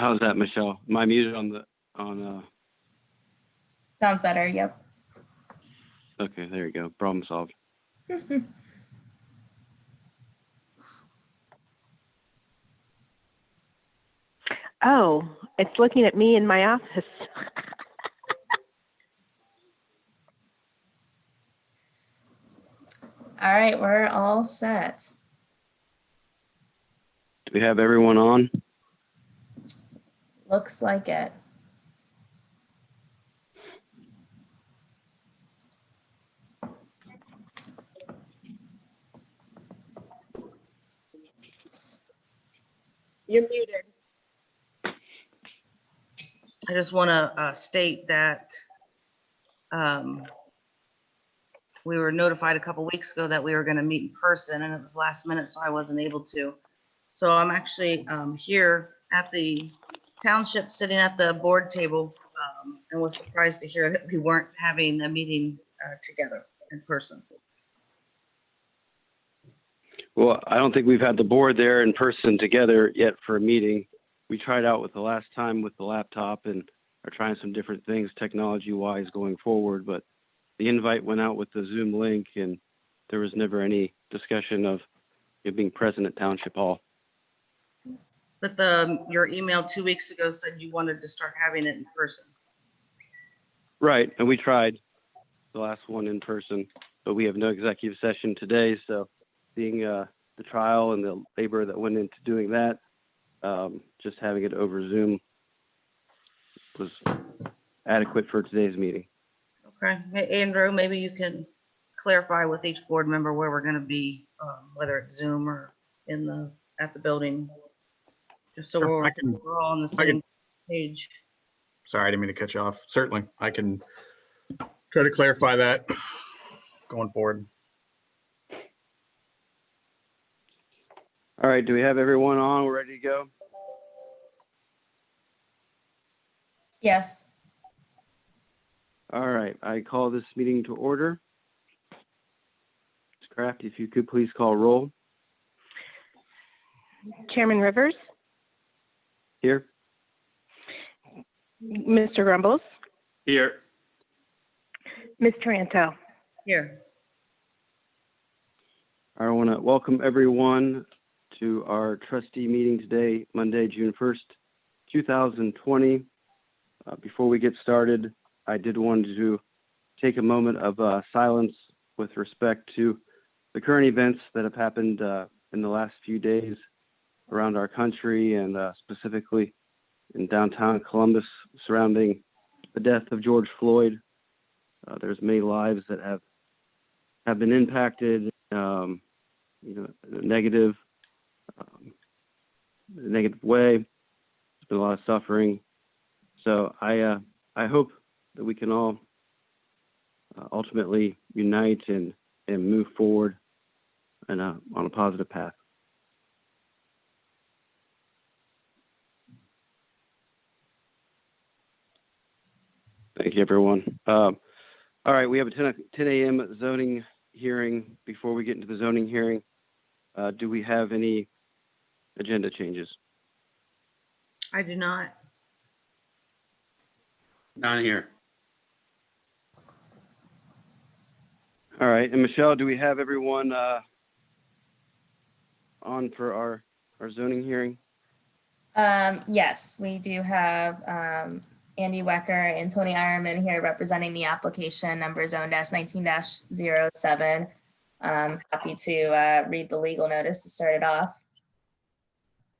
How's that, Michelle? Am I muted on Sounds better. Yep. okay, there you go. Problem solved. Oh, it's looking at me in my office. All right, we're all set. Do we have everyone on? Looks like it. You're muted. I just want to state that we were notified a couple weeks ago that we were going to meet in person, and it was last minute, so I wasn't able to. So I'm actually here at the township, sitting at the board table, and was surprised to hear that we weren't having a meeting together in person. Well, I don't think we've had the board there in person together yet for a meeting. We tried out with the last time with the laptop and are trying some different things technology-wise going forward, but the invite went out with the Zoom link and there was never any discussion of it being present at Township Hall. But your email 2 weeks ago said you wanted to start having it in person. Right, and we tried the last one in person, but we have no executive session today, so seeing the trial and the labor that went into doing that, just having it over Zoom was adequate for today's meeting. Okay, hey, Andrew, maybe you can clarify with each board member where we're going to be, whether it's Zoom or at the building, just so Sure, we're all on the same page. Sorry, I didn't mean to cut you off. Certainly, I can try to clarify that going forward. All right, do we have everyone on? We're ready to go? Yes. All right, I call this meeting to order. Ms. Kraft, if you could please call roll. Chairman Rivers, Here. Mr. Grumbles, Here. Ms. Taranto. Here. I want to welcome everyone to our trustee meeting today, Monday, June 1st, 2020. Before we get started, I did want to take a moment of silence with respect to the current events that have happened in the last few days around our country and specifically in downtown Columbus surrounding the death of George Floyd. There's many lives that have been impacted, negative way. There's been a lot of suffering. So I hope that we can all ultimately unite and move forward and on a positive path. Thank you, everyone. All right, we have a 10 a.m. zoning hearing. Before we get into the zoning hearing, do we have any agenda changes? I do not. Not here. All right, and Michelle, do we have everyone on for our zoning hearing? Yes, we do have Andy Wecker and Tony Ironman here representing the application number zone-19-07. Happy to read the legal notice to start it off.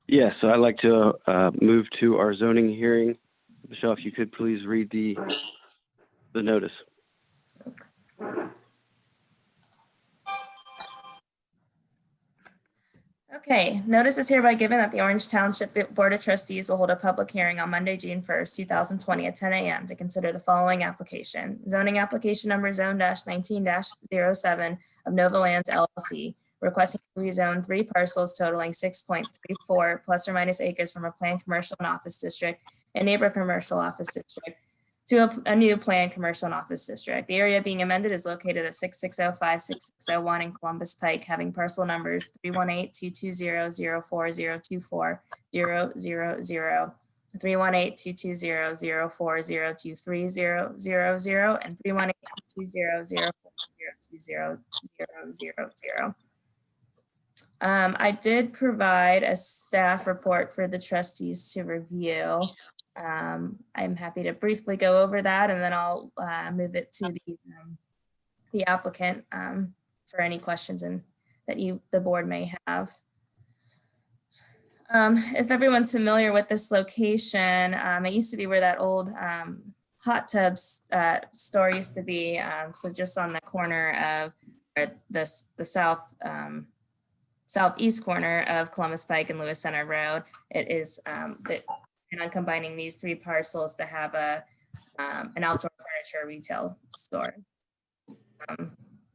Yes, so I'd like to move to our zoning hearing. Michelle, if you could please read the notice. Okay, notice is hereby given that the Orange Township Board of Trustees will hold a public hearing on Monday, June 1st, 2020 at 10 a.m. to consider the following application. Zoning application number zone-19-07 of Nova Lands LLC, requesting to rezone 3 parcels totaling 6.34 plus or minus acres from a planned commercial and office district and neighbor commercial office district to a new planned commercial and office district. The area being amended is located at 6605, 6601 in Columbus Pike, having parcel numbers 318-220-04024-000, 318-220-04023000 and 318-220-04020000. I did provide a staff report for the trustees to review. I'm happy to briefly go over that, and then I'll move it to the applicant for any questions that the board may have. If everyone's familiar with this location, it used to be where that old hot tubs store used to be. So just on the corner of the southeast corner of Columbus Pike and Lewis Center Road. It is on combining these three parcels to have an outdoor furniture retail store.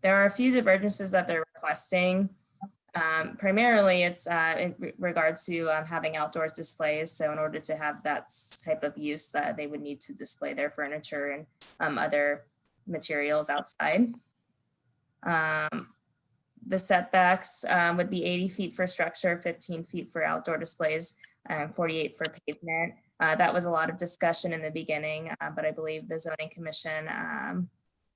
There are a few divergences that they're requesting. Primarily, it's in regards to having outdoors displays. So in order to have that type of use, they would need to display their furniture and other materials outside. The setbacks would be 80 feet for structure, 15 feet for outdoor displays, and 48 for pavement. That was a lot of discussion in the beginning, but I believe the zoning commission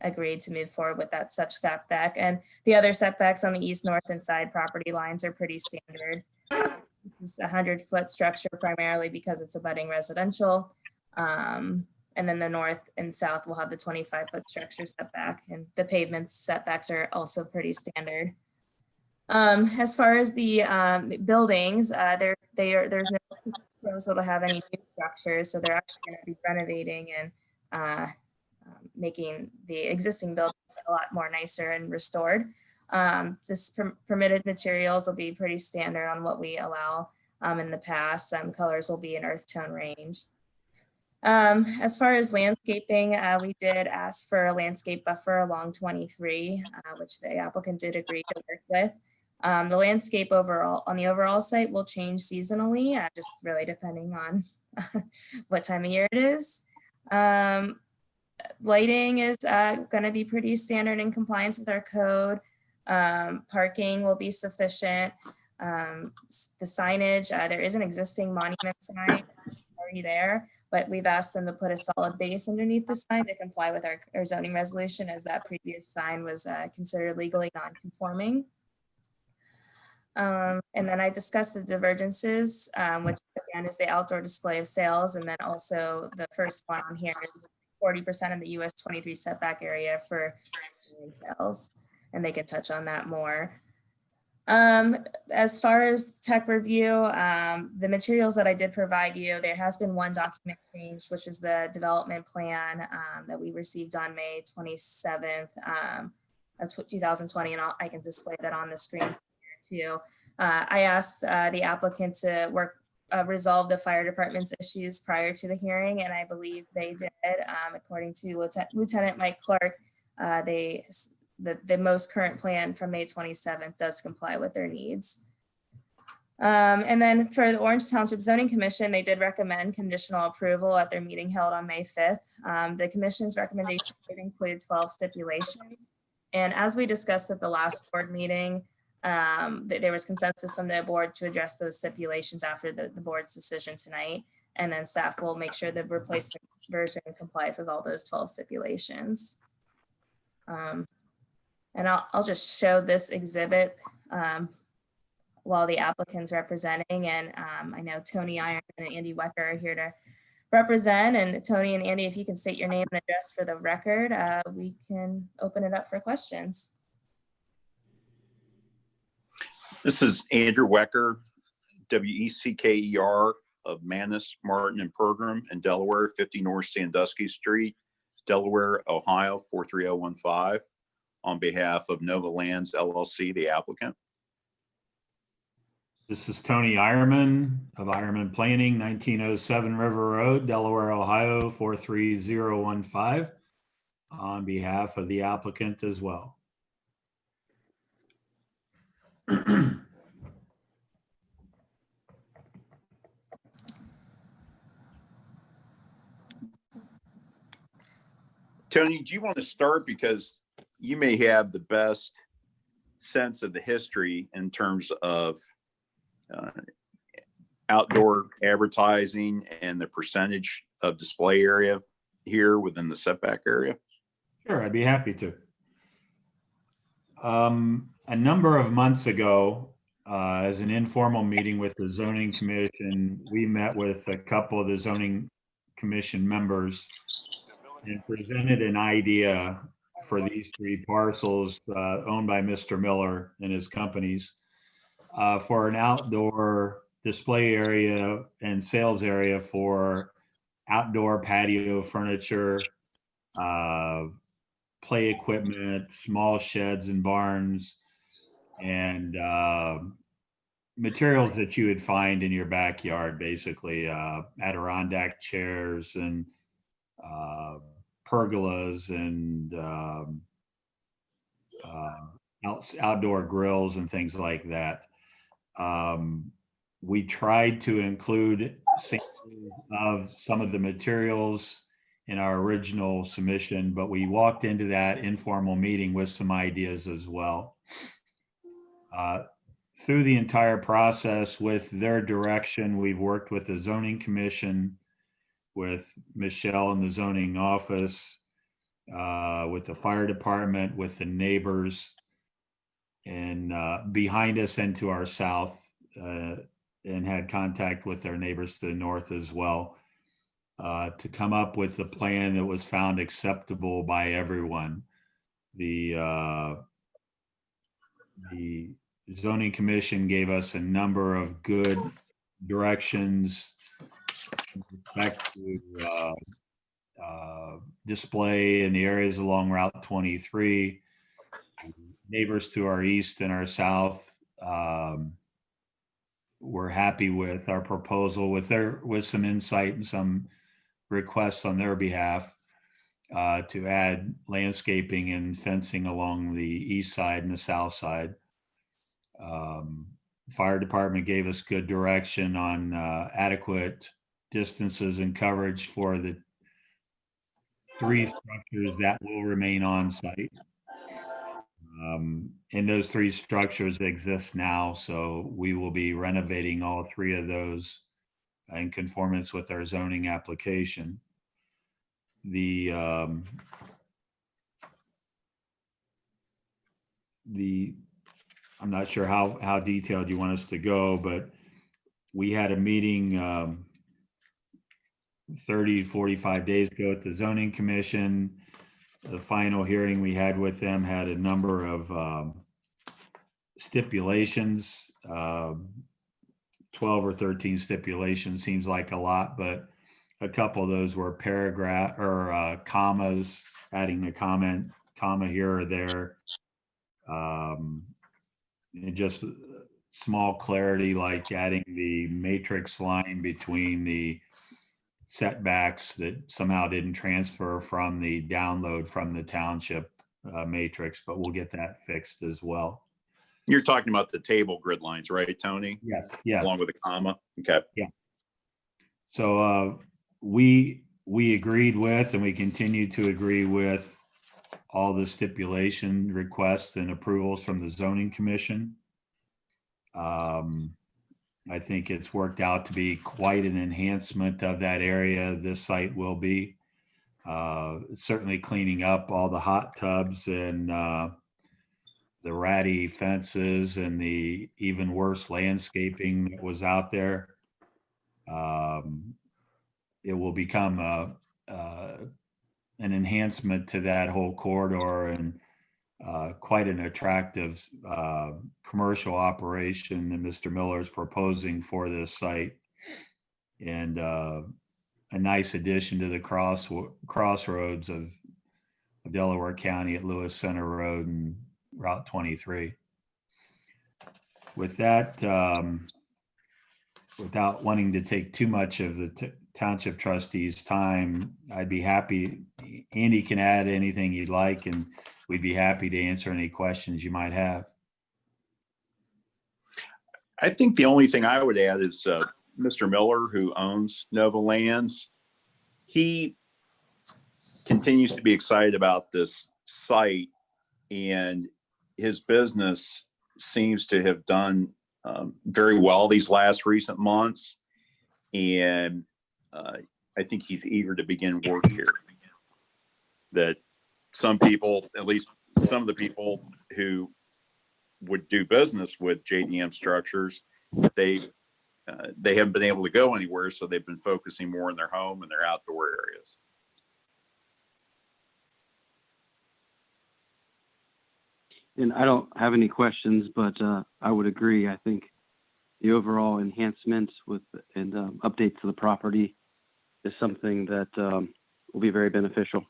agreed to move forward with that such setback. And the other setbacks on the east, north, and side property lines are pretty standard. This is a 100-foot structure primarily because it's abutting residential. And then the north and south will have the 25-foot structure setback, and the pavement setbacks are also pretty standard. As far as the buildings, there's no proposal to have any new structures, so they're actually going to be renovating and making the existing buildings a lot more nicer and restored. This permitted materials will be pretty standard on what we allow in the past. Colors will be an earth tone range. As far as landscaping, we did ask for a landscape buffer along 23, which the applicant did agree to work with. The landscape on the overall site will change seasonally, just really depending on what time of year it is. Lighting is going to be pretty standard in compliance with our code. Parking will be sufficient. The signage, there is an existing monument sign already there, but we've asked them to put a solid base underneath the sign to comply with our zoning resolution, as that previous sign was considered legally non-conforming. And then I discussed the divergences, which again is the outdoor display of sales, and then also the first one on here is 40% of the US 23 setback area for sales, and they could touch on that more. As far as tech review, the materials that I did provide you, there has been one document change, which is the development plan that we received on May 27th of 2020, and I can display that on the screen here too. I asked the applicant to resolve the fire department's issues prior to the hearing, and I believe they did. According to Lieutenant Mike Clark, the most current plan from May 27th does comply with their needs. And then for the Orange Township Zoning Commission, they did recommend conditional approval at their meeting held on May 5th. The commission's recommendation would include 12 stipulations. And as we discussed at the last board meeting, there was consensus from the board to address those stipulations after the board's decision tonight. And then staff will make sure the replacement version complies with all those 12 stipulations. And I'll just show this exhibit while the applicant's representing. And I know Tony Iron and Andy Wecker are here to represent. And Tony and Andy, if you can state your name and address for the record, we can open it up for questions. This is Andrew Wecker, WECKER of Manus, Martin, and Pergram in Delaware, 50 North Sandusky Street, Delaware, Ohio, 43015, on behalf of Nova Lands LLC, the applicant. This is Tony Ironman of Ironman Planning, 1907 River Road, Delaware, Ohio, 43015, on behalf of the applicant as well. Tony, do you want to start, because you may have the best sense of the history in terms of outdoor advertising and the percentage of display area here within the setback area? Sure, I'd be happy to. A number of months ago, as an informal meeting with the zoning commission, we met with a couple of the zoning commission members and presented an idea for these 3 parcels owned by Mr. Miller and his companies for an outdoor display area and sales area for outdoor patio furniture, play equipment, small sheds and barns, and materials that you would find in your backyard, basically Adirondack chairs and pergolas and outdoor grills and things like that. We tried to include samples of some of the materials in our original submission, but we walked into that informal meeting with some ideas as well. Through the entire process, with their direction, we've worked with the zoning commission, with Michelle in the zoning office, with the fire department, with the neighbors, and behind us and to our south, and had contact with our neighbors to the north as well, to come up with a plan that was found acceptable by everyone. The zoning commission gave us a number of good directions with respect to display in the areas along Route 23. Neighbors to our east and our south were happy with our proposal, with some insight and some requests on their behalf to add landscaping and fencing along the east side and the south side. Fire department gave us good direction on adequate distances and coverage for the 3 structures that will remain on site. And those 3 structures exist now, so we will be renovating all 3 of those in conformance with our zoning application. I'm not sure how detailed you want us to go, but we had a meeting 30, 45 days ago at the zoning commission. The final hearing we had with them had a number of stipulations, 12 or 13 stipulations seems like a lot, but a couple of those were paragraph or commas, adding a comma here or there. And just small clarity, like adding the matrix line between the setbacks that somehow didn't transfer from the download from the township matrix, but we'll get that fixed as well. You're talking about the table grid lines, right, Tony? Yes. Yeah. Along with a comma. Okay. Yeah. So we agreed with, and we continue to agree with all the stipulation requests and approvals from the zoning commission. I think it's worked out to be quite an enhancement of that area. This site will be certainly cleaning up all the hot tubs and the ratty fences and the even worse landscaping that was out there. It will become an enhancement to that whole corridor and quite an attractive commercial operation that Mr. Miller is proposing for this site, and a nice addition to the crossroads of Delaware County at Lewis Center Road and Route 23. With that, without wanting to take too much of the township trustees' time, I'd be happy. Andy can add anything you'd like, and we'd be happy to answer any questions you might have. I think the only thing I would add is Mr. Miller, who owns Nova Lands, he continues to be excited about this site, and his business seems to have done very well these last recent months. And I think he's eager to begin work here. That some people, at least some of the people who would do business with JDM Structures, they haven't been able to go anywhere, so they've been focusing more in their home and their outdoor areas. And I don't have any questions, but I would agree. I think the overall enhancements and updates to the property is something that will be very beneficial.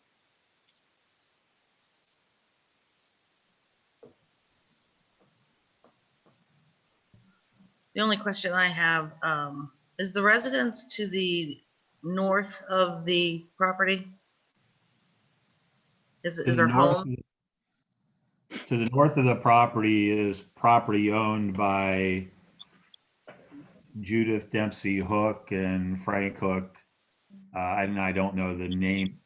The only question I have, is the residence to the north of the property? Is To the there north- home? To the north of the property is property owned by Judith Dempsey Hook and Frank Hook. And I don't know the name.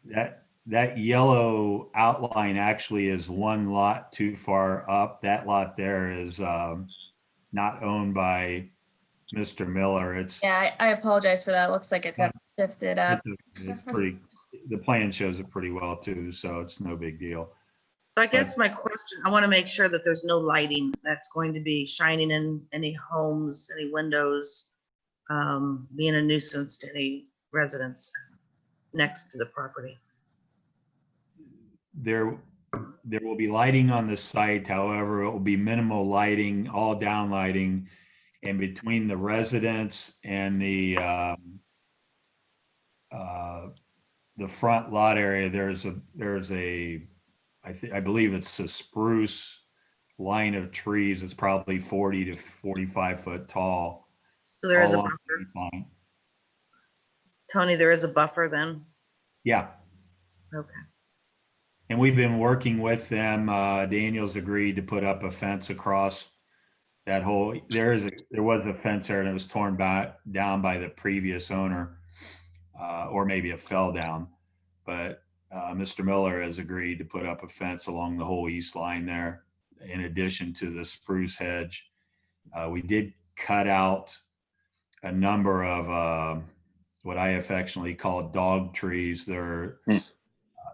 That yellow outline actually is one lot too far up. That lot there is not owned by Mr. Miller. It's Yeah, I apologize for that. Looks like it got shifted up. it's pretty, the plan shows it pretty well too, so it's no big deal. So I guess my question, I want to make sure that there's no lighting that's going to be shining in any homes, any windows, being a nuisance to any residents next to the property. There will be lighting on the site, however, it will be minimal lighting, all down lighting. And between the residents and the front lot area, there's a I believe it's a spruce line of trees. It's probably 40 to 45 foot tall. So there is a all along buffer. the line. Tony, there is a buffer then? Yeah. Okay. And we've been working with them. Daniel's agreed to put up a fence across that whole, there was a fence there and it was torn down by the previous owner, or maybe it fell down. But Mr. Miller has agreed to put up a fence along the whole east line there, in addition to the spruce hedge. We did cut out a number of what I affectionately call dog trees. They're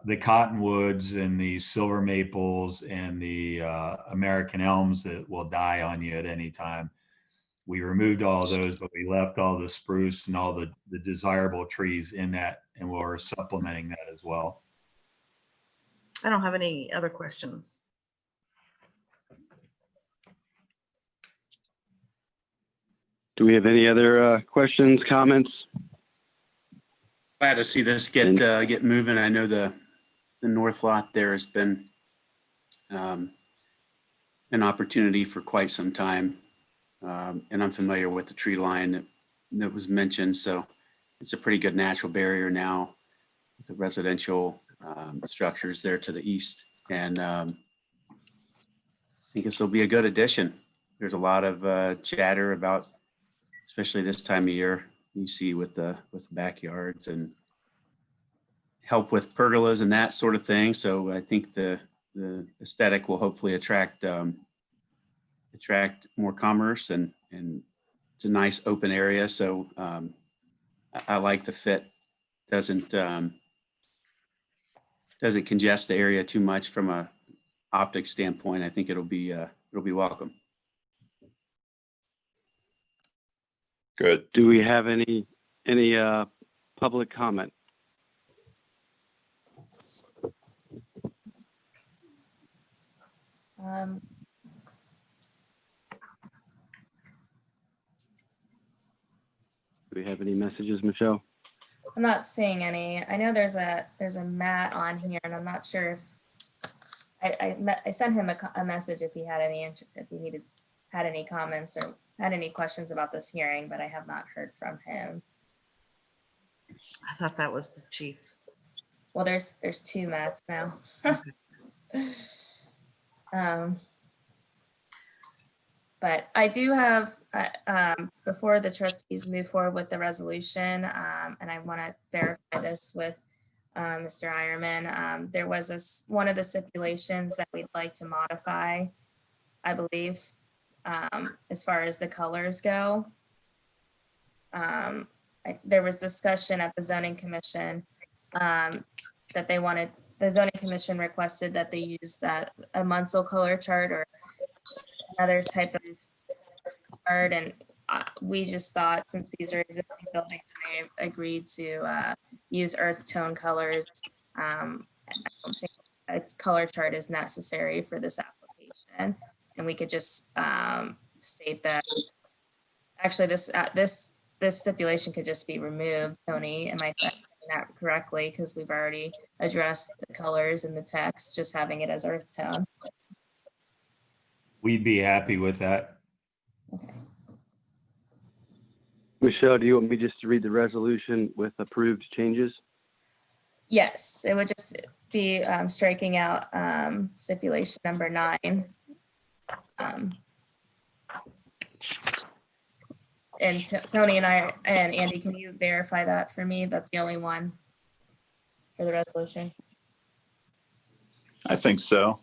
the cottonwoods and the silver maples and the American elms that will die on you at any time. We removed all of those, but we left all the spruce and all the desirable trees in that, and we're supplementing that as well. I don't have any other questions. Do we have any other questions, comments? Glad to see this get moving. I know the north lot there has been an opportunity for quite some time. And I'm familiar with the tree line that was mentioned. So it's a pretty good natural barrier now with the residential structures there to the east. And I think this will be a good addition. There's a lot of chatter about, especially this time of year, you see with the backyards and help with pergolas and that sort of thing. So I think the aesthetic will hopefully attract more commerce, and it's a nice open area. So I like the fit. Doesn't congest the area too much from a optic standpoint. I think it'll be welcome. Good. Do we have any public comment? Do we have any messages, Michelle? I'm not seeing any. I know there's a Matt on here, and I'm not sure if I sent him a message if he had any comments or had any questions about this hearing, but I have not heard from him. I thought that was the chief. Well, there's two Matts now. But I do have, before the trustees move forward with the resolution, and I want to verify this with Mr. Ironman, there was one of the stipulations that we'd like to modify, I believe, as far as the colors go. there was discussion at the zoning commission that the zoning commission requested that they use a Munsell color chart or another type of chart. And we just thought, since these are existing buildings and they've agreed to use earth tone colors, I don't think a color chart is necessary for this application. And we could just state that, actually, this stipulation could just be removed. Tony, am I saying that correctly? Because we've already addressed the colors in the text, just having it as earth tone. We'd be happy with that. Michelle, do you want me just to read the resolution with approved changes? Yes, it would just be striking out stipulation number 9. And Tony and Andy, can you verify that for me? That's the only one for the resolution. I think so.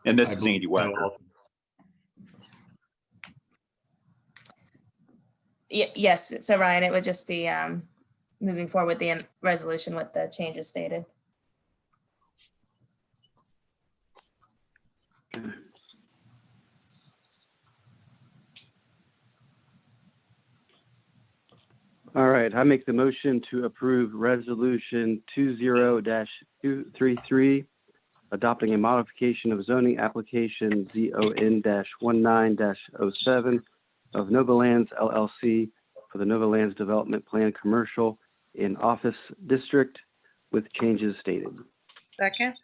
And this I is believe Andy Weber. Yes, so Ryan, it would just be moving forward with the resolution with the changes stated. All right, I make the motion to approve resolution 20-233, adopting a modification of zoning application ZON-19-07 of Nova Lands LLC for the Nova Lands Development Plan Commercial in Office District with changes stated. Second?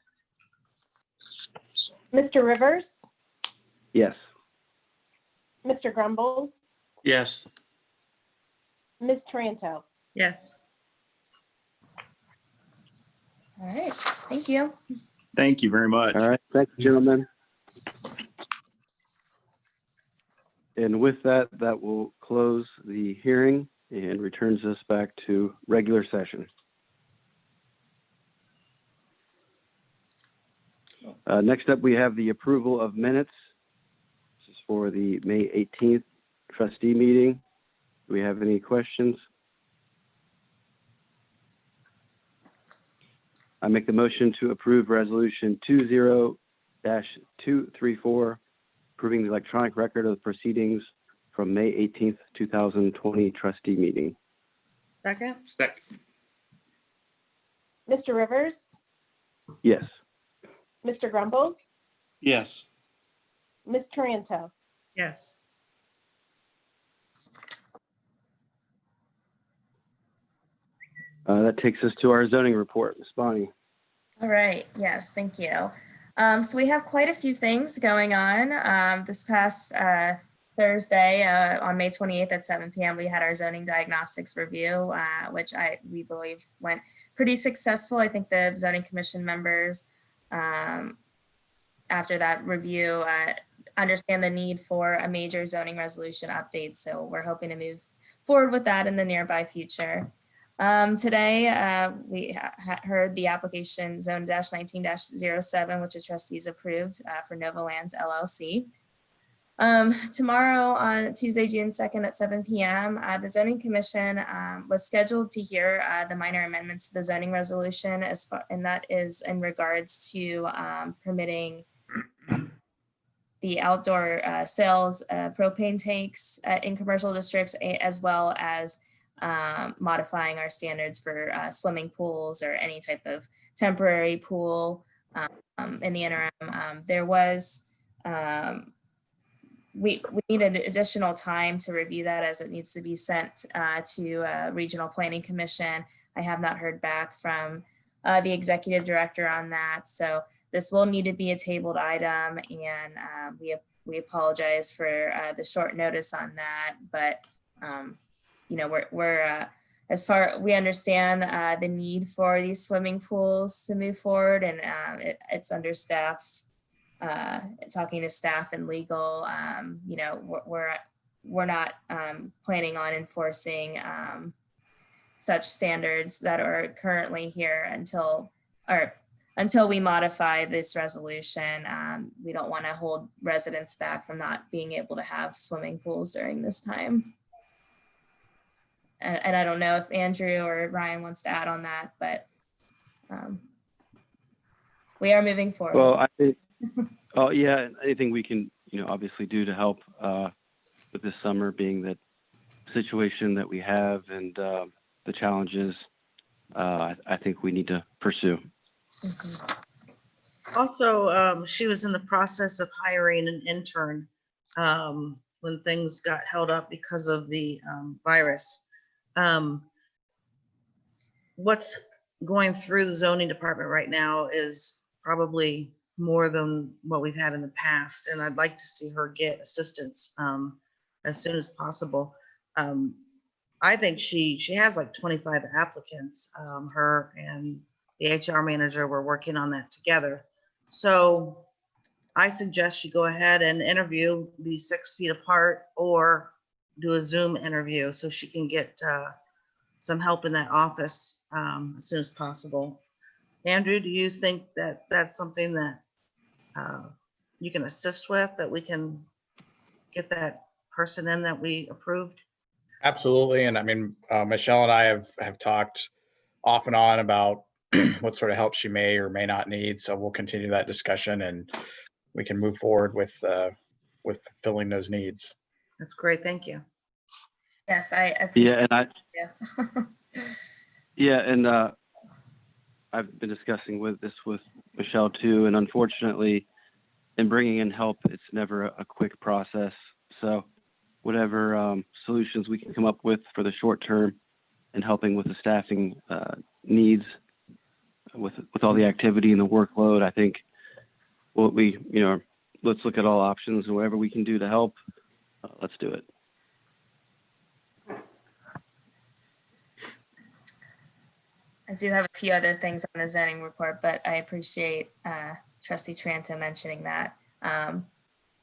Mr. Rivers, Yes. Mr. Grumbles, Yes. Ms. Taranto. Yes. All right, thank you. Thank you very much. All right, thank you, gentlemen. And with that, that will close the hearing and returns us back to regular session. Next up, we have the approval of minutes. This is for the May 18th trustee meeting. Do we have any questions? I make the motion to approve resolution 20-234, approving the electronic record of the proceedings from May 18th, 2020 trustee meeting. Second? Mr. Rivers, Yes. Mr. Grumbles, Yes. Ms. Taranto. Yes. That takes us to our zoning report. Ms. Bonnie. All right, yes, thank you. So we have quite a few things going on. This past Thursday, on May 28th at 7 p.m., we had our zoning diagnostics review, which we believe went pretty successful. I think the zoning commission members, after that review, understand the need for a major zoning resolution update. So we're hoping to move forward with that in the nearby future. Today, we heard the application zone-19-07, which the trustees approved for Nova Lands LLC. Tomorrow on Tuesday, June 2nd at 7 p.m., the zoning commission was scheduled to hear the minor amendments to the zoning resolution, and that is in regards to permitting the outdoor sales propane tanks in commercial districts, as well as modifying our standards for swimming pools or any type of temporary pool in the interim. There was, we needed additional time to review that, as it needs to be sent to Regional Planning Commission. I have not heard back from the executive director on that. So this will need to be a tabled item, and we apologize for the short notice on that, but you know, we're as far, we understand the need for these swimming pools to move forward, and it's under staff's, talking to staff and legal, you know, we're not planning on enforcing such standards that are currently here until, or until we modify this resolution, we don't want to hold residents back from not being able to have swimming pools during this time. And I don't know if Andrew or Ryan wants to add on that, but we are moving forward. Well, I think, oh yeah, anything we can, obviously do to help with this summer being that situation that we have and the challenges, I think we need to pursue. Mhm. Also, she was in the process of hiring an intern when things got held up because of the virus. What's going through the zoning department right now is probably more than what we've had in the past, and I'd like to see her get assistance as soon as possible. I think she has like 25 applicants. Her and the HR manager were working on that together. So I suggest you go ahead and interview, be 6 feet apart, or do a Zoom interview so she can get some help in that office as soon as possible. Andrew, do you think that that's something that you can assist with, that we can get that person in that we approved? Absolutely. And I mean, Michelle and I have talked off and on about what sort of help she may or may not need. So we'll continue that discussion and we can move forward with fulfilling those needs. That's great. Thank you. Yes, I appreciate Yeah, and I've been discussing with Michelle too, and unfortunately, in bringing in help, it's never a quick process. So whatever solutions we can come up with for the short term and helping with the staffing needs with all the activity and the workload, I think let's look at all options and whatever we can do to help, let's do it. I do have a few other things on the zoning report, but I appreciate Trustee Tranto mentioning that,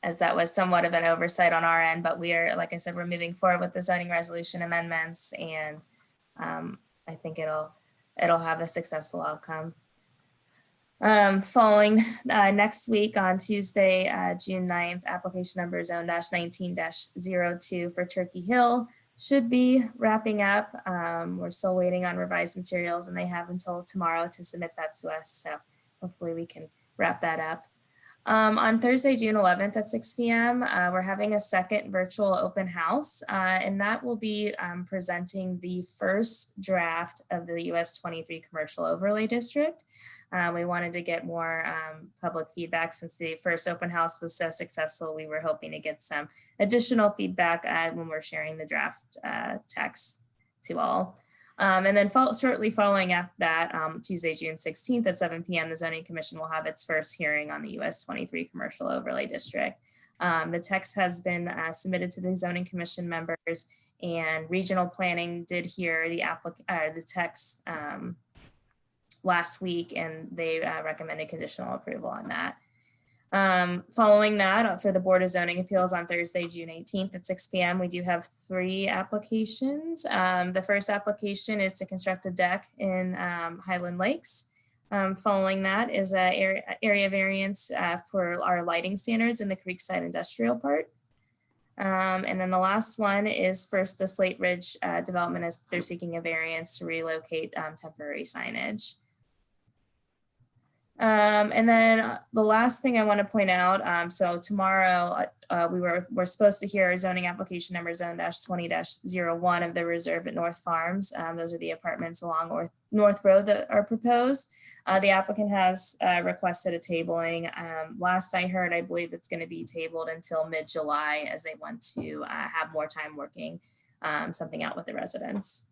as that was somewhat of an oversight on our end, but we are, like I said, we're moving forward with the zoning resolution amendments, and I think it'll have a successful outcome. Following next week on Tuesday, June 9th, application number zone-19-02 for Turkey Hill should be wrapping up. We're still waiting on revised materials and they have until tomorrow to submit that to us. So hopefully we can wrap that up. On Thursday, June 11th at 6 p.m., we're having a second virtual open house, and that will be presenting the first draft of the US 23 Commercial Overlay District. We wanted to get more public feedback since the first open house was so successful. We were hoping to get some additional feedback when we're sharing the draft text to all. And then shortly following after that, Tuesday, June 16th at 7 p.m., the Zoning Commission will have its first hearing on the US 23 Commercial Overlay District. The text has been submitted to the Zoning Commission members, and Regional Planning did hear the text last week, and they recommended conditional approval on that. Following that, for the Board of Zoning Appeals on Thursday, June 18th at 6 p.m., we do have 3 applications. The first application is to construct a deck in Highland Lakes. Following that is an area variance for our lighting standards in the Creekside Industrial Park. And then the last one is first the Slate Ridge development, as they're seeking a variance to relocate temporary signage. And then the last thing I want to point out, so tomorrow we're supposed to hear zoning application number zone-20-01 of the Reserve at North Farms. Those are the apartments along North Road that are proposed. The applicant has requested a tabling. Last I heard, I believe it's going to be tabled until mid-July, as they want to have more time working something out with the residents.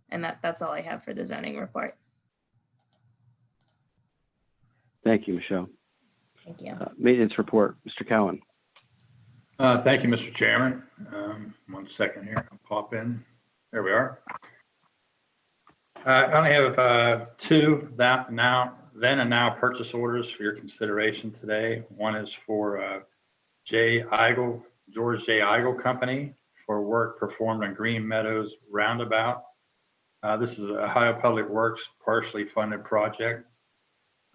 And that's all I have for the zoning report. Thank you, Michelle. Thank you. Maintenance report, Mr. Cowan. Thank you, Mr. Chairman. 1 second here, I'll pop in. There we are. I only have 2 then and now purchase orders for your consideration today. One is for George J. Eigel Company for work performed on Green Meadows Roundabout. This is a Ohio Public Works partially funded project.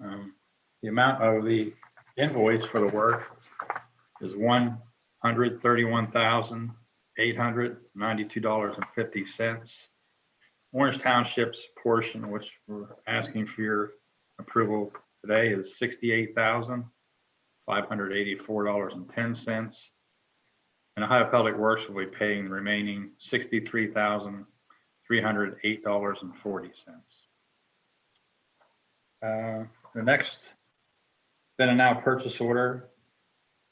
The amount of the invoice for the work is $131,892.50. Orange Township's portion, which we're asking for your approval today, is $68,584.10. And Ohio Public Works will be paying the remaining $63,308.40. The next then and now purchase order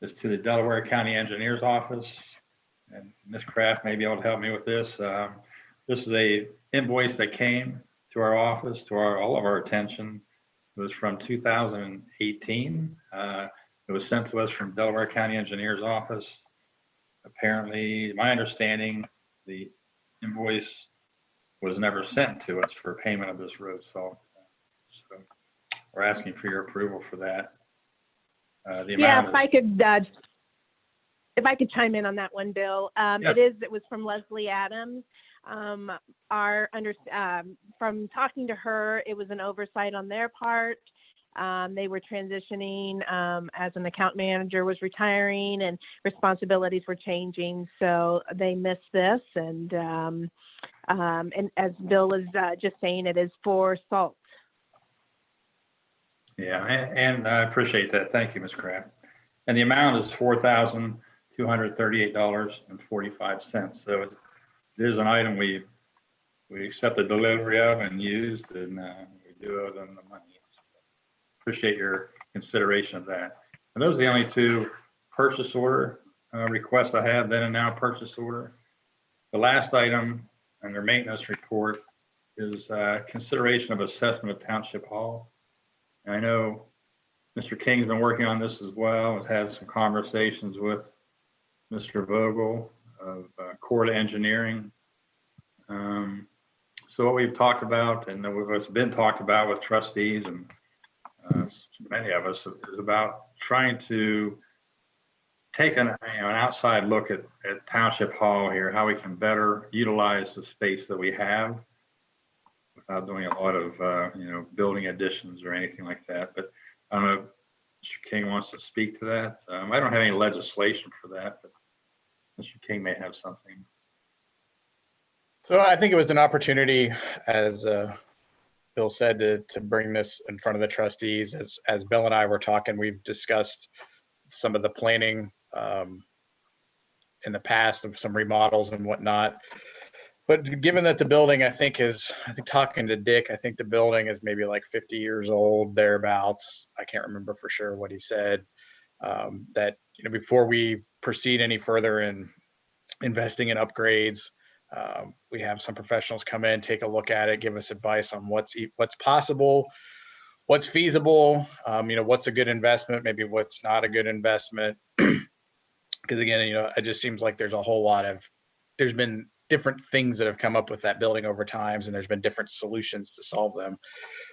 is to the Delaware County Engineers Office. And Ms. Kraft may be able to help me with this. This is a invoice that came to our office, to all of our attention. It was from 2018. It was sent to us from Delaware County Engineers Office. Apparently, my understanding, the invoice was never sent to us for payment of this road salt. So we're asking for your approval for that. The Yeah, amount if I could chime in on that one, Bill. Yeah. It was from Leslie Adams. From talking to her, it was an oversight on their part. They were transitioning as an account manager was retiring and responsibilities were changing, so they missed this. And as Bill was just saying, it is for salt. Yeah, and I appreciate that. Thank you, Ms. Kraft. And the amount is $4,238.45. So it is an item we accept the delivery of and used, and we do owe them the money. Appreciate your consideration of that. And those are the only two purchase order requests I have, then and now purchase order. The last item under maintenance report is consideration of assessment of Township Hall. And I know Mr. King's been working on this as well, has had some conversations with Mr. Vogel of Corda Engineering. So what we've talked about, and what's been talked about with trustees and many of us, is about trying to take an outside look at Township Hall here, how we can better utilize the space that we have without doing a lot of building additions or anything like that. But I don't know if Mr. King wants to speak to that. I don't have any legislation for that, but Mr. King may have something. So I think it was an opportunity, as Bill said, to bring this in front of the trustees. As Bill and I were talking, we've discussed some of the planning in the past of some remodels and whatnot. But given that the building, I think talking to Dick, I think the building is maybe like 50 years old, thereabouts. I can't remember for sure what he said. That before we proceed any further in investing in upgrades, we have some professionals come in, take a look at it, give us advice on what's possible, what's feasible, what's a good investment, maybe what's not a good investment. Because again, it just seems like there's been different things that have come up with that building over times, and there's been different solutions to solve them.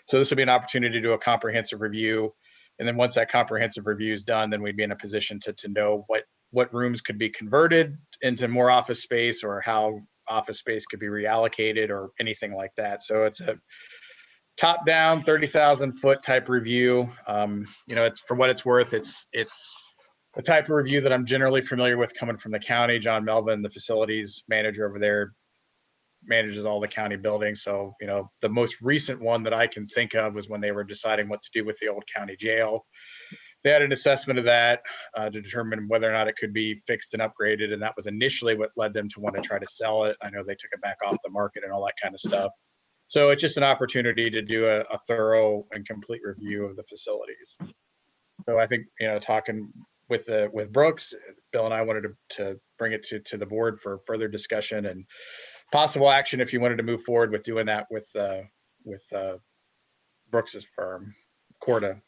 So this would be an opportunity to do a comprehensive review. And then once that comprehensive review is done, then we'd be in a position to know what rooms could be converted into more office space, or how office space could be reallocated, or anything like that. So it's a top-down 30,000 foot type review. It's, for what it's worth, it's a type of review that I'm generally familiar with coming from the county. John Melvin, the facilities manager over there, manages all the county buildings. So, the most recent one that I can think of was when they were deciding what to do with the old county jail. They had an assessment of that to determine whether or not it could be fixed and upgraded. And that was initially what led them to want to try to sell it. I know they took it back off the market and all that kind of stuff. So it's just an opportunity to do a thorough and complete review of the facilities. So I think, talking with Brooks, Bill and I wanted to bring it to the board for further discussion and possible action if you wanted to move forward with doing that with Brooks's firm, Corda.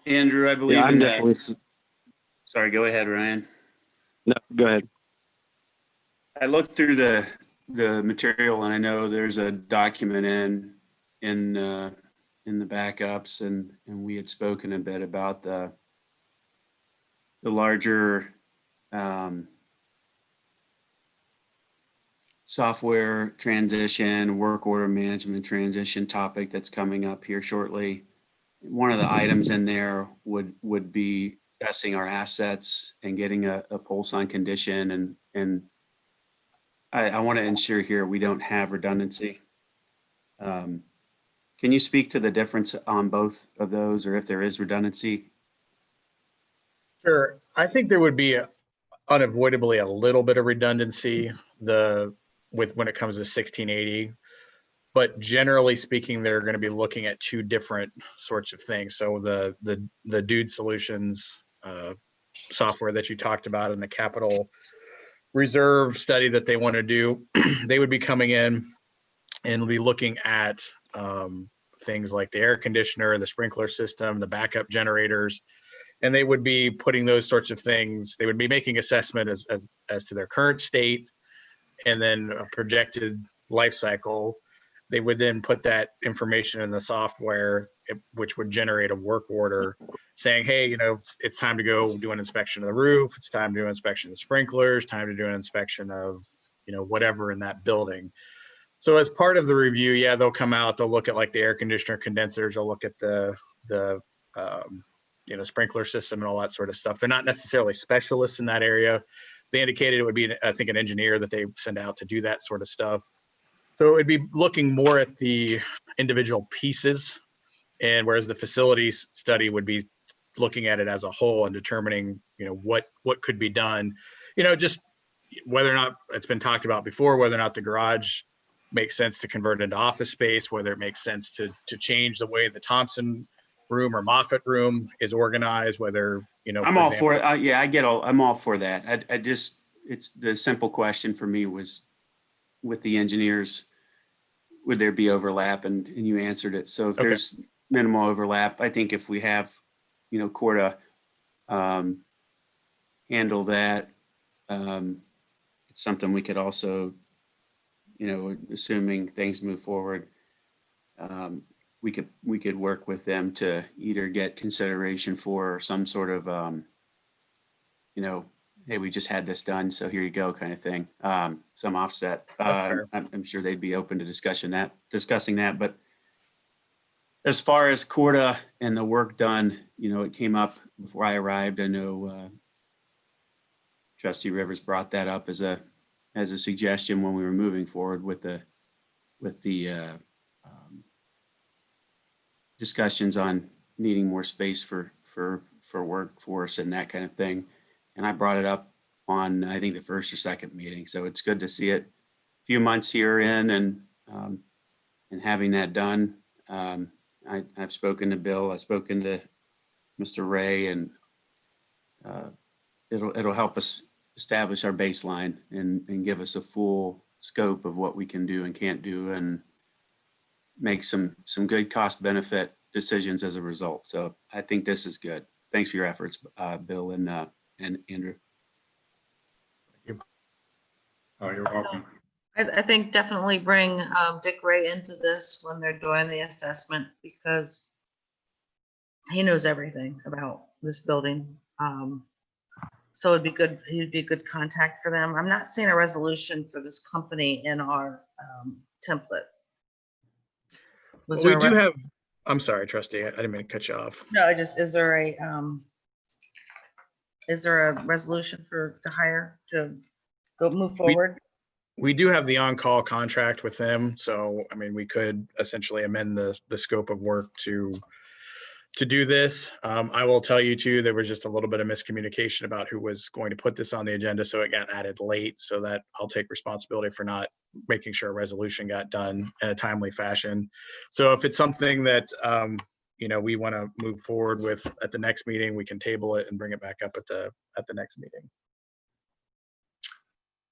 Andrew, I believe I'm in that. definitely. Sorry, go ahead, Ryan. No, go ahead. I looked through the material, and I know there's a document in the backups, and we had spoken a bit about the larger software transition, work order management transition topic that's coming up here shortly. One of the items in there would be assessing our assets and getting a pulse on condition. And I want to ensure here we don't have redundancy. Can you speak to the difference on both of those, or if there is redundancy? Sure. I think there would be unavoidably a little bit of redundancy when it comes to 1680. But generally speaking, they're going to be looking at two different sorts of things. So the Dude Solutions software that you talked about and the capital reserve study that they want to do, they would be coming in and be looking at things like the air conditioner, the sprinkler system, the backup generators, and they would be putting those sorts of things. They would be making assessment as to their current state and then a projected life cycle. They would then put that information in the software, which would generate a work order saying, hey, it's time to go do an inspection of the roof. It's time to do an inspection of the sprinklers, time to do an inspection of, whatever in that building. So as part of the review, yeah, they'll come out, they'll look at like the air conditioner condensers, they'll look at the sprinkler system and all that sort of stuff. They're not necessarily specialists in that area. They indicated it would be, I think, an engineer that they send out to do that sort of stuff. So it would be looking more at the individual pieces, and whereas the facilities study would be looking at it as a whole and determining, what could be done, just whether or not it's been talked about before, whether or not the garage makes sense to convert into office space, whether it makes sense to change the way the Thompson room or Moffett room is organized, whether, I'm all for it. I'm all for that. It's the simple question for me was with the engineers, would there be overlap? And you answered it. So if there's minimal overlap, I think if we have, Corda handle that, it's something we could also, assuming things move forward, we could work with them to either get consideration for some sort of, hey, we just had this done, so here you go kind of thing, some offset. I'm sure they'd be open to discussing that. But as far as Corda and the work done, it came up before I arrived. I know Trustee Rivers brought that up as a suggestion when we were moving forward with the discussions on needing more space for workforce and that kind of thing. And I brought it up on, I think, the first or second meeting. So it's good to see it a few months here in and having that done. I've spoken to Bill, I've spoken to Mr. Ray, and it'll help us establish our baseline and give us a full scope of what we can do and can't do, and make some good cost benefit decisions as a result. So I think this is good. Thanks for your efforts, Bill and Andrew. Oh, you're welcome. I think definitely bring Dick Ray into this when they're doing the assessment, because he knows everything about this building. So it'd be good, he'd be a good contact for them. I'm not seeing a resolution for this company in our template. We do have, I'm sorry, Trustee, I didn't mean to cut you off. No, is there a resolution to hire to go move forward? We do have the on-call contract with them. So, I mean, we could essentially amend the scope of work to do this. I will tell you too, there was just a little bit of miscommunication about who was going to put this on the agenda. So it got added late, so that I'll take responsibility for not making sure a resolution got done in a timely fashion. So if it's something that, we want to move forward with at the next meeting, we can table it and bring it back up at the next meeting.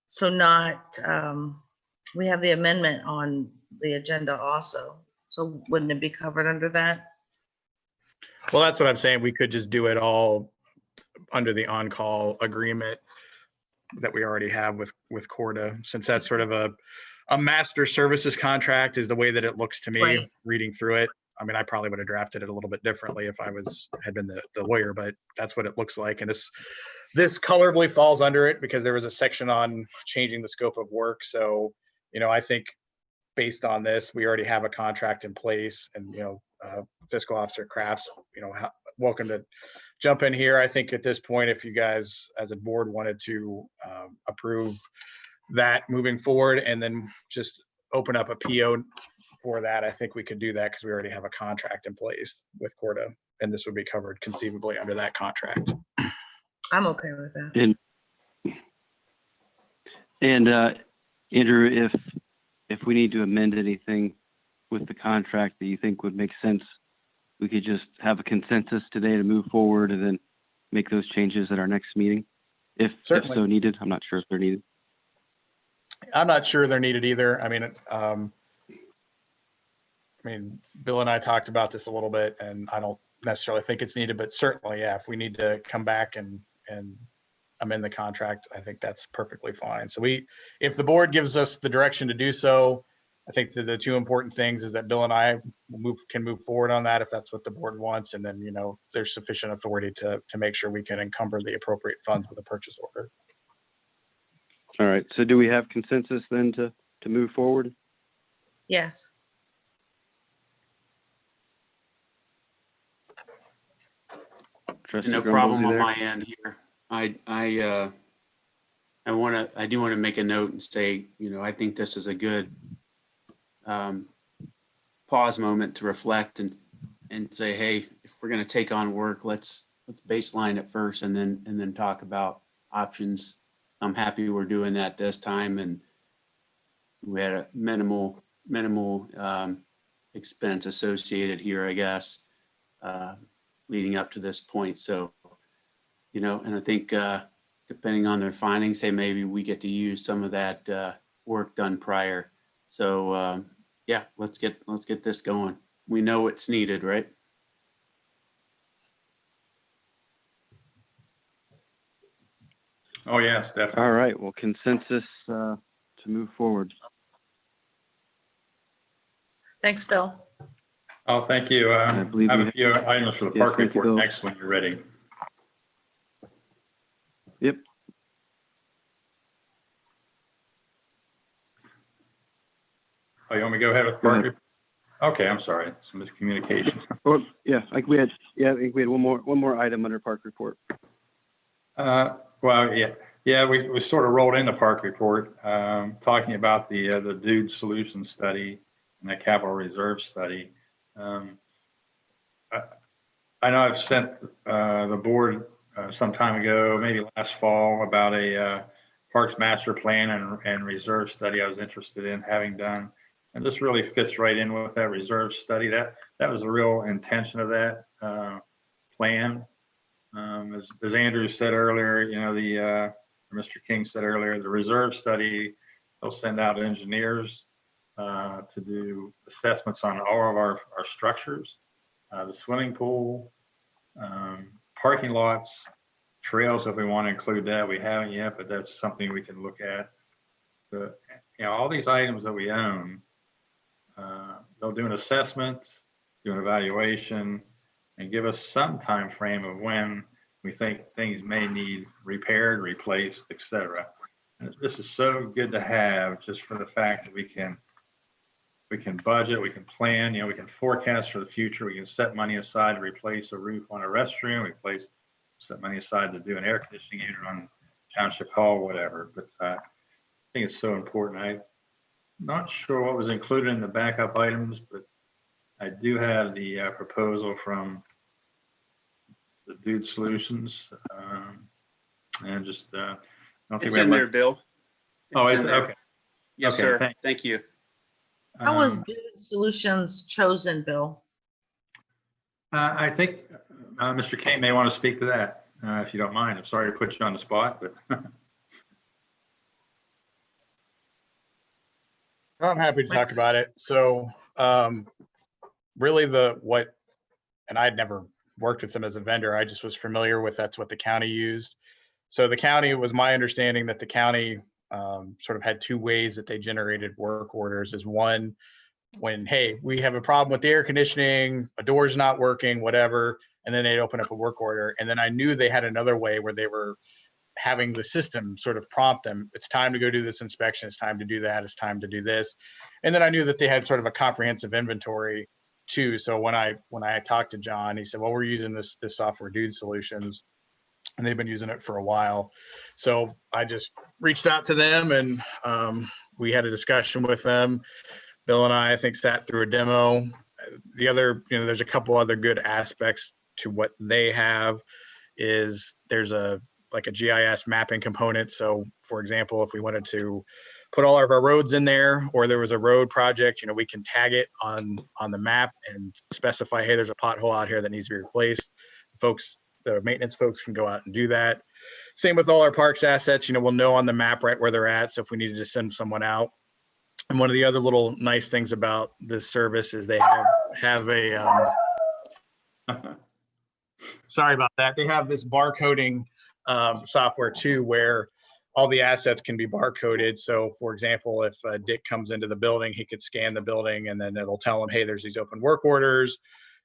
So we have the amendment on the agenda also. So wouldn't it be covered under that? Well, that's what I'm saying. We could just do it all under the on-call agreement that we already have with Corda, since that's sort of a master services contract is the way that it looks to me, Right. Reading through it. I mean, I probably would have drafted it a little bit differently if I had been the lawyer, but that's what it looks like. And this colorably falls under it because there was a section on changing the scope of work. So I think based on this, we already have a contract in place, and, Fiscal Officer Crafts, welcome to jump in here. I think at this point, if you guys as a board wanted to approve that moving forward and then just open up a PO for that, I think we could do that because we already have a contract in place with Corda, and this would be covered conceivably under that contract. I'm okay with that. And Andrew, if we need to amend anything with the contract that you think would make sense, we could just have a consensus today to move forward and then make those changes at our next meeting, if Certainly. so needed. I'm not sure if they're needed. I'm not sure they're needed either. I mean, Bill and I talked about this a little bit, and I don't necessarily think it's needed, but certainly, yeah, if we need to come back and amend the contract, I think that's perfectly fine. So if the board gives us the direction to do so, I think the two important things is that Bill and I can move forward on that if that's what the board wants, and then, there's sufficient authority to make sure we can encumber the appropriate funds with a purchase order. All right. So do we have consensus then to move forward? Yes. Trustee No Grumbles, problem you on there? my end here. I do want to make a note and say, I think this is a good pause moment to reflect and say, hey, if we're going to take on work, let's baseline it first and then talk about options. I'm happy we're doing that this time, and we had a minimal expense associated here, I guess, leading up to this point. So, and I think depending on their findings, hey, maybe we get to use some of that work done prior. So yeah, let's get this going. We know it's needed, right? Oh, yes, definitely. All right. Well, consensus to move forward. Thanks, Bill. Oh, thank you. I believe have we a few items for the Yes, park thank you, report Bill. next when you're ready. Yep. Oh, you want me to go ahead with the Go park ahead. report? Okay, I'm sorry. Some miscommunication. Oh, yeah. I think we had one more item under park report. Well, yeah, we sort of rolled in the park report, talking about the Dude Solution Study and the Capital Reserve Study. I know I've sent the board some time ago, maybe last fall, about a Parks Master Plan and Reserve Study I was interested in having done. And this really fits right in with that reserve study. That was the real intention of that plan. As Andrew said earlier, Mr. King said earlier, the reserve study, they'll send out engineers to do assessments on all of our structures, the swimming pool, parking lots, trails, if we want to include that. We haven't yet, but that's something we can look at. All these items that we own, they'll do an assessment, do an evaluation, and give us some time frame of when we think things may need repaired, replaced, etc. And this is so good to have, just for the fact that we can budget, we can plan, we can forecast for the future. We can set money aside to replace a roof on a restroom. We set money aside to do an air conditioning unit on Township Hall, whatever. But I think it's so important. I'm not sure what was included in the backup items, but I do have the proposal from the Dude Solutions, and just I don't think It's we have in much- there, Bill. Oh, It's it's in there. okay. Yes, Okay, sir. Thank you. How was Um, Dude Solutions chosen, Bill? I think Mr. King may want to speak to that, if you don't mind. I'm sorry to put you on the spot, but I'm happy to talk about it. So really and I'd never worked with them as a vendor. I just was familiar with that's what the county used. So the county, it was my understanding that the county sort of had two ways that they generated work orders. Is one, when, hey, we have a problem with the air conditioning, a door's not working, whatever, and then they'd open up a work order. And then I knew they had another way where they were having the system sort of prompt them, it's time to go do this inspection, it's time to do that, it's time to do this. And then I knew that they had sort of a comprehensive inventory too. So when I talked to John, he said, well, we're using this software, Dude Solutions, and they've been using it for a while. So I just reached out to them, and we had a discussion with them. Bill and I think, sat through a demo. The other, there's a couple other good aspects to what they have. Is there's a GIS mapping component. So for example, if we wanted to put all of our roads in there, or there was a road project, we can tag it on the map and specify, hey, there's a pothole out here that needs to be replaced. The maintenance folks can go out and do that. Same with all our parks assets, we'll know on the map right where they're at. So if we needed to send someone out. And one of the other little nice things about this service is they have a, sorry about that. They have this barcoding software too, where all the assets can be barcoded. So for example, if Dick comes into the building, he could scan the building, and then it'll tell him, hey, there's these open work orders.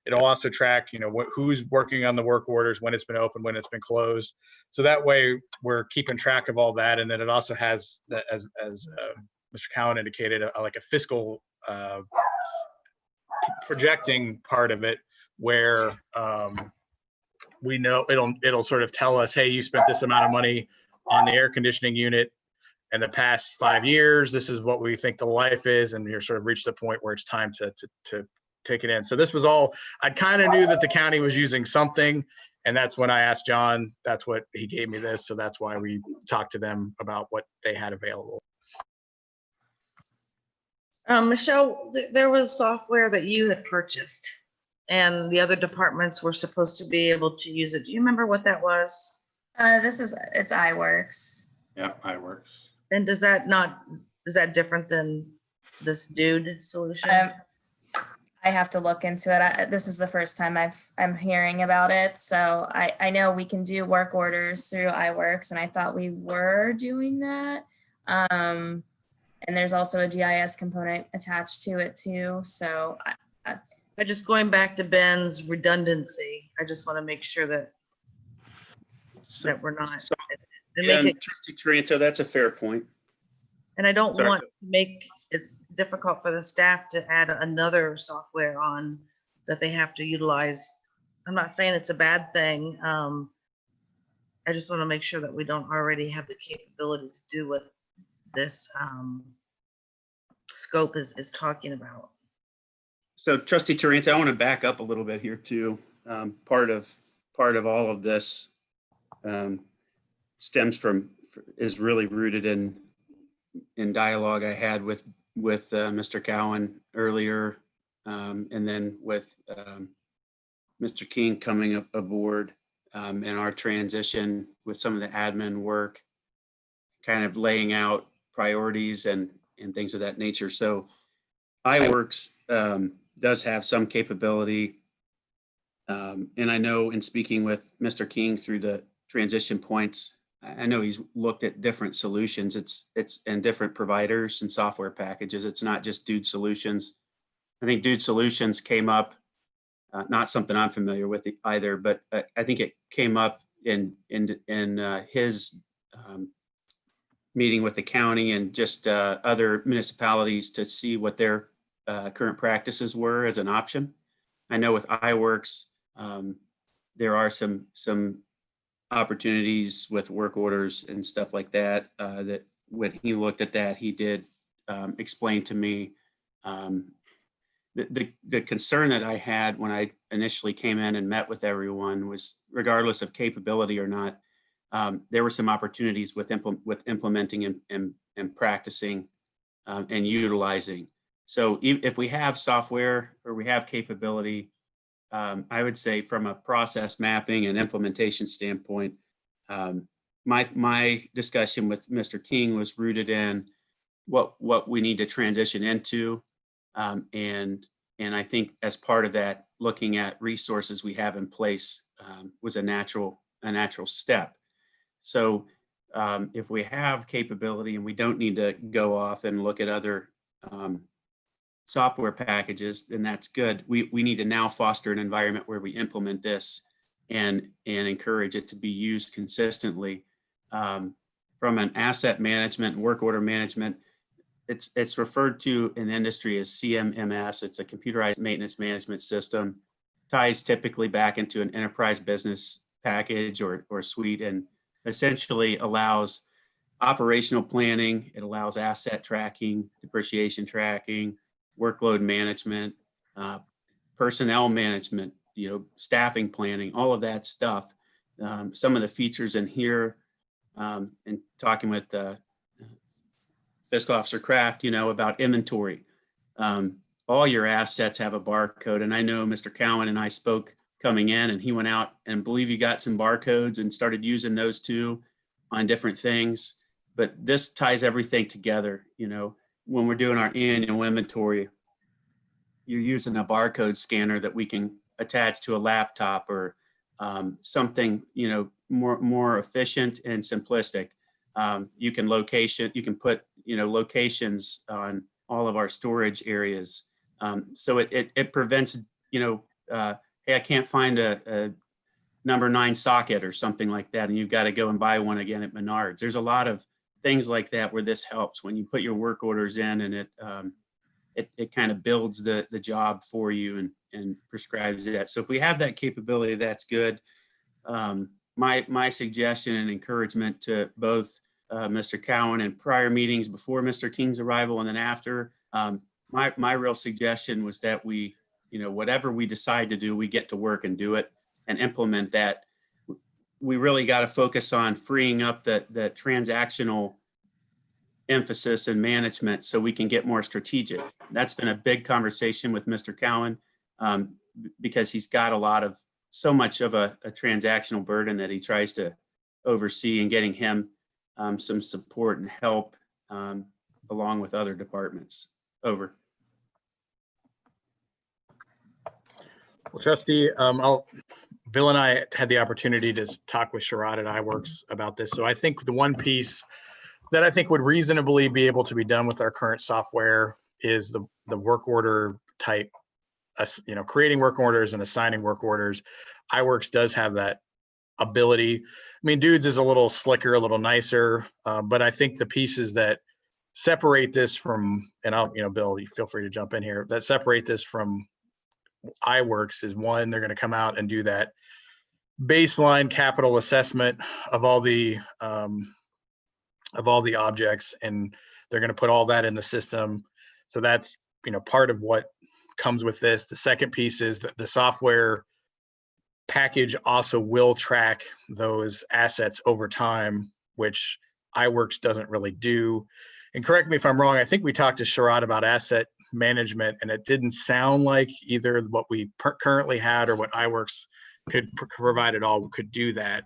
It'll also track, who's working on the work orders, when it's been open, when it's been closed. So that way we're keeping track of all that. And then it also has, as Mr. Cowan indicated, like a fiscal projecting part of it, where we know it'll sort of tell us, hey, you spent this amount of money on the air conditioning unit in the past 5 years. This is what we think the life is, and you're sort of reached the point where it's time to take it in. So this was all, I kind of knew that the county was using something, and that's when I asked John. That's what he gave me this. So that's why we talked to them about what they had available. Michelle, there was software that you had purchased, and the other departments were supposed to be able to use it. Do you remember what that was? It's iWorks. Yeah, iWorks. And is that different than this Dude solution? I have to look into it. This is the first time I'm hearing about it. So I know we can do work orders through iWorks, and I thought we were doing that. And there's also a GIS component attached to it too. So I just going back to Ben's redundancy, I just want to make sure that we're not. And Trustee Taranto, that's a fair point. And I don't Sorry. want to make it's difficult for the staff to add another software on that they have to utilize. I'm not saying it's a bad thing. I just want to make sure that we don't already have the capability to do what this scope is talking about. So Trustee Taranto, I want to back up a little bit here too. Part of all of this is really rooted in dialogue I had with Mr. Cowan earlier, and then with Mr. King coming aboard, and our transition with some of the admin work, kind of laying out priorities and things of that nature. So iWorks does have some capability. And I know in speaking with Mr. King through the transition points, I know he's looked at different solutions. It's and different providers and software packages. It's not just Dude Solutions. I think Dude Solutions came up, not something I'm familiar with either, but I think it came up in his meeting with the county and just other municipalities to see what their current practices were as an option. I know with iWorks, there are some opportunities with work orders and stuff like that, that when he looked at that, he did explain to me the concern that I had when I initially came in and met with everyone was, regardless of capability or not, there were some opportunities with implementing and practicing and utilizing. So if we have software or we have capability, I would say from a process mapping and implementation standpoint, my discussion with Mr. King was rooted in what we need to transition into. And I think as part of that, looking at resources we have in place was a natural step. So if we have capability and we don't need to go off and look at other software packages, then that's good. We need to now foster an environment where we implement this and encourage it to be used consistently. from an asset management and work order management. It's referred to in industry as CMMS. It's a computerized maintenance management system, ties typically back into an enterprise business package or suite, and essentially allows operational planning. It allows asset tracking, depreciation tracking, workload management, personnel management, staffing planning, all of that stuff. Some of the features in here, and talking with Fiscal Officer Kraft, about inventory. All your assets have a barcode. And I know Mr. Cowan and I spoke coming in, and he went out and believe you got some barcodes and started using those too on different things. But this ties everything together. When we're doing our annual inventory, you're using a barcode scanner that we can attach to a laptop or something, more efficient and simplistic. You can put, locations on all of our storage areas. So it prevents, hey, I can't find a number 9 socket or something like that, and you've got to go and buy one again at Menards. There's a lot of things like that where this helps when you put your work orders in, and it kind of builds the job for you and prescribes that. So if we have that capability, that's good. My suggestion and encouragement to both Mr. Cowan and prior meetings before Mr. King's arrival and then after, my real suggestion was that we, whatever we decide to do, we get to work and do it and implement that. We really got to focus on freeing up the transactional emphasis and management so we can get more strategic. That's been a big conversation with Mr. Cowan because he's got so much of a transactional burden that he tries to oversee, and getting him some support and help along with other departments. Over. Well, Trustee, Bill and I had the opportunity to talk with Sherrod at iWorks about this. So I think the one piece that I think would reasonably be able to be done with our current software is the work order type, creating work orders and assigning work orders. iWorks does have that ability. I mean, Dudes is a little slicker, a little nicer, but I think the pieces that separate this from, and Bill, you feel free to jump in here, that separate this from iWorks is, one, they're going to come out and do that baseline capital assessment of all the objects, and they're going to put all that in the system. So that's, part of what comes with this. The second piece is that the software package also will track those assets over time, which iWorks doesn't really do. And correct me if I'm wrong, I think we talked to Sherrod about asset management, and it didn't sound like either what we currently had or what iWorks could provide at all could do that.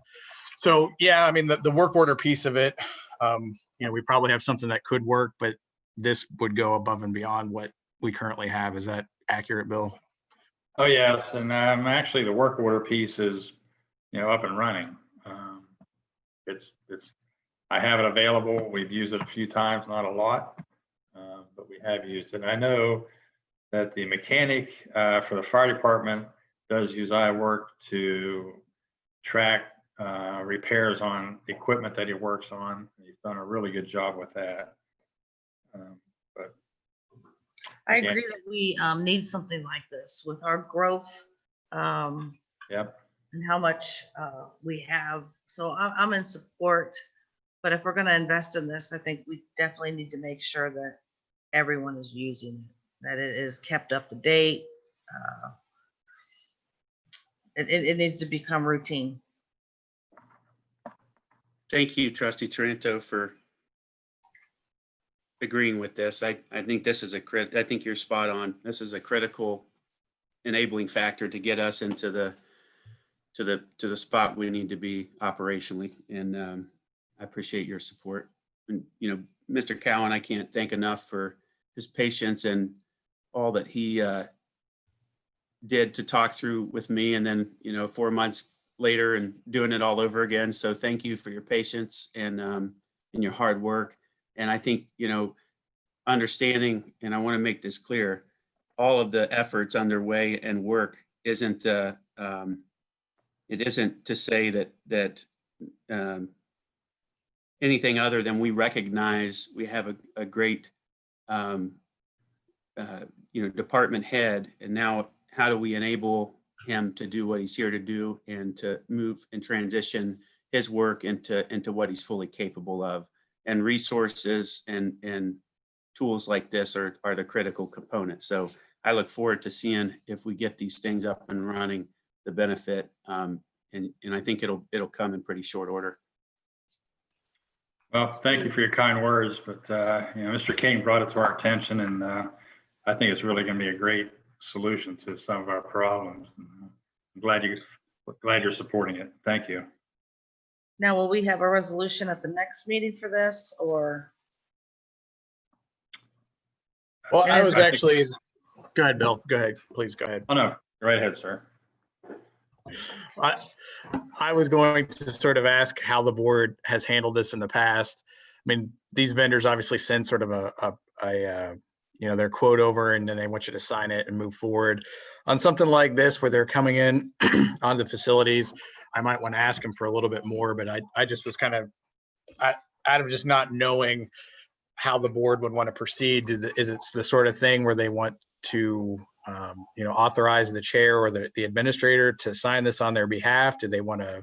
So yeah, I mean, the work order piece of it, we probably have something that could work, but this would go above and beyond what we currently have. Is that accurate, Bill? Oh, yes. And actually the work order piece is, up and running. I have it available. We've used it a few times, not a lot, but we have used it. And I know that the mechanic for the fire department does use iWork to track repairs on equipment that he works on. He's done a really good job with that. But I agree that we need something like this with our growth. Yep. And how much we have. So I'm in support, but if we're going to invest in this, I think we definitely need to make sure that everyone is using it, that it is kept up to date. It needs to become routine. Thank you, Trustee Taranto, for agreeing with this. I think this is I think you're spot on. This is a critical enabling factor to get us into the spot we need to be operationally. And I appreciate your support. And, Mr. Cowan, I can't thank enough for his patience and all that he did to talk through with me, and then 4 months later and doing it all over again. So thank you for your patience and your hard work. And I think understanding, and I want to make this clear, all of the efforts underway and work isn't it isn't to say that anything other than we recognize we have a great, department head. And now how do we enable him to do what he's here to do and to move and transition his work into what he's fully capable of? And resources and tools like this are the critical components. So I look forward to seeing if we get these things up and running, the benefit, and I think it'll come in pretty short order. Well, thank you for your kind words, but Mr. King brought it to our attention, and I think it's really going to be a great solution to some of our problems. I'm glad you're supporting it. Thank you. Now, will we have a resolution at the next meeting for this, or? Well, I And was is- actually, go ahead, Bill. Go ahead. Please go ahead. Oh, no, go right ahead, sir. I was going to sort of ask how the board has handled this in the past. I mean, these vendors obviously send sort of their quote over, and then they want you to sign it and move forward. On something like this where they're coming in on the facilities, I might want to ask them for a little bit more, but I just was kind of, out of just not knowing how the board would want to proceed. Is it the sort of thing where they want to authorize the chair or the administrator to sign this on their behalf? Do they want a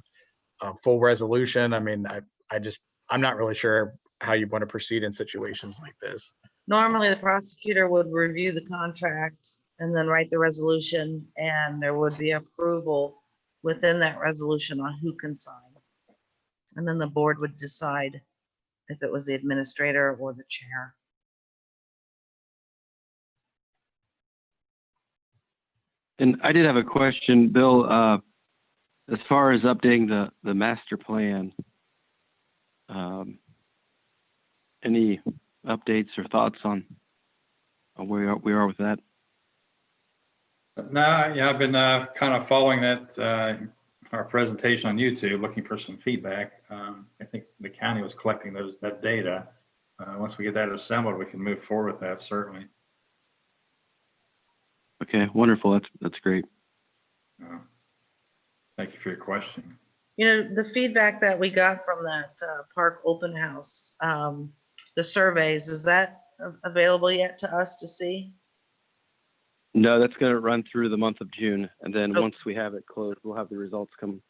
full resolution? I mean, I'm not really sure how you want to proceed in situations like this. Normally, the prosecutor would review the contract and then write the resolution, and there would be approval within that resolution on who can sign. And then the board would decide if it was the administrator or the chair. And I did have a question, Bill, as far as updating the master plan. Any updates or thoughts on where we are with that? No, yeah, I've been kind of following that, our presentation on YouTube, looking for some feedback. I think the county was collecting that data. Once we get that assembled, we can move forward with that, certainly. Okay, wonderful. That's great. Thank you for your question. The feedback that we got from that park open house, the surveys, is that available yet to us to see? No, that's going to run through the month of June, and then Oh. once we have it closed, we'll have the results come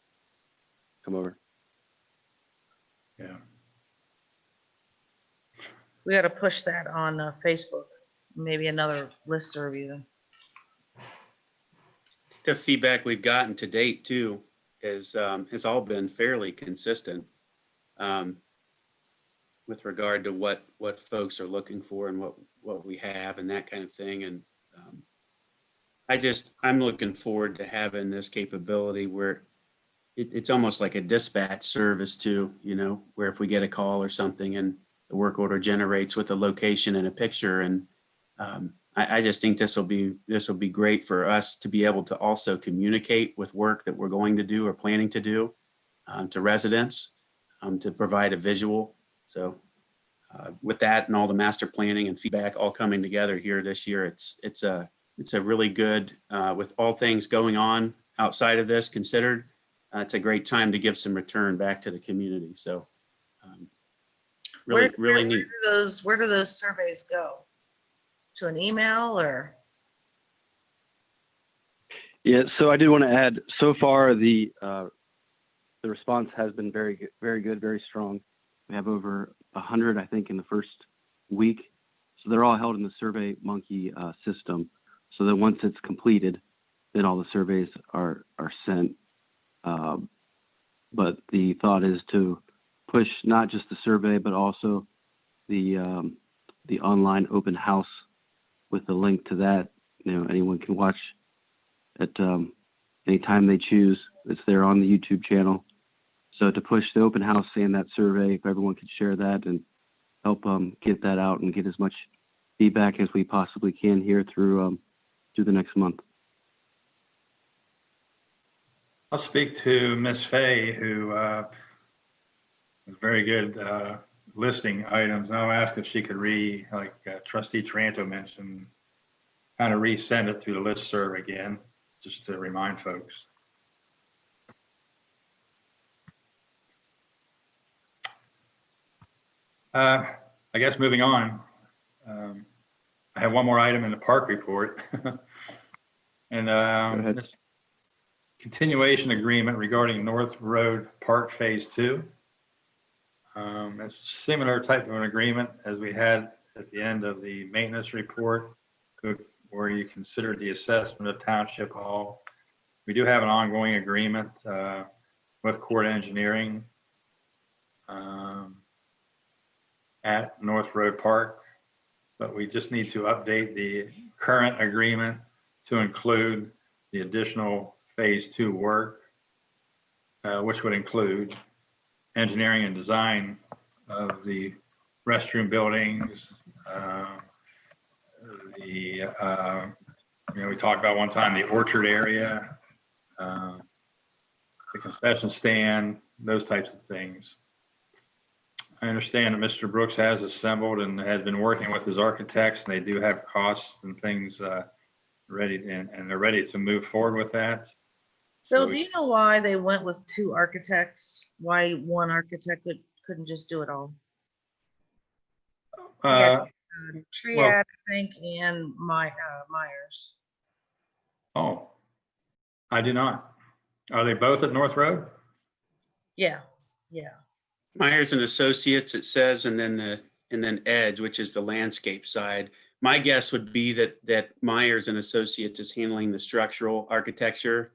over. Yeah. We got to push that on Facebook, maybe another listserv even. The feedback we've gotten to date too has all been fairly consistent with regard to what folks are looking for and what we have and that kind of thing. And I'm looking forward to having this capability where it's almost like a dispatch service too, where if we get a call or something and the work order generates with a location and a picture. And I just think this will be great for us to be able to also communicate with work that we're going to do or planning to do to residents, to provide a visual. So with that and all the master planning and feedback all coming together here this year, it's a really good, with all things going on outside of this considered, it's a great time to give some return back to the community. So really neat. Where do those surveys go? To an email or? Yeah, so I did want to add, so far the response has been very good, very strong. We have over 100, I think, in the first week. So they're all held in the SurveyMonkey system. So that once it's completed, then all the surveys are sent. But the thought is to push not just the survey, but also the online open house with the link to that. Anyone can watch at any time they choose. It's there on the YouTube channel. So to push the open house and that survey, if everyone could share that and help get that out and get as much feedback as we possibly can here through the next month. I'll speak to Ms. Fay, who is very good listing items. And I'll ask if she could like Trustee Taranto mentioned, kind of resend it through the listserv again, just to remind folks. I guess moving on, I have one more item in the park report. And ahead. this continuation agreement regarding North Road Park Phase 2. It's a similar type of an agreement as we had at the end of the maintenance report, where you considered the assessment of Township Hall. We do have an ongoing agreement with Court Engineering at North Road Park, but we just need to update the current agreement to include the additional Phase 2 work, which would include engineering and design of the restroom buildings, we talked about one time the orchard area, the concession stand, those types of things. I understand that Mr. Brooks has assembled and has been working with his architects, and they do have costs and things ready, and they're ready to move forward with that. Bill, do you know why they went with 2 architects? Why one architect couldn't just do it all? Triad, I think, and Myers. Oh, I do not. Are they both at North Road? Yeah. Myers and Associates, it says, and then Edge, which is the landscape side. My guess would be that Myers and Associates is handling the structural architecture,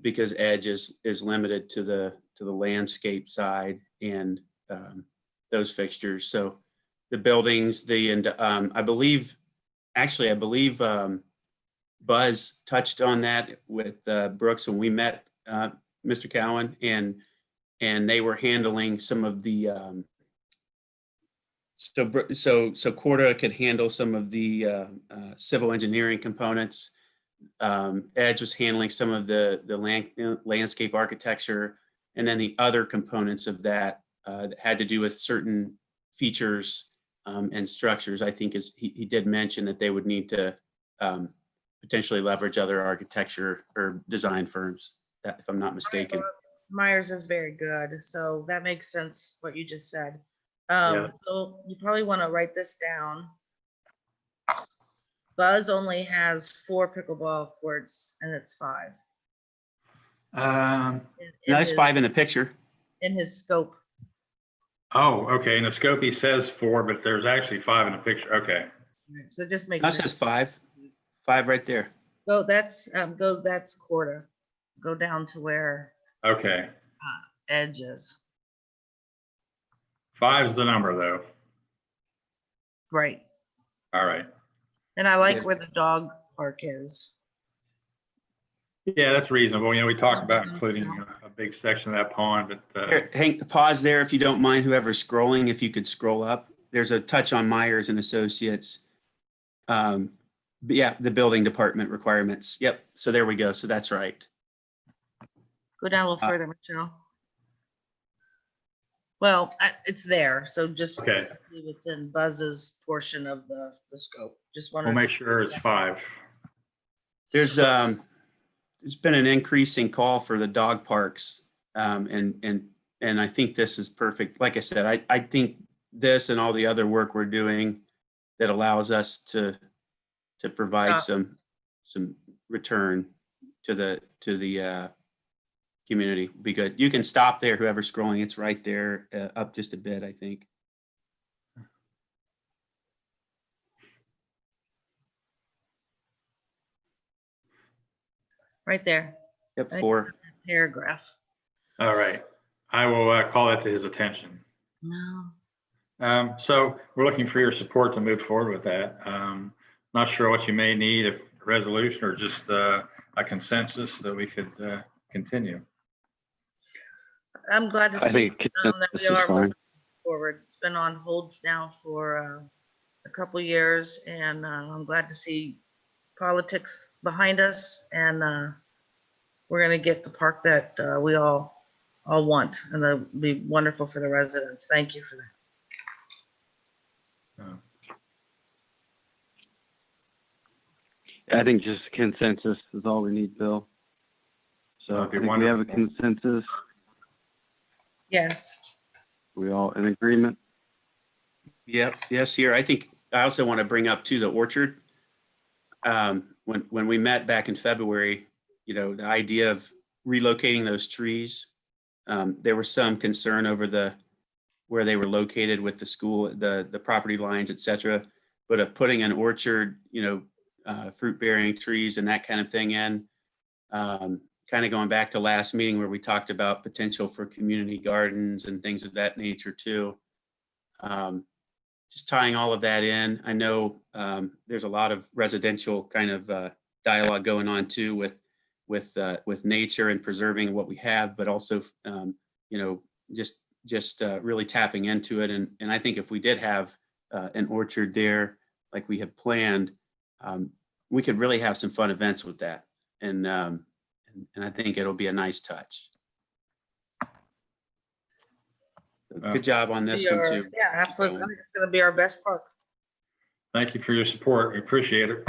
because Edge is limited to the landscape side and those fixtures. So the buildings, I believe Buzz touched on that with Brooks when we met Mr. Cowan, and they were handling some of the so Corda could handle some of the civil engineering components. Edge was handling some of the landscape architecture, and then the other components of that had to do with certain features and structures. I think he did mention that they would need to potentially leverage other architecture or design firms, if I'm not mistaken. Myers is very good, so that makes sense what you just said. Yeah. So you probably want to write this down. Buzz only has 4 pickleball courts, and it's 5. Nice 5 in the picture. In his scope. Oh, okay. In the scope, he says 4, but there's actually 5 in the picture. Okay. So just make That sure. says 5 right there. That's Corda. Go down to where Okay. Edge is. 5's the number, though. Right. All right. And I like Yeah. where the dog park is. Yeah, that's reasonable. We talked about including a big section of that pond, but Here, pause there if you don't mind, whoever's scrolling, if you could scroll up. There's a touch on Myers and Associates. But yeah, the building department requirements. Yep. So there we go. So that's right. Go down a little further, Michelle. Well, it's there, so just okay. leave it's in Buzz's portion of the scope. Just want We'll to make sure it's 5. There's been an increasing call for the dog parks, and I think this is perfect. Like I said, I think this and all the other work we're doing that allows us to provide some return to the community would be good. You can stop there, whoever's scrolling. It's right there, up just a bit, I think. right there, Yep, I 4. paragraph. All right. I will call that to his attention. No. So we're looking for your support to move forward with that. Not sure what you may need, if a resolution or just a consensus that we could continue. I'm glad to I see think that we this is are fine. moving forward. It's been on hold now for a couple years, and I'm glad to see politics behind us, and we're going to get the park that we all want, and it'll be wonderful for the residents. Thank you for that. I think just consensus is all we need, Bill. So I Okay, think we have a wonderful. consensus. Yes. We all in agreement? Yep, yes, here. I think I also want to bring up too the orchard. When we met back in February, you know, the idea of relocating those trees, there was some concern over where they were located with the school, the property lines, et cetera. But of putting an orchard, you know, fruit bearing trees and that kind of thing in, kind of going back to last meeting where we talked about potential for community gardens and things of that nature too. Just tying all of that in. I know there's a lot of residential kind of dialogue going on too with nature and preserving what we have, but also you know, just really tapping into it. And I think if we did have an orchard there, like we had planned, we could really have some fun events with that. And I think it'll be a nice touch. Good job on this one too. Yeah, absolutely. I think it's gonna be our best park. Thank you for your support. We appreciate it.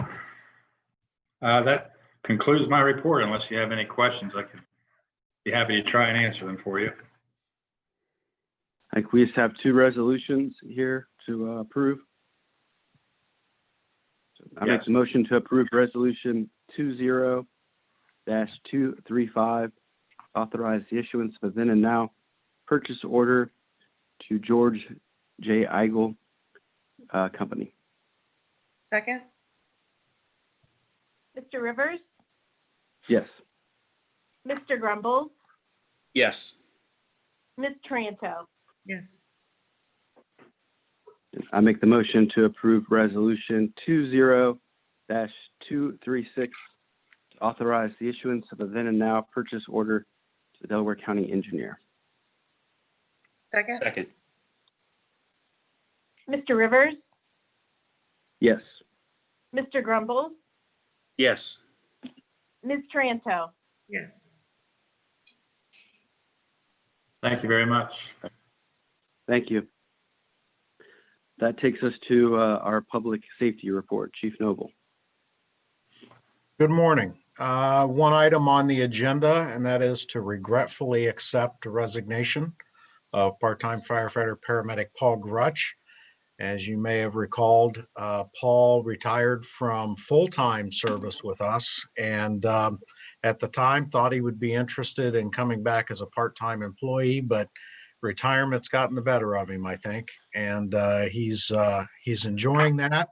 That concludes my report. Unless you have any questions, I could be happy to try and answer them for you. I think we just have two resolutions here to approve. So I make Yes. the motion to approve resolution 20-235, authorize the issuance of a then and now purchase order to George J. Eigel Company. Second? Mr. Rivers, Yes. Mr. Grumbles, Yes. Ms. Tranto. Yes. I make the motion to approve resolution 20-236, to authorize the issuance of a then and now purchase order to the Delaware County Engineer. Second? Second. Mr. Rivers, Yes. Mr. Grumbles, Yes. Ms. Tranto. Yes. Thank you very much. Thank you. That takes us to our public safety report. Chief Noble. Good morning. One item on the agenda, and that is to regretfully accept a resignation of part-time firefighter paramedic Paul Grutch. As you may have recalled, Paul retired from full-time service with us, and at the time thought he would be interested in coming back as a part-time employee, but retirement's gotten the better of him, I think, and he's enjoying that.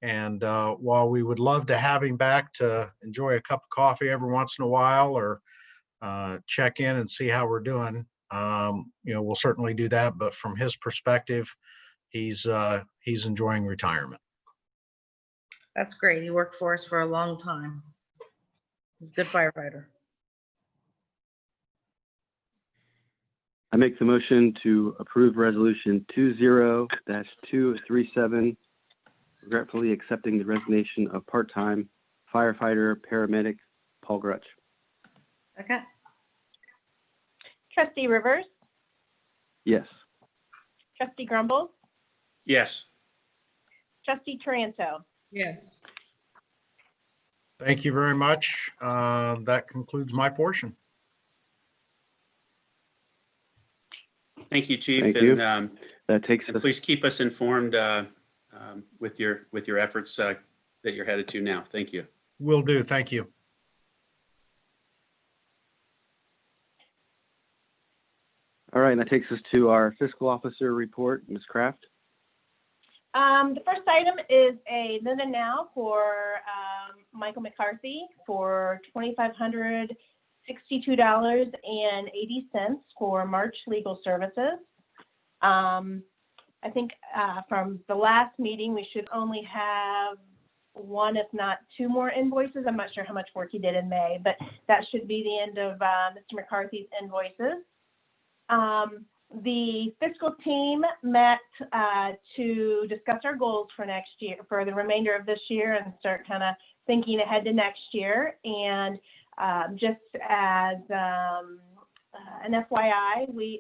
And while we would love to have him back to enjoy a cup of coffee every once in a while or check in and see how we're doing, we'll certainly do that. But from his perspective, he's enjoying retirement. That's great. He worked for us for a long time. He's a good firefighter. I make the motion to approve resolution 20-237, regretfully accepting the resignation of part-time firefighter paramedic Paul Grutch. Second? Trustee Rivers, Yes. Trustee Grumbles, Yes. Trustee Tranto. Yes. Thank you very much. That concludes my portion. Thank you, Chief. Thank you. And, That takes and us, please keep us informed with your efforts that you're headed to now. Thank you. Will do. Thank you. all right, and that takes us to our fiscal officer report. Ms. Kraft. The first item is a then and now for Michael McCarthy for $2,562.80 for March legal services. I think from the last meeting, we should only have one, if not two more invoices. I'm not sure how much work he did in May, but that should be the end of Mr. McCarthy's invoices. The fiscal team met to discuss our goals for next year, for the remainder of this year, and start kind of thinking ahead to next year. And just as an FYI,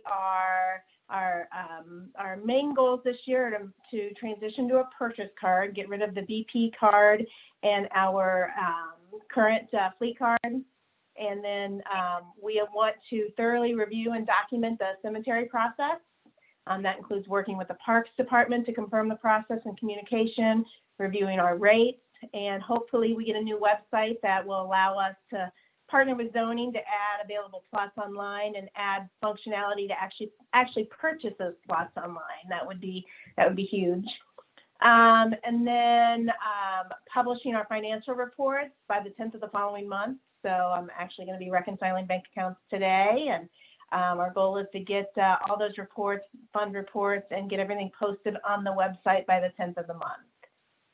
our main goals this year are to transition to a purchase card, get rid of the BP card and our current fleet card. And then we want to thoroughly review and document the cemetery process. That includes working with the Parks Department to confirm the process and communication, reviewing our rates, and hopefully we get a new website that will allow us to partner with zoning to add available plots online and add functionality to actually purchase those plots online. That would be huge. And then publishing our financial reports by the 10th of the following month. So I'm actually going to be reconciling bank accounts today, and our goal is to get all those reports, fund reports, and get everything posted on the website by the 10th of the month.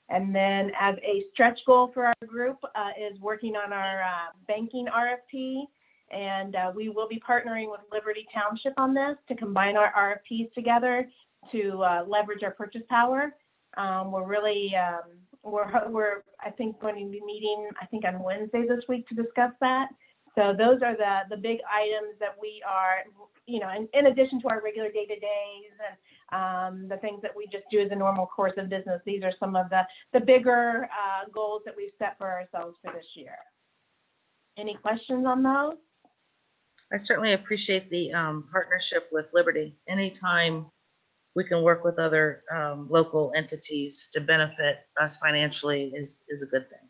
And then as a stretch goal for our group is working on our banking RFP. And we will be partnering with Liberty Township on this to combine our RFPs together to leverage our purchase power. We're really, we're I think going to be meeting, I think on Wednesday this week to discuss that. So those are the big items that we are, you know, in addition to our regular day-to-days and the things that we just do as a normal course of business. These are some of the bigger goals that we've set for ourselves for this year. Any questions on those? I certainly appreciate the partnership with Liberty. Anytime we can work with other local entities to benefit us financially is a good thing.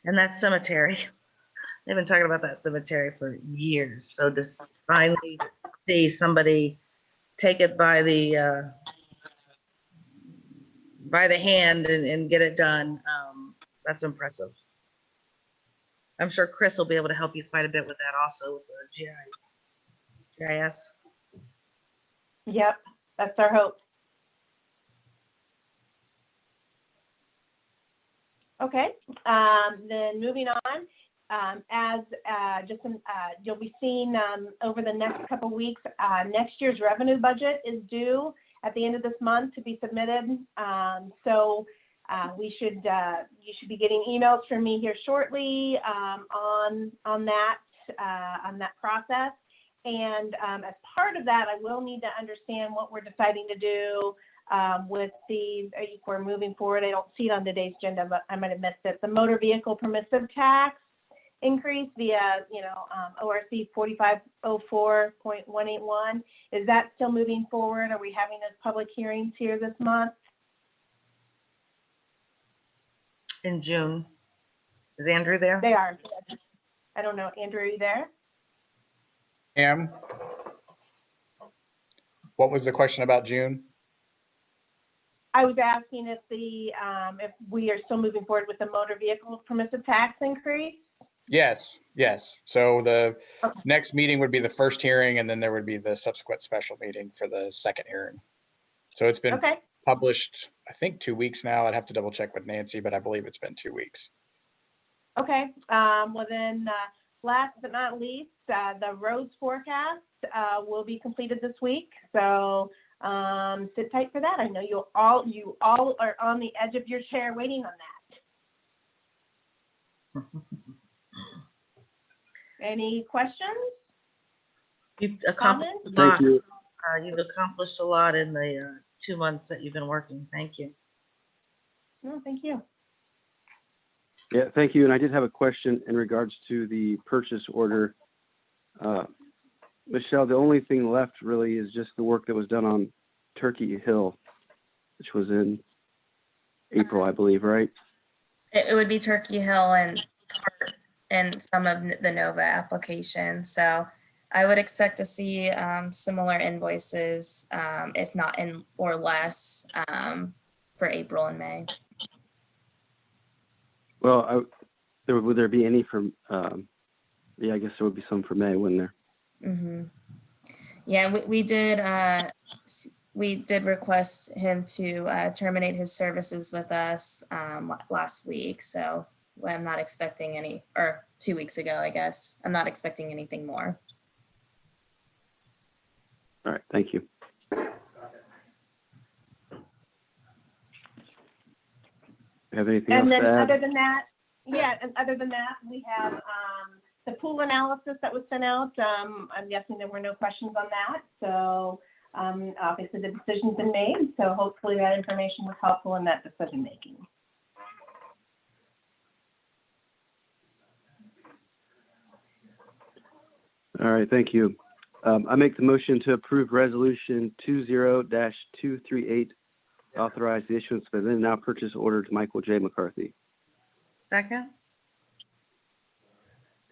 And that cemetery, they've been talking about that cemetery for years. So to finally see somebody take it by the hand and get it done, that's impressive. I'm sure Chris will be able to help you quite a bit with that also with the GIS. Yep, that's our hope. Okay, then moving on, you'll be seeing over the next couple weeks, next year's revenue budget is due at the end of this month to be submitted. So you should be getting emails from me here shortly on that process. And as part of that, I will need to understand what we're deciding to do with if we're moving forward. I don't see it on today's agenda, but I might have missed it. The motor vehicle permissive tax increase via, ORC 4504.181. Is that still moving forward? Are we having those public hearings here this month? In June. Is Andrew there? They are. I don't know. Andrew, are you there? What was the question about June? I was asking if we are still moving forward with the motor vehicle permissive tax increase. Yes. So the next meeting would be the first hearing, and then there would be the subsequent special meeting for the second hearing. So it's been published, I think 2 weeks now. I'd have to double check with Nancy, but I believe it's been 2 weeks. Okay. Well then, last but not least, the roads forecast will be completed this week. So sit tight for that. I know you all are on the edge of your chair waiting on that. Any questions? You've accomplished a lot. Thank you. You've accomplished a lot in the 2 months that you've been working. Thank you. No, thank you. Yeah, thank you. And I did have a question in regards to the purchase order. Michelle, the only thing left really is just the work that was done on Turkey Hill, which was in April, I believe, right? It would be Turkey Hill and some of the Nova applications. So I would expect to see similar invoices, if not or less, for April and May. Well, would there be any from? Yeah, I guess there would be some for May, wouldn't there? Mm-hmm. Yeah, we did request him to terminate his services with us last week. So I'm not expecting any, or 2 weeks ago, I guess. I'm not expecting anything more. All right, thank you. Have anything else And then to add? other than that, we have the pool analysis that was sent out. I'm guessing there were no questions on that. So obviously the decision's been made. So hopefully that information was helpful in that decision making. All right, thank you. I make the motion to approve resolution 20-238, authorize the issuance of a then and now purchase order to Michael J. McCarthy. Second?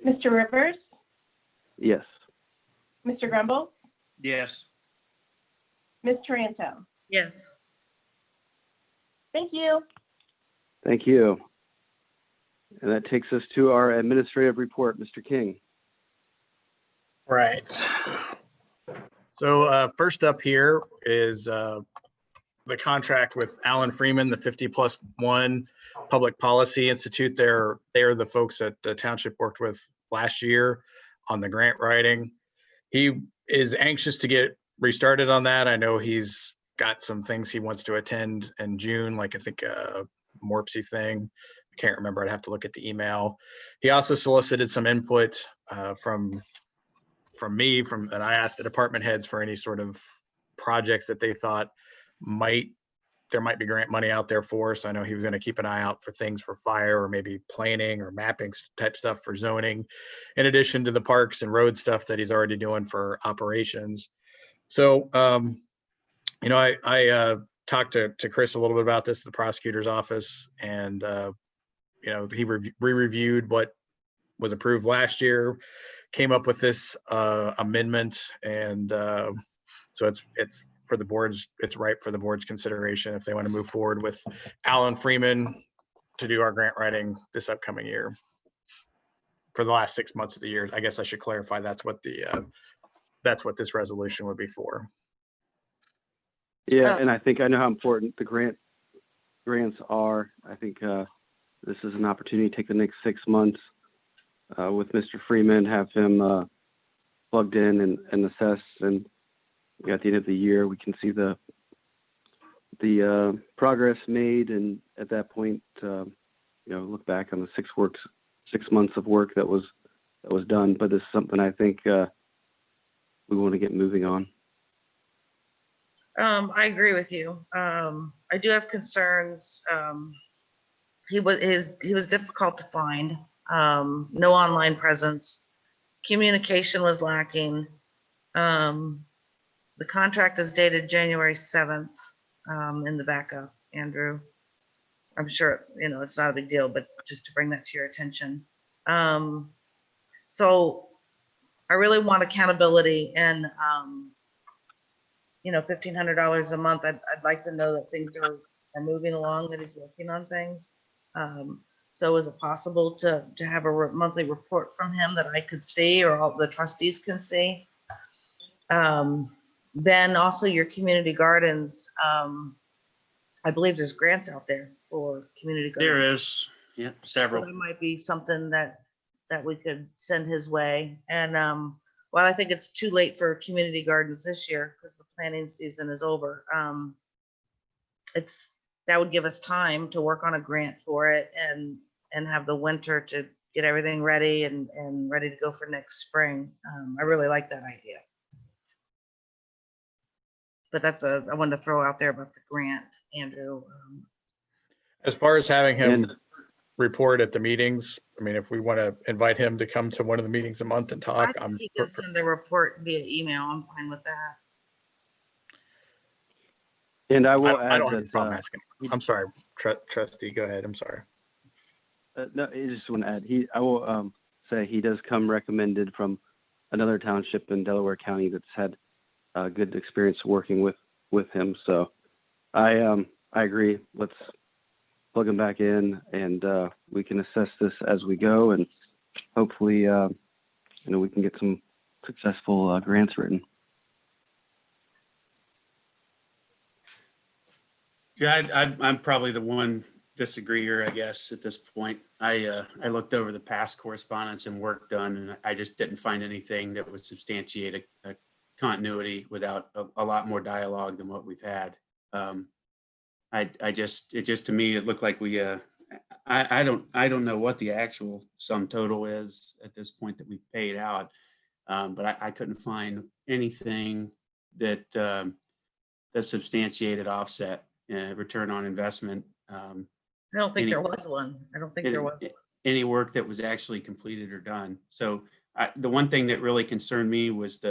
Mr. Rivers, Yes. Mr. Grumble, Yes. Ms. Taranto. Yes. Thank you. Thank you. And that takes us to our administrative report, Mr. King. Right. So first up here is the contract with Alan Freeman, the 50+1 Public Policy Institute. They're the folks that the township worked with last year on the grant writing. He is anxious to get restarted on that. I know he's got some things he wants to attend in June, like I think a Morpsey thing. I can't remember. I'd have to look at the email. He also solicited some input from me, and I asked the department heads for any sort of projects that they thought there might be grant money out there for. So I know he was going to keep an eye out for things for fire or maybe planning or mapping type stuff for zoning, in addition to the parks and road stuff that he's already doing for operations. So, I talked to Chris a little bit about this, the prosecutor's office, and, he re-reviewed what was approved last year, came up with this amendment, and so it's for the board's, it's ripe for the board's consideration if they want to move forward with Alan Freeman to do our grant writing this upcoming year. For the last 6 months of the year, I guess I should clarify that's what this resolution would be for. Yeah, and I think I know how important the grants are. I think this is an opportunity to take the next 6 months with Mr. Freeman, have him plugged in and assess, and at the end of the year we can see the progress made, and at that point, look back on the 6 months of work that was done. But this is something I think we want to get moving on. I agree with you. I do have concerns. He was difficult to find. No online presence. Communication was lacking. The contract is dated January 7th in the backup, Andrew. I'm sure, it's not a big deal, but just to bring that to your attention. So I really want accountability and, $1,500 a month. I'd like to know that things are moving along, that he's working on things. So is it possible to have a monthly report from him that I could see, or all the trustees can see? Then also your community gardens. I believe there's grants out there for community gardens. There is, yeah, several. So that might be something that we could send his way. And while I think it's too late for community gardens this year because the planting season is over, that would give us time to work on a grant for it and have the winter to get everything ready and ready to go for next spring. I really like that idea. But I wanted to throw out there about the grant, Andrew. As far as having him report at the meetings, I mean, if we want to invite him to come to one of the meetings a month and talk, I think he can send a report via email. I'm fine with that. And I will I add don't have a that. problem asking. I'm sorry, trustee, go ahead. I'm sorry. No, I just want to add. I will say he does come recommended from another township in Delaware County that's had good experience working with him. So I agree. Let's plug him back in, and we can assess this as we go, and hopefully we can get some successful grants written. Yeah, I'm probably the one disagreeer, I guess, at this point. I looked over the past correspondence and work done, and I just didn't find anything that would substantiate a continuity without a lot more dialogue than what we've had. It just to me, it looked like we I don't know what the actual sum total is at this point that we paid out, but I couldn't find anything that that substantiated offset return on investment. I don't think there was one. I don't think there was. Any work that was actually completed or done. So The one thing that really concerned me was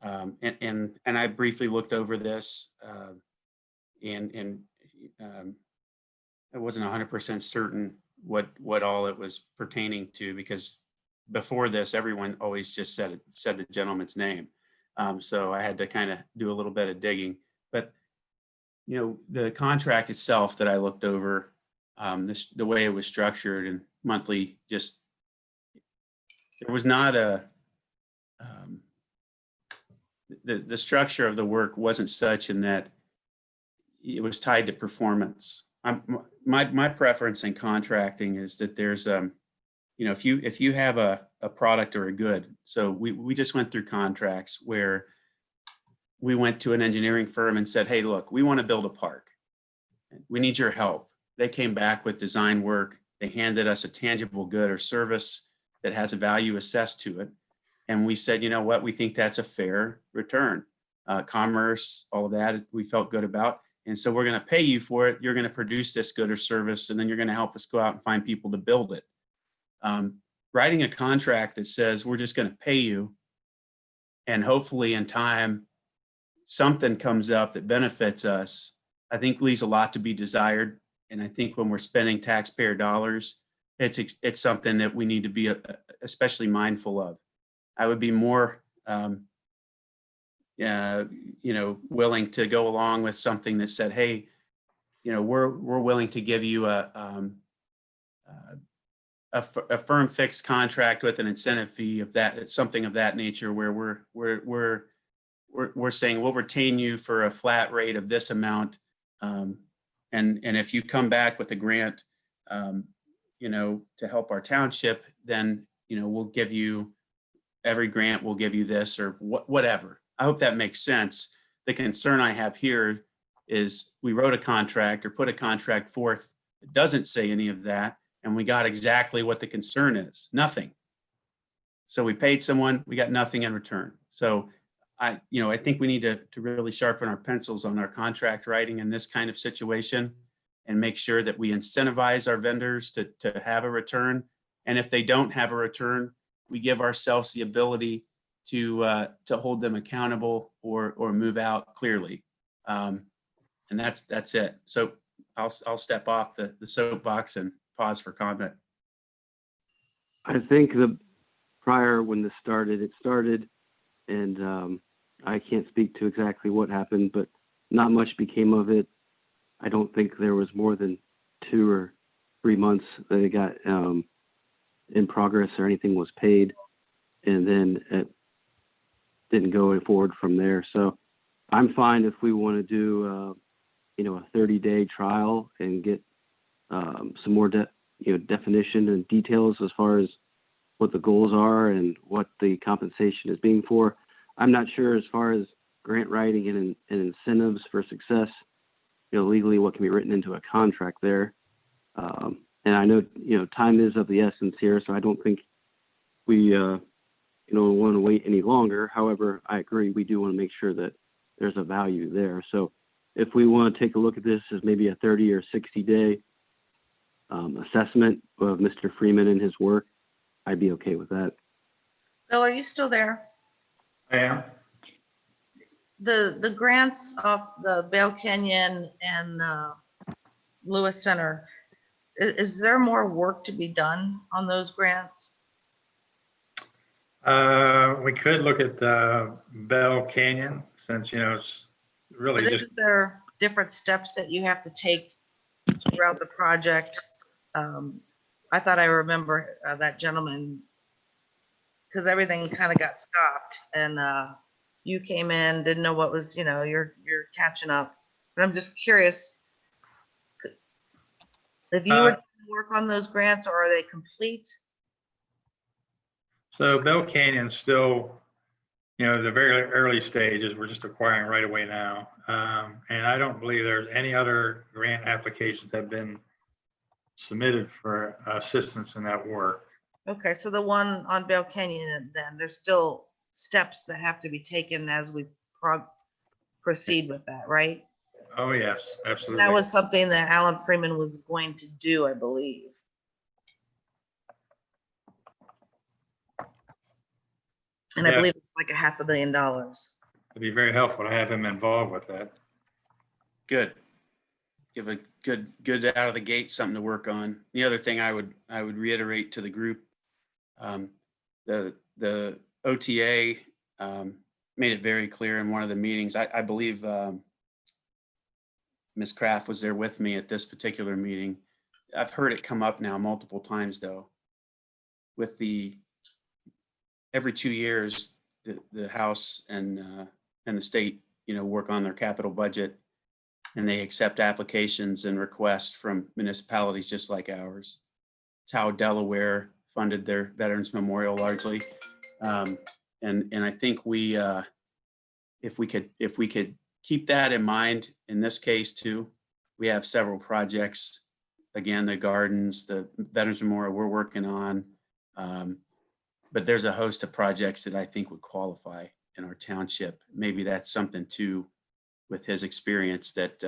and I briefly looked over this, and I wasn't 100% certain what all it was pertaining to, because before this, everyone always just said the gentleman's name. So I had to kind of do a little bit of digging. But the contract itself that I looked over, the way it was structured and monthly, just there was not the structure of the work wasn't such in that it was tied to performance. My preference in contracting is that there's if you have a product or a good. So we just went through contracts where we went to an engineering firm and said, hey, look, we want to build a park. We need your help. They came back with design work. They handed us a tangible good or service that has a value assessed to it. And we said, you know what, we think that's a fair return. Commerce, all of that, we felt good about. And so we're going to pay you for it. You're going to produce this good or service, and then you're going to help us go out and find people to build it. Writing a contract that says we're just going to pay you, and hopefully in time something comes up that benefits us, I think leaves a lot to be desired. And I think when we're spending taxpayer dollars, it's something that we need to be especially mindful of. I would be more willing to go along with something that said, hey, we're willing to give you a firm fixed contract with an incentive fee of that, something of that nature, where we're saying we'll retain you for a flat rate of this amount. And if you come back with a grant, to help our township, then, we'll give you every grant, we'll give you this or whatever. I hope that makes sense. The concern I have here is we wrote a contract or put a contract forth that doesn't say any of that. And we got exactly what the concern is, nothing. So we paid someone, we got nothing in return. So I think we need to really sharpen our pencils on our contract writing in this kind of situation and make sure that we incentivize our vendors to have a return. And if they don't have a return, we give ourselves the ability to hold them accountable or move out clearly. And that's it. So I'll step off the soapbox and pause for comment. I think prior when this started, and I can't speak to exactly what happened, but not much became of it. I don't think there was more than 2 or 3 months that it got in progress or anything was paid, and then it didn't go forward from there. So I'm fine if we want to do a 30-day trial and get some more definition and details as far as what the goals are and what the compensation is being for. I'm not sure as far as grant writing and incentives for success, legally what can be written into a contract there. And I know, time is of the essence here, so I don't think we, want to wait any longer. However, I agree, we do want to make sure that there's a value there. So if we want to take a look at this as maybe a 30 or 60-day assessment of Mr. Freeman and his work, I'd be okay with that. Bill, are you still there? I am. The grants of the Vail Canyon and Lewis Center, is there more work to be done on those grants? We could look at Bell Canyon, since, it's really But just, isn't there different steps that you have to take throughout the project? I thought I remember that gentleman, because everything kind of got stopped, and you came in, didn't know what was, you're catching up. But I'm just curious, if you were to work on those grants, or are they complete? so Bell Canyon still, the very early stages, we're just acquiring right away now. And I don't believe there's any other grant applications that have been submitted for assistance in that work. Okay, so the one on Vail Canyon, then there's still steps that have to be taken as we proceed with that, right? Oh, yes, absolutely. That was something that Alan Freeman was going to do, I believe. And I Yeah. believe it's like $500 million. It'd be very helpful to have him involved with that. Good. Give a good out of the gate, something to work on. The other thing I would reiterate to the group, the OTA made it very clear in one of the meetings. I believe Ms. Kraft was there with me at this particular meeting. I've heard it come up now multiple times though. With every 2 years, the House and the state, work on their capital budget, and they accept applications and requests from municipalities just like ours. It's how Delaware funded their Veterans Memorial largely. And I think if we could keep that in mind in this case too, we have several projects. Again, the gardens, the Veterans Memorial we're working on. But there's a host of projects that I think would qualify in our township. Maybe that's something too, with his experience that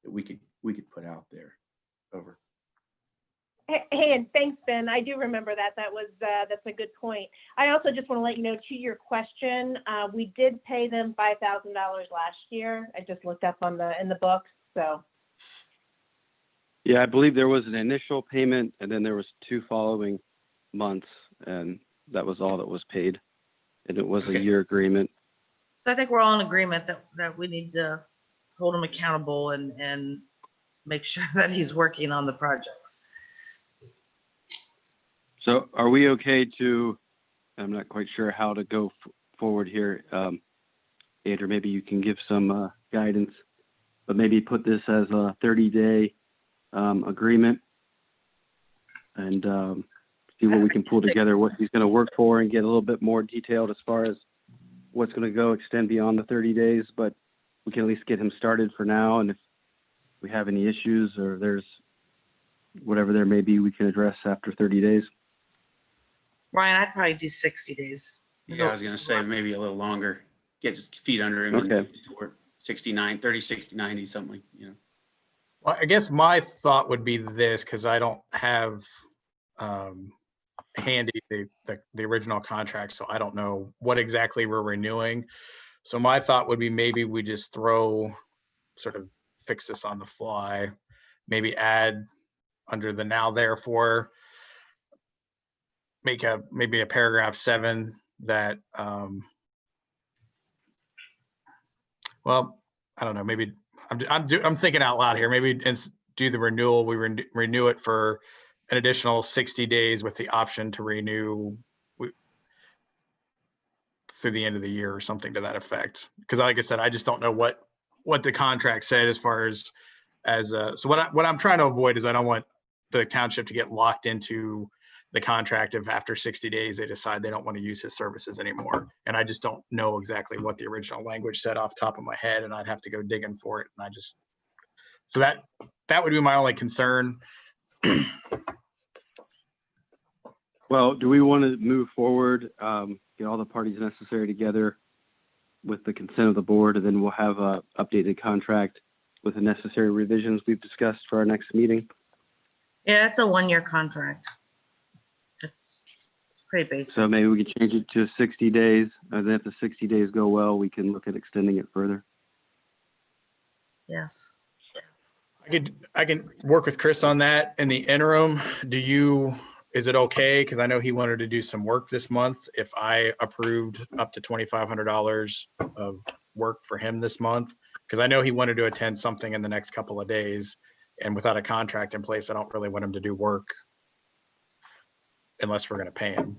we could put out there. Over. Hey, and thanks, Ben. I do remember that. That's a good point. I also just want to let you know, to your question, we did pay them $5,000 last year. I just looked up in the books. So. Yeah, I believe there was an initial payment and then there was 2 following months, and that was all that was paid. And it was a year agreement. So I think we're all in agreement that we need to hold him accountable and make sure that he's working on the projects. So are we okay to, I'm not quite sure how to go forward here. Andrew, maybe you can give some guidance, but maybe put this as a 30-day agreement and see what we can pull together, what he's going to work for, and get a little bit more detailed as far as what's going to extend beyond the 30 days, but we can at least get him started for now. And if we have any issues or there's whatever there may be, we can address after 30 days. Ryan, I'd probably do 60 days. Yeah, I was going to say maybe a little longer, get his feet under him. Okay. And to work 69, 30, 60, 90, something like, Well, I guess my thought would be this, because I don't have handy the original contract, so I don't know what exactly we're renewing. So my thought would be maybe we just fix this on the fly, maybe add under the now therefore, make maybe a paragraph 7 that well, I don't know, maybe I'm thinking out loud here. Maybe do the renewal. We renew it for an additional 60 days with the option to renew through the end of the year or something to that effect. Because like I said, I just don't know what the contract said as far as so what I'm trying to avoid is I don't want the township to get locked into the contract if after 60 days they decide they don't want to use his services anymore. And I just don't know exactly what the original language said off the top of my head, and I'd have to go digging for it. And so that would be my only concern. Well, do we want to move forward, get all the parties necessary together with the consent of the board, and then we'll have a updated contract with the necessary revisions we've discussed for our next meeting? Yeah, it's a 1-year contract. It's pretty basic. So maybe we can change it to 60 days, and then if the 60 days go well, we can look at extending it further. Yes. I can work with Chris on that. In the interim, is it okay? Because I know he wanted to do some work this month. If I approved up to $2,500 of work for him this month, because I know he wanted to attend something in the next couple of days, and without a contract in place, I don't really want him to do work unless we're going to pay him.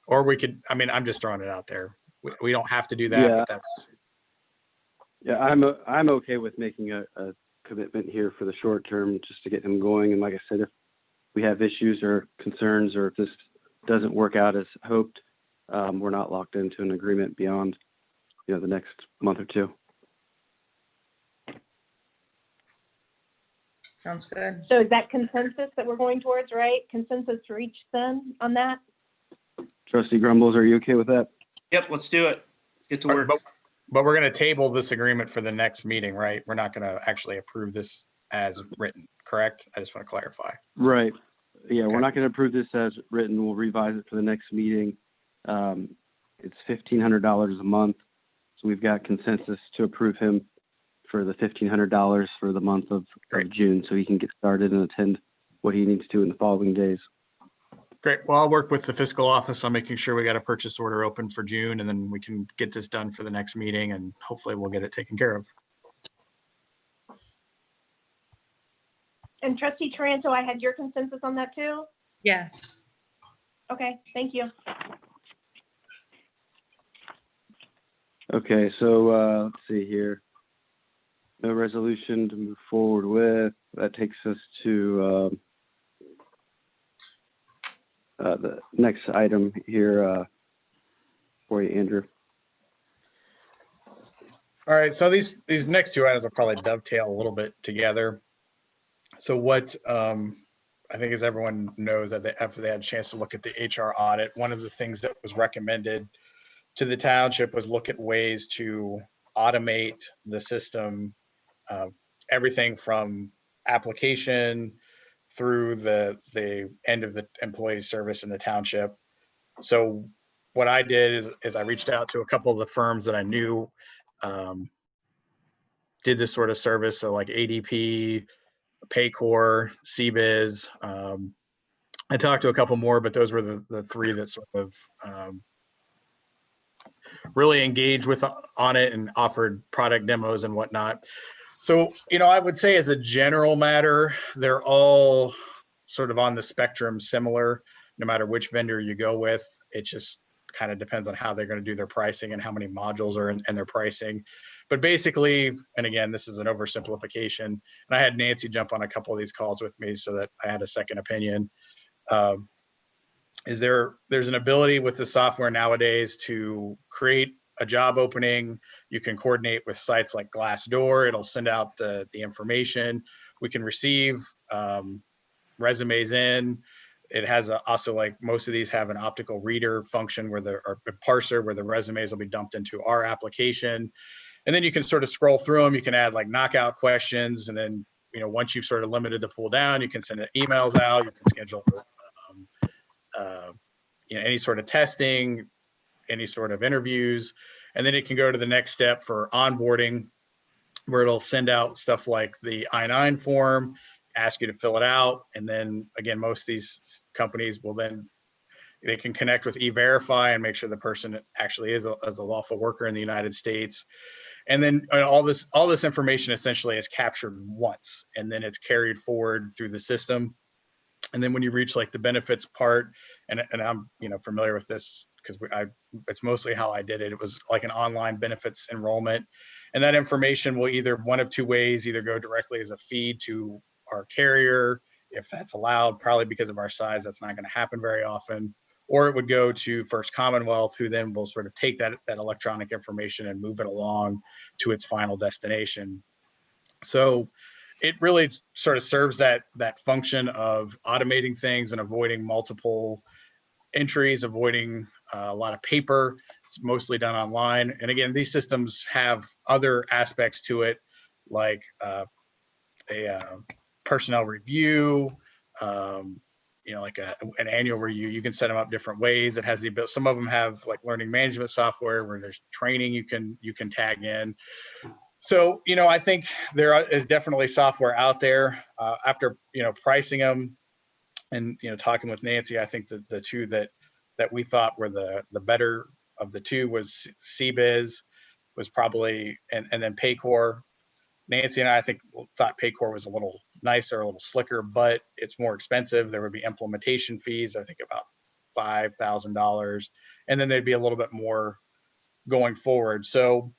Or we could, I'm just throwing it out there. We don't have to do that, Yeah. but that's. Yeah, I'm okay with making a commitment here for the short term just to get him going. And like I said, if we have issues or concerns, or if this doesn't work out as hoped, we're not locked into an agreement beyond, the next month or 2. Sounds good. So is that consensus that we're going towards, right? Consensus reached then on that? Trustee Grumbles, are you okay with that? Yep, let's do it. Let's get to work. But we're going to table this agreement for the next meeting, right? We're not going to actually approve this as written, correct? I just want to clarify. Right. Yeah, Okay. we're not going to approve this as written. We'll revise it for the next meeting. It's $1,500 a month. So we've got consensus to approve him for the $1,500 for the month of June, so he can get started and attend what he needs to in the following days. Great. Well, I'll work with the fiscal office on making sure we got a purchase order open for June, and then we can get this done for the next meeting, and hopefully we'll get it taken care of. And trustee Taranto, I had your consensus on that too? Yes. Okay, thank you. Okay, so let's see here. No resolution to move forward with. That takes us to the next item here for you, Andrew. All right, so these next two items will probably dovetail a little bit together. So what I think, as everyone knows, that after they had a chance to look at the HR audit, one of the things that was recommended to the township was look at ways to automate the system, everything from application through the end of the employee service in the township. So what I did is I reached out to a couple of the firms that I knew did this sort of service. So like ADP, Paycor, CBiz. I talked to a couple more, but those were the three that sort of really engaged with on it and offered product demos and whatnot. So, I would say as a general matter, they're all sort of on the spectrum similar, no matter which vendor you go with. It just kind of depends on how they're going to do their pricing and how many modules are in their pricing. But basically, and again, this is an oversimplification, and I had Nancy jump on a couple of these calls with me so that I had a second opinion. There's an ability with the software nowadays to create a job opening. You can coordinate with sites like Glassdoor. It'll send out the information. We can receive resumes in. It has also, like most of these have an optical reader function or a parser where the resumes will be dumped into our application. And then you can sort of scroll through them. You can add like knockout questions. And then, once you've sort of limited the pool down, you can send emails out. You can schedule any sort of testing, any sort of interviews. And then it can go to the next step for onboarding, where it'll send out stuff like the I-9 form, ask you to fill it out. And then again, most of these companies will they can connect with E-Verify and make sure the person actually is a lawful worker in the United States. And then all this information essentially is captured once, and then it's carried forward through the system. And then when you reach like the benefits part, and I'm familiar with this because it's mostly how I did it. It was like an online benefits enrollment, and that information will either one of two ways, either go directly as a feed to our carrier, if that's allowed. Probably because of our size, that's not going to happen very often. Or it would go to First Commonwealth, who then will sort of take that electronic information and move it along to its final destination. So it really sort of serves that function of automating things and avoiding multiple entries, avoiding a lot of paper. It's mostly done online. And again, these systems have other aspects to it, like a personnel review, like an annual review. You can set them up different ways. It has the ability. Some of them have like learning management software where there's training you can tag in. So, I think there is definitely software out there. After, pricing them and, talking with Nancy, I think that the two that we thought were the better of the two was CBiz, was probably, and then Paycor. Nancy and I think thought Paycor was a little nicer, a little slicker, but it's more expensive. There would be implementation fees, I think about $5,000. And then there'd be a little bit more going forward. So,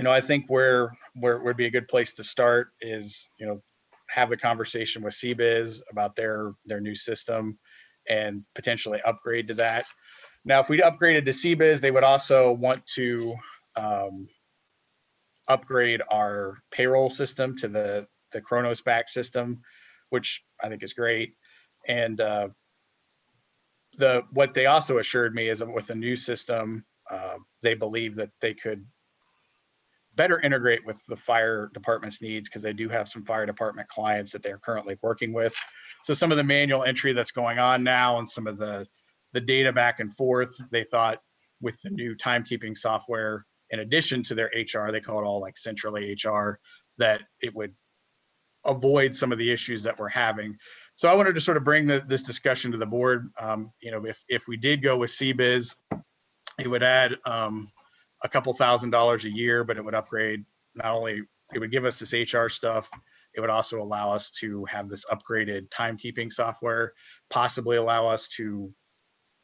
I think where would be a good place to start is, have the conversation with CBiz about their new system and potentially upgrade to that. Now, if we upgraded to CBiz, they would also want to upgrade our payroll system to the Kronos-backed system, which I think is great. And what they also assured me is that with the new system, they believe that they could better integrate with the fire department's needs, because they do have some fire department clients that they're currently working with. So some of the manual entry that's going on now and some of the the data back and forth. They thought with the new timekeeping software, in addition to their HR, they call it all like centrally HR, that it would avoid some of the issues that we're having. So I wanted to sort of bring this discussion to the board. You know, if we did go with CBiz, it would add a couple $1,000s a year, but it would upgrade, not only, it would give us this HR stuff, it would also allow us to have this upgraded timekeeping software, possibly allow us to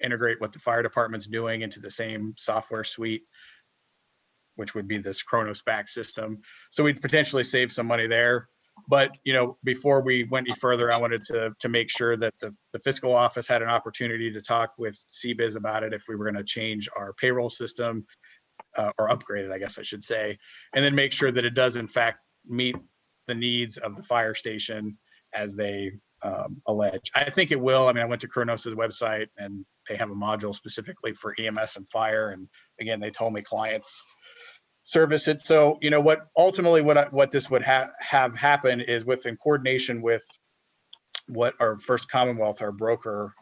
integrate what the fire department's doing into the same software suite, which would be this Kronos back system. So we'd potentially save some money there. But, you know, before we went any further, I wanted to make sure that the fiscal office had an opportunity to talk with CBiz about it if we were going to change our payroll system, or upgrade it, I guess I should say, and then make sure that it does in fact meet the needs of the fire station as they allege. I think it will. I mean, I went to Kronos's website and they have a module specifically for EMS and fire. And again, they told me clients service it. So, you know, what ultimately what this would have happen is in coordination with what our First Commonwealth, our broker,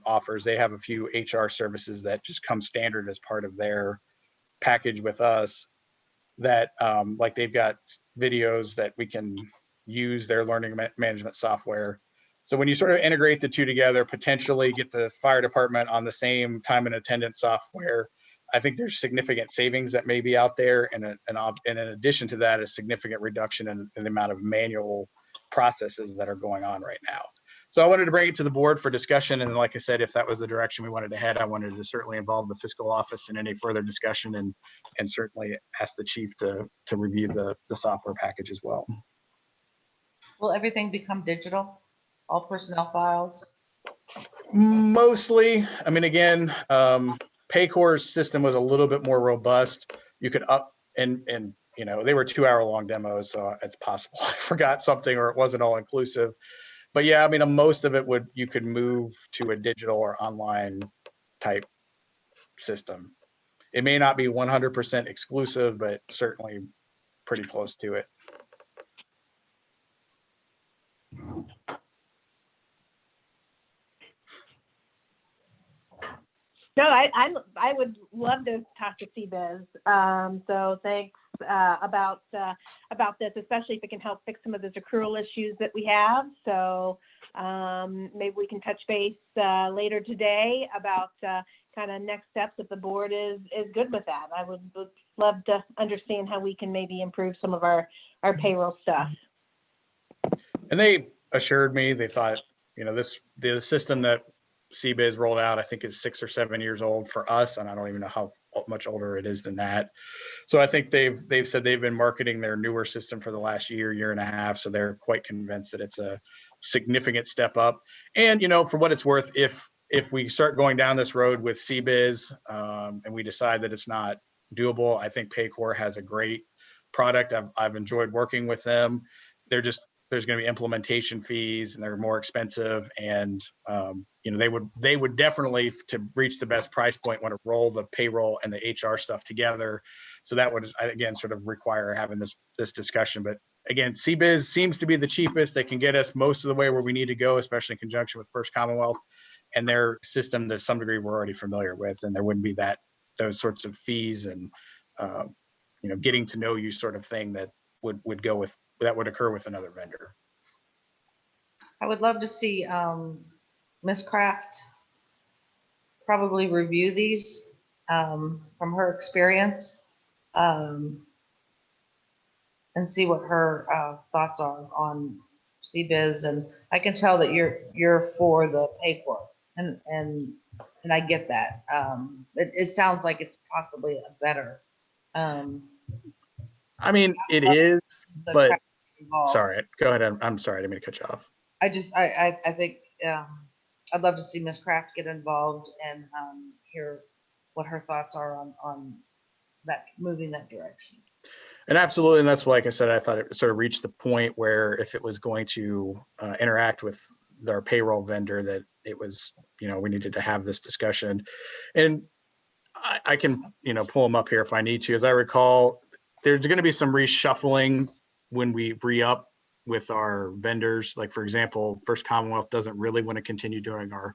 offers. They have a few HR services that just come standard as part of their package with us, that like they've got videos that we can use their learning management software. So when you sort of integrate the two together, potentially get the fire department on the same time and attendance software, I think there's significant savings that may be out there. And in addition to that, a significant reduction in the amount of manual processes that are going on right now. So I wanted to bring it to the board for discussion. And like I said, if that was the direction we wanted to head, I wanted to certainly involve the fiscal office in any further discussion, and certainly ask the chief to review the software package as well. Will everything become digital? All personnel files? Mostly. I mean, again, Paycor's system was a little bit more robust. You could and you know, they were 2-hour-long demos, so it's possible I forgot something or it wasn't all inclusive. But yeah, I mean, most of it you could move to a digital or online type system. It may not be 100% exclusive, but certainly pretty close to it. No, I would love to talk to CBiz. So thanks about this, especially if it can help fix some of those accrual issues that we have. So maybe we can touch base later today about kind of next steps if the board is good with that. I would love to understand how we can maybe improve some of our payroll stuff. And they assured me, they thought, you know, the system that CBiz rolled out, I think is 6 or 7 years old for us, and I don't even know how much older it is than that. So I think they've said they've been marketing their newer system for the last year and a half, so they're quite convinced that it's a significant step up. And you know, for what it's worth, if we start going down this road with CBiz and we decide that it's not doable, I think Paycor has a great product. I've enjoyed working with them. There's going to be implementation fees and they're more expensive, and you know, they would definitely, to reach the best price point, want to roll the payroll and the HR stuff together. So that would, again, sort of require having this discussion. But again, CBiz seems to be the cheapest. They can get us most of the way where we need to go, especially in conjunction with First Commonwealth and their system to some degree we're already familiar with, and there wouldn't be those sorts of fees and you know, getting to know you sort of thing that would occur with another vendor. I would love to see Ms. Kraft probably review these from her experience and see what her thoughts are on CBiz. And I can tell that you're for the Paycor, and I get that. It sounds like it's possibly a better. I mean, it is, but involved. sorry, go ahead. I'm sorry, I didn't mean to cut you off. I think I'd love to see Ms. Kraft get involved and hear what her thoughts are on that, moving that direction. And absolutely, and that's why, like I said, I thought it sort of reached the point where if it was going to interact with our payroll vendor, that it was, you know, we needed to have this discussion. And I can, you know, pull them up here if I need to. As I recall, there's going to be some reshuffling when we re-up with our vendors. Like, for example, First Commonwealth doesn't really want to continue doing our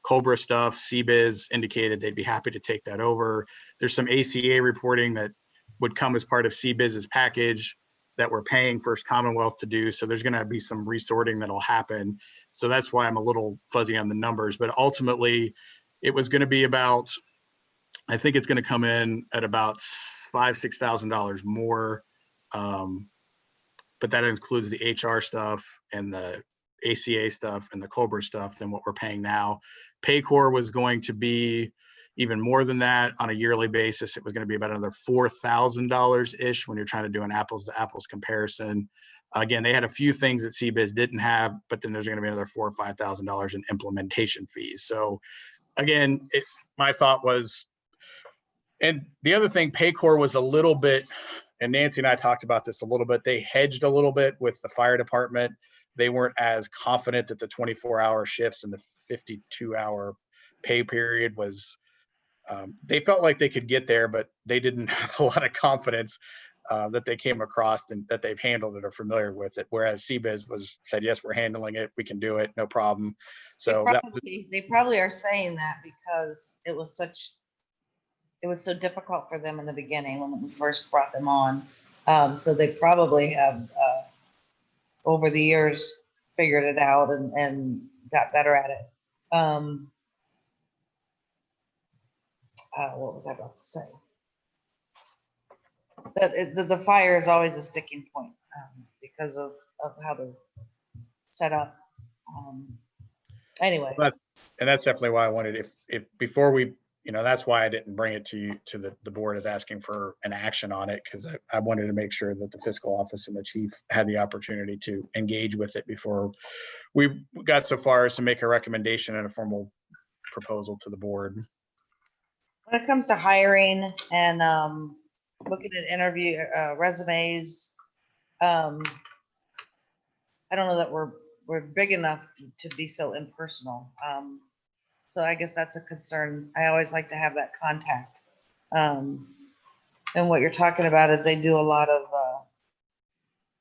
Cobra stuff, CBIZ indicated they'd be happy to take that over. There's some ACA reporting that would come as part of CBIZ's package that we're paying First Commonwealth to do. So there's going to be some resorting that'll happen. So that's why I'm a little fuzzy on the numbers. But ultimately, it was going to be about, I think it's going to come in at about $5,000-6,000 more. But that includes the HR stuff and the ACA stuff and the Cobra stuff than what we're paying now. Paycor was going to be even more than that on a yearly basis. It was going to be about another $4,000-ish when you're trying to do an apples to apples comparison. Again, they had a few things that CBIZ didn't have, but then there's going to be another $4,000 or $5,000 in implementation fees. So again, my thought was, and the other thing, Paycor was a little bit, and Nancy and I talked about this a little bit, they hedged a little bit with the fire department. They weren't as confident that the 24-hour shifts and the 52-hour pay period was, they felt like they could get there, but they didn't have a lot of confidence that they came across and that they've handled it or familiar with it. Whereas CBIZ said, yes, we're handling it. We can do it. No problem. So They probably are saying that because it was so difficult for them in the beginning when we first brought them on. So they probably have, over the years, figured it out and got better at it. What was I about to say? That the fire is always a sticking point because of how they're set up. Anyway. And that's definitely why I wanted, if before we, that's why I didn't bring it to you, to the board as asking for an action on it, because I wanted to make sure that the fiscal office and the chief had the opportunity to engage with it before we got so far as to make a recommendation and a formal proposal to the board. When it comes to hiring and looking at interview resumes, I don't know that we're big enough to be so impersonal. So I guess that's a concern. I always like to have that contact. And what you're talking about is they do a lot of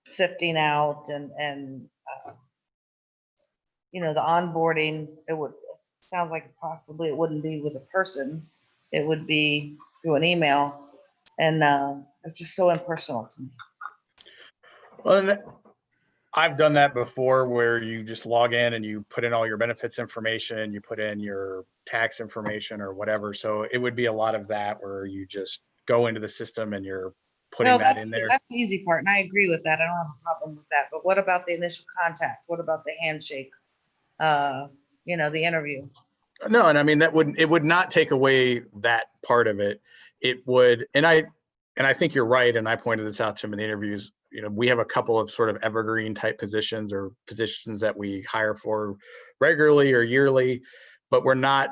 sifting out and the onboarding. It sounds like possibly it wouldn't be with a person. It would be through an email, and it's just so impersonal to me. Well, I've done that before where you just log in and you put in all your benefits information, you put in your tax information or whatever. So it would be a lot of that where you just go into the system and you're putting that in there. That's the easy part, and I agree with that. I don't have a problem with that. But what about the initial contact? What about the handshake? The interview? No, and I mean, it would not take away that part of it. It would, and I think you're right. And I pointed this out to him in the interviews. We have a couple of sort of evergreen type positions or positions that we hire for regularly or yearly, but we're not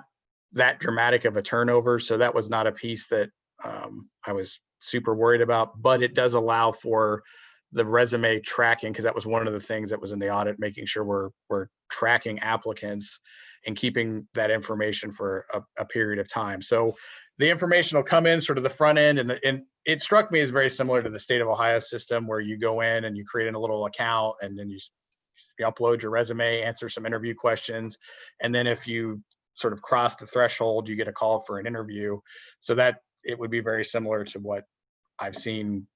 that dramatic of a turnover. So that was not a piece that I was super worried about, but it does allow for the resume tracking, because that was one of the things that was in the audit, making sure we're tracking applicants and keeping that information for a period of time. So the information will come in sort of the front end, and it struck me as very similar to the state of Ohio system, where you go in and you create a little account and then you upload your resume, answer some interview questions. And then if you sort of cross the threshold, you get a call for an interview. So that it would be very similar to what I've seen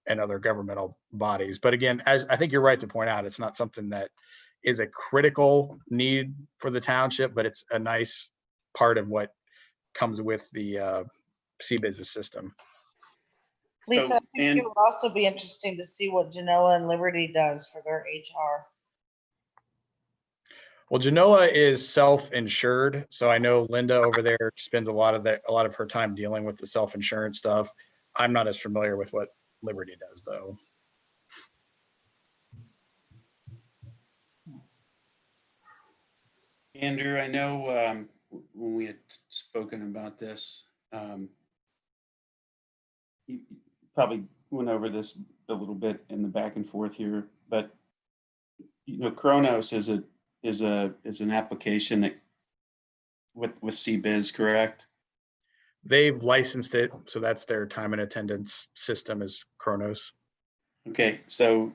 in other governmental bodies. But again, as I think you're right to point out, it's not something that is a critical need for the township, but it's a nice part of what comes with the CBIZ system. Lisa, I think it would also be interesting to see what Genoa and Liberty does for their HR. Well, Genoa is self-insured, so I know Linda over there spends a lot of her time dealing with the self-insurance stuff. I'm not as familiar with what Liberty does, though. Andrew, I know when we had spoken about this, you probably went over this a little bit in the back and forth here, but Kronos is an application that with CBIZ, correct? They've licensed it, so that's their time and attendance system is Kronos. Okay, so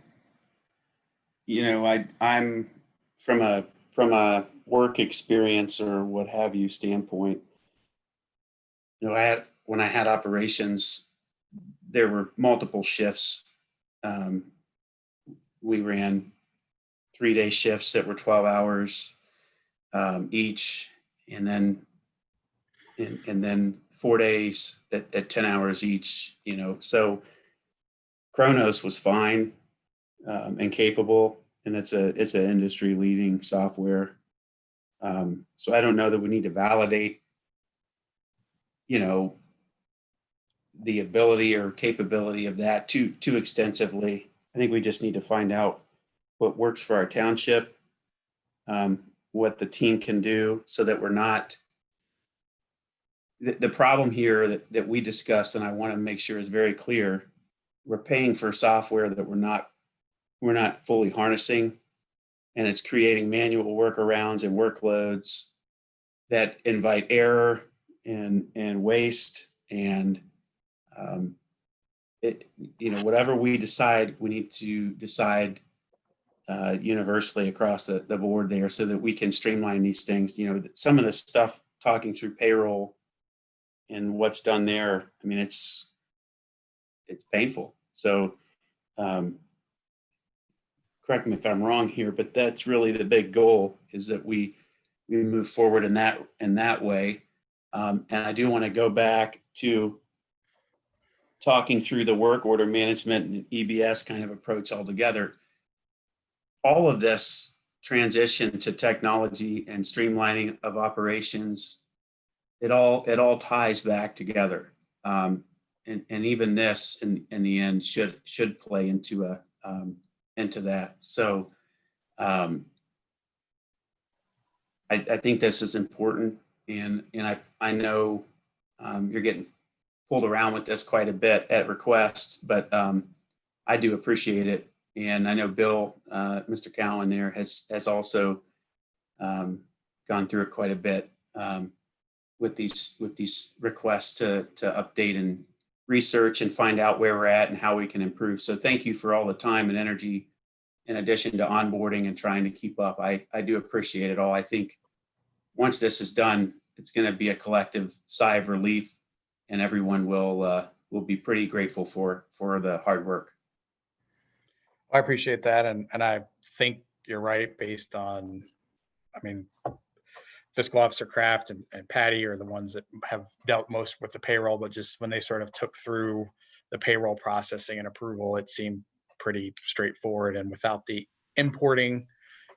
I'm from from a work experience or what have you standpoint, when I had operations, there were multiple shifts. We ran 3-day shifts that were 12 hours each, and then 4 days at 10 hours each. So Kronos was fine and capable, and it's an industry leading software. So I don't know that we need to validate, the ability or capability of that too extensively. I think we just need to find out what works for our township, what the team can do, so that we're not. The problem here that we discussed, and I want to make sure is very clear, we're paying for software that we're not fully harnessing, and it's creating manual workarounds and workloads that invite error and waste, and whatever we decide, we need to decide universally across the board there, so that we can streamline these things. Some of the stuff talking through payroll and what's done there, I mean, it's painful. So correct me if I'm wrong here, but that's really the big goal, is that we move forward in that way. And I do want to go back to talking through the work order management and EBS kind of approach altogether. All of this transition to technology and streamlining of operations, it all ties back together. And even this in the end should play into that. So I think this is important, and I know you're getting pulled around with this quite a bit at request, but I do appreciate it. And I know Bill, Mr. Cowan there has also gone through it quite a bit with these requests to update and research and find out where we're at and how we can improve. So thank you for all the time and energy, in addition to onboarding and trying to keep up. I do appreciate it all. I think once this is done, it's going to be a collective sigh of relief, and everyone will be pretty grateful for the hard work. I appreciate that. And I think you're right, based on, Fiscal Officer Kraft and Patty are the ones that have dealt most with the payroll, but just when they sort of took through the payroll processing and approval, it seemed pretty straightforward. And without the importing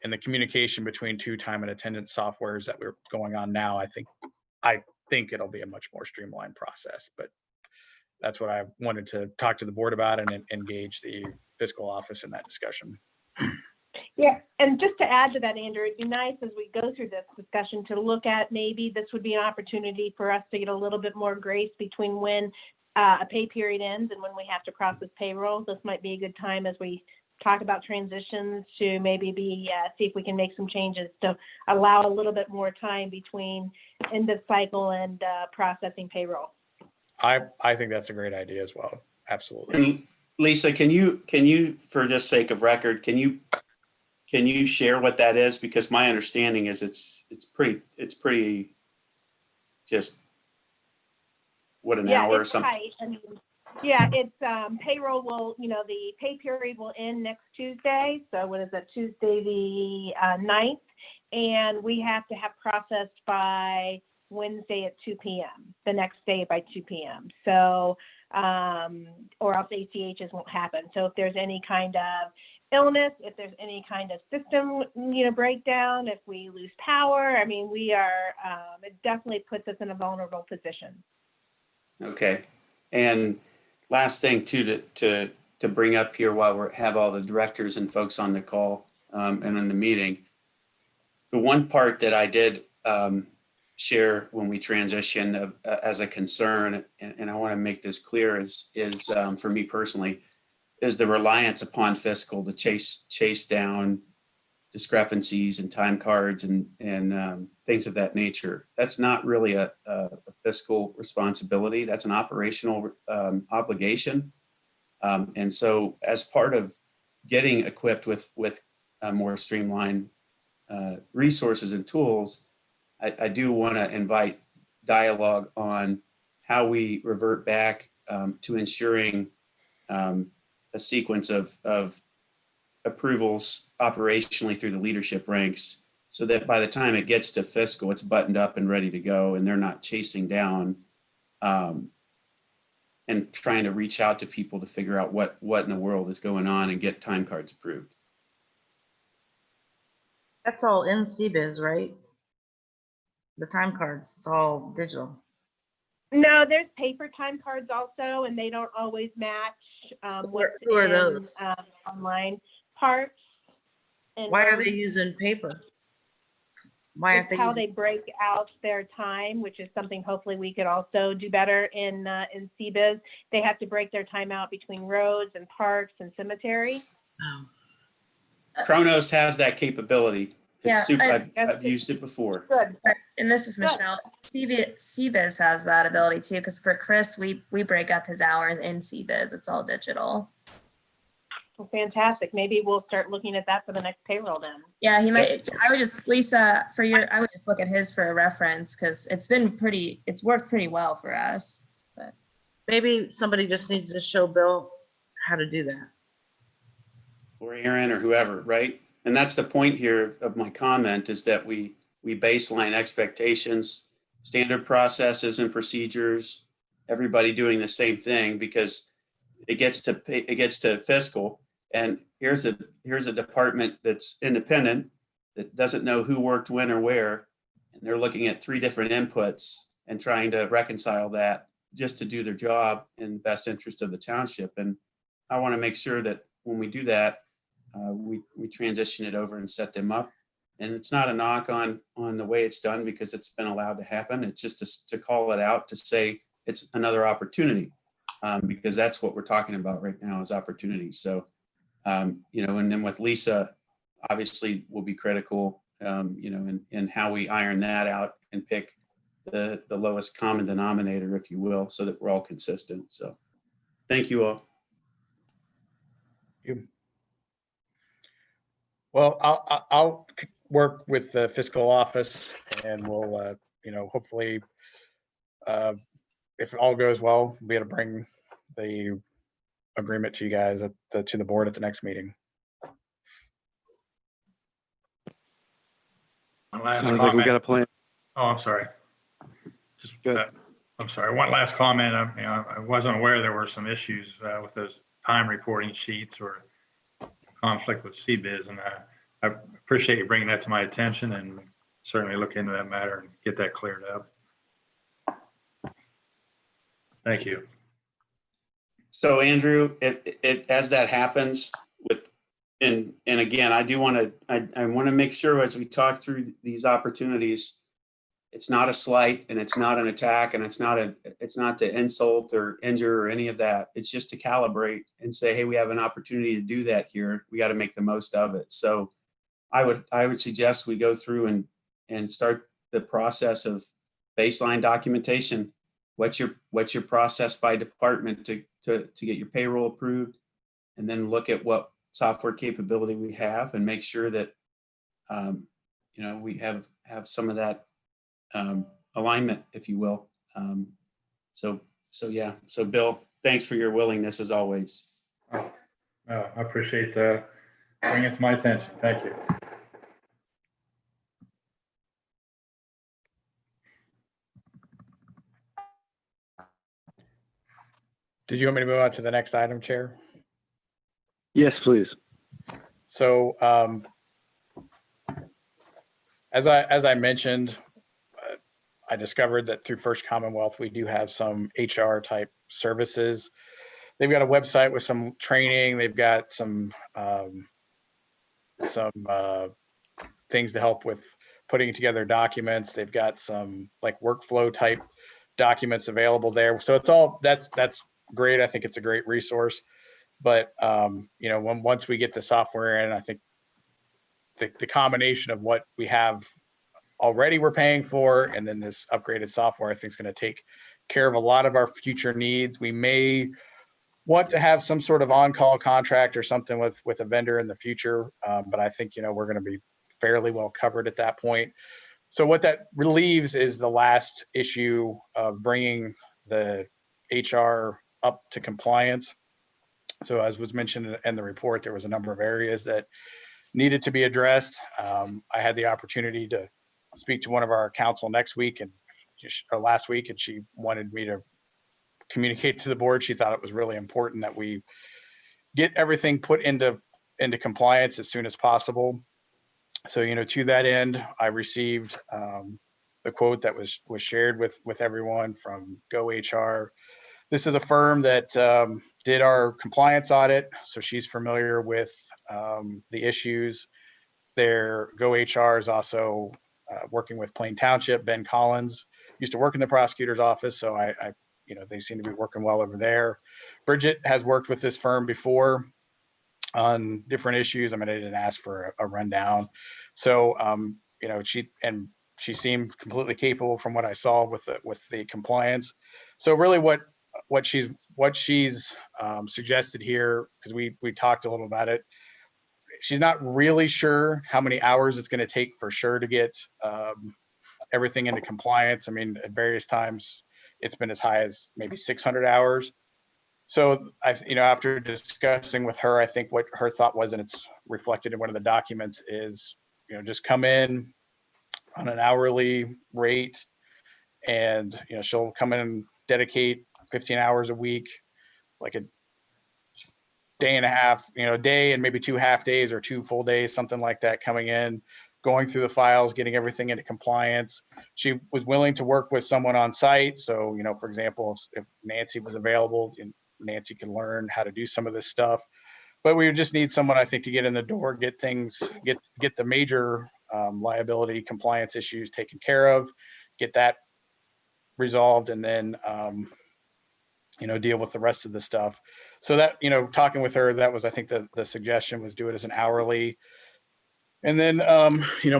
and the communication between two time and attendance softwares that we're going on now, I think it'll be a much more streamlined process. But that's what I wanted to talk to the board about and engage the fiscal office in that discussion. Yeah, and just to add to that, Andrew, it'd be nice as we go through this discussion to look at, maybe this would be an opportunity for us to get a little bit more grace between when a pay period ends and when we have to process payroll. This might be a good time as we talk about transitions to maybe see if we can make some changes to allow a little bit more time between end of cycle and processing payroll. I think that's a great idea as well. Absolutely. And Lisa, can you, for just sake of record, can you share what that is? Because my understanding is it's pretty just an hour or something. Tight. It's payroll will, the pay period will end next Tuesday. So what is that, Tuesday the 9th? And we have to have processed by Wednesday at 2 p.m., the next day by 2 p.m. So, or else ACHs won't happen. So if there's any kind of illness, if there's any kind of system, breakdown, if we lose power, we are, it definitely puts us in a vulnerable position. Okay. And last thing too, to bring up here while we have all the directors and folks on the call and in the meeting, the one part that I did share when we transitioned as a concern, and I want to make this clear, is for me personally, is the reliance upon fiscal to chase down discrepancies and time cards and things of that nature. That's not really a fiscal responsibility. That's an operational obligation. And so as part of getting equipped with a more streamlined resources and tools, I do want to invite dialogue on how we revert back to ensuring a sequence of approvals operationally through the leadership ranks, so that by the time it gets to fiscal, it's buttoned up and ready to go, and they're not chasing down and trying to reach out to people to figure out what in the world is going on and get time cards approved. That's all in CBiz, right? The time cards, it's all digital. No, there's paper time cards also, and they don't always match what's Who are in, those? online parts. And Why are roads. they using paper? Why aren't It's they how using? they break out their time, which is something hopefully we could also do better in CBiz. They have to break their time out between roads and parks and cemetery. Oh, Kronos has that capability. Yeah, It's super, I- I've used it before. Good. And this is Good. Michelle. CBiz has that ability too, because for Chris, we break up his hours in CBiz. It's all digital. Well, fantastic. Maybe we'll start looking at that for the next payroll then. Yeah, he might. I would just, Lisa, I would just look at his for a reference, because it's worked pretty well for us. But maybe somebody just needs to show Bill how to do that. Or Aaron or whoever, right? And that's the point here of my comment, is that we baseline expectations, standard processes and procedures, everybody doing the same thing, because it gets to fiscal, and here's a department that's independent, that doesn't know who worked when or where, and they're looking at 3 different inputs and trying to reconcile that just to do their job in best interest of the township. And I want to make sure that when we do that, we transition it over and set them up. And it's not a knock on the way it's done, because it's been allowed to happen. It's just to call it out, to say it's another opportunity, because that's what we're talking about right now, is opportunities. So, and then with Lisa, obviously will be critical, in how we iron that out and pick the lowest common denominator, if you will, so that we're all consistent. So thank you all. Well, I'll work with the fiscal office, and we'll, hopefully, if it all goes well, we'll be able to bring the agreement to you guys to the board at the next meeting. One last I think we comment. got a plan. Oh, I'm sorry. Just, Good. I'm sorry. One last comment. I wasn't aware there were some issues with those time reporting sheets or conflict with CBiz, and I appreciate you bringing that to my attention, and certainly look into that matter and get that cleared up. Thank you. So Andrew, as that happens and again, I want to make sure, as we talk through these opportunities, it's not a slight, and it's not an attack, and it's not to insult or injure or any of that. It's just to calibrate and say, hey, we have an opportunity to do that here. We got to make the most of it. So I would suggest we go through and start the process of baseline documentation. What's your process by department to get your payroll approved, and then look at what software capability we have, and make sure that we have some of that alignment, if you will. So Bill, thanks for your willingness as always. I appreciate bringing it to my attention. Thank you. Did you want me to move on to the next item, Chair? Yes, please. So as I mentioned, I discovered that through First Commonwealth, we do have some HR type services. They've got a website with some training. They've got some things to help with putting together documents. They've got some like workflow type documents available there. So it's all, that's great. I think it's a great resource. But once we get the software in, I think the combination of what we have already we're paying for, and then this upgraded software, I think is going to take care of a lot of our future needs. We may want to have some sort of on-call contract or something with a vendor in the future, but I think we're going to be fairly well covered at that point. So what that relieves is the last issue of bringing the HR up to compliance. So as was mentioned in the report, there was a number of areas that needed to be addressed. I had the opportunity to speak to one of our council next week or last week, and she wanted me to communicate to the board. She thought it was really important that we get everything put into compliance as soon as possible. So, to that end, I received the quote that was shared with everyone from Go HR. This is a firm that did our compliance audit, so she's familiar with the issues. Their Go HR is also working with Plain Township. Ben Collins used to work in the prosecutor's office, so they seem to be working well over there. Bridget has worked with this firm before on different issues. I mean, I didn't ask for a rundown. So, she seemed completely capable from what I saw with the compliance. So really what she's suggested here, because we talked a little about it, she's not really sure how many hours it's going to take for sure to get everything into compliance. I mean, at various times it's been as high as maybe 600 hours. So after discussing with her, I think what her thought was, and it's reflected in one of the documents, is, just come in on an hourly rate, and, she'll come in and dedicate 15 hours a week, like a day and a half, a day and maybe 2 half days or 2 full days, something like that, coming in, going through the files, getting everything into compliance. She was willing to work with someone on site. So, for example, if Nancy was available, and Nancy can learn how to do some of this stuff. But we would just need someone, I think, to get in the door, get the major liability compliance issues taken care of, get that resolved, and then deal with the rest of the stuff. So that, talking with her, that was, I think, the suggestion was do it as an hourly. And then,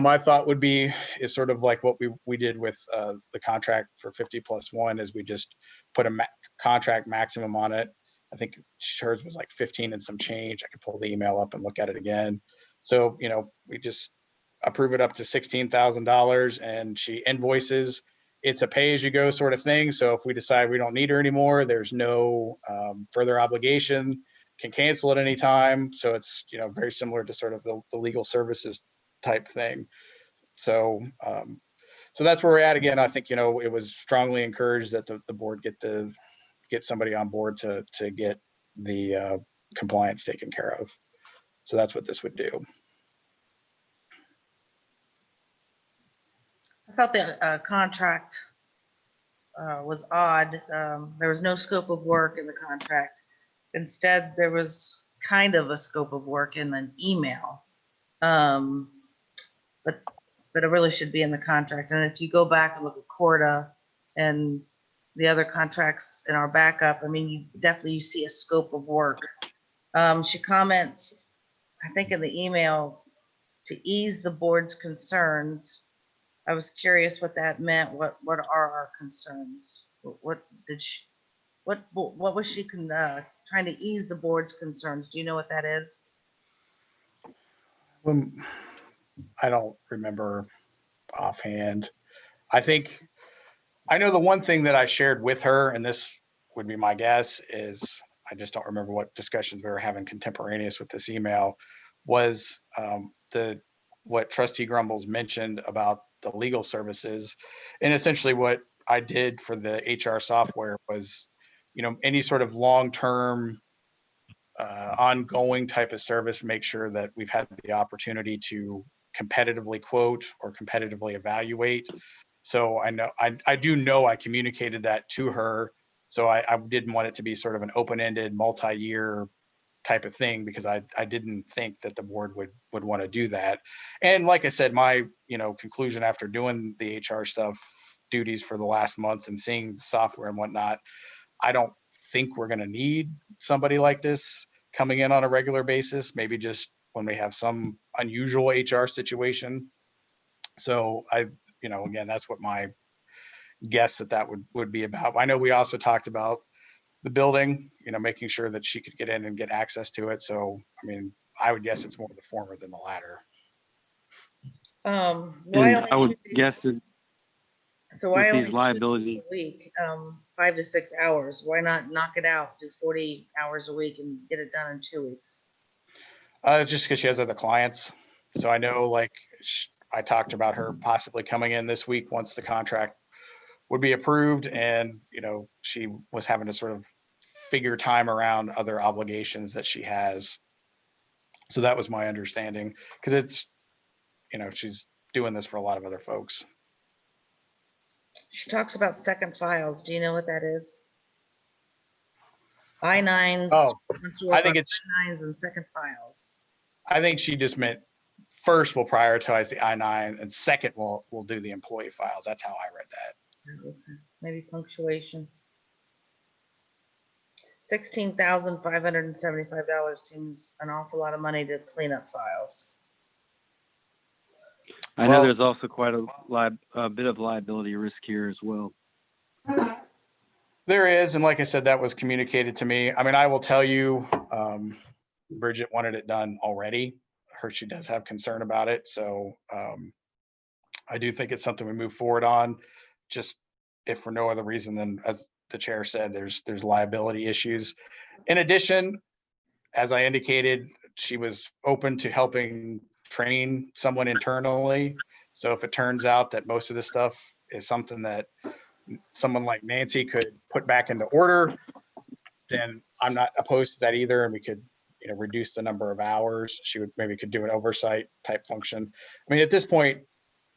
my thought would be is sort of like what we did with the contract for 50+1, is we just put a contract maximum on it. I think hers was like 15 and some change. I could pull the email up and look at it again. So, we just approve it up to $16,000, and she invoices. It's a pay-as-you-go sort of thing. So if we decide we don't need her anymore, there's no further obligation, can cancel at any time. So it's, very similar to sort of the legal services type thing. So, so that's where we're at. Again, I think, it was strongly encouraged that the board get somebody on board to get the compliance taken care of. So that's what this would do. I felt the contract was odd. There was no scope of work in the contract. Instead, there was kind of a scope of work in an email. But it really should be in the contract. And if you go back and look at Corda and the other contracts in our backup, I mean, you see a scope of work. She comments, I think in the email, to ease the board's concerns. I was curious what that meant. What are our concerns? What was she trying to ease the board's concerns? Do you know what that is? I don't remember offhand. I know the one thing that I shared with her, and this would be my guess, is I just don't remember what discussions we were having contemporaneous with this email, was what Trustee Grumbles mentioned about the legal services. And essentially what I did for the HR software was, any sort of long-term ongoing type of service, make sure that we've had the opportunity to competitively quote or competitively evaluate. So I do know I communicated that to her. So I didn't want it to be sort of an open-ended multi-year type of thing, because I didn't think that the board would want to do that. And like I said, my conclusion after doing the HR stuff duties for the last month and seeing the software and whatnot, I don't think we're going to need somebody like this coming in on a regular basis, maybe just when we have some unusual HR situation. So again, that's what my guess that would be about. I know we also talked about the building, making sure that she could get in and get access to it. So, I mean, I would guess it's more the former than the latter. Why And only I would 2 days? guess that So why with only these 2 days liability, a week, 5 to 6 hours? Why not knock it out, do 40 hours a week and get it done in 2 weeks? Just because she has other clients. So I know, like, I talked about her possibly coming in this week once the contract would be approved, and she was having to sort of figure time around other obligations that she has. So that was my understanding, because it's she's doing this for a lot of other folks. She talks about second files. Do you know what that is? I-9s. Oh, wants to work I think on it's I-9s and second files. I think she just meant first we'll prioritize the I-9 and second we'll do the employee files. That's how I read that. Okay, maybe punctuation. $16,575 seems an awful lot of money to clean up files. I know Well- there's also quite a bit of liability risk here as well. There is, and like I said, that was communicated to me. I mean, I will tell you, Bridget wanted it done already. She does have concern about it, so I do think it's something we move forward on. Just if for no other reason than, as the chair said, there's liability issues. In addition, as I indicated, she was open to helping train someone internally. So if it turns out that most of this stuff is something that someone like Nancy could put back into order, then I'm not opposed to that either. And we could, reduce the number of hours. She could do an oversight type function. I mean, at this point,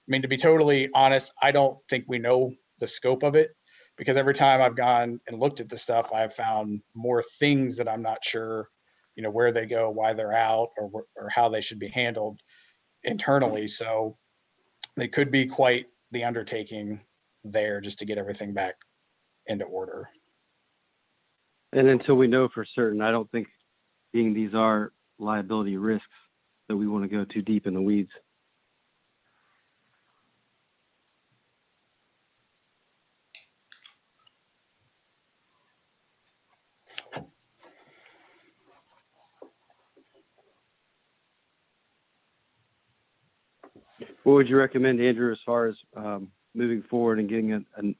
to be totally honest, I don't think we know the scope of it, because every time I've gone and looked at the stuff, I've found more things that I'm not sure, where they go, why they're out, or how they should be handled internally. So they could be quite the undertaking there just to get everything back into order. And until we know for certain, I don't think, being these are liability risks, that we want to go too deep in the weeds. What would you recommend, Andrew, as far as moving forward and getting an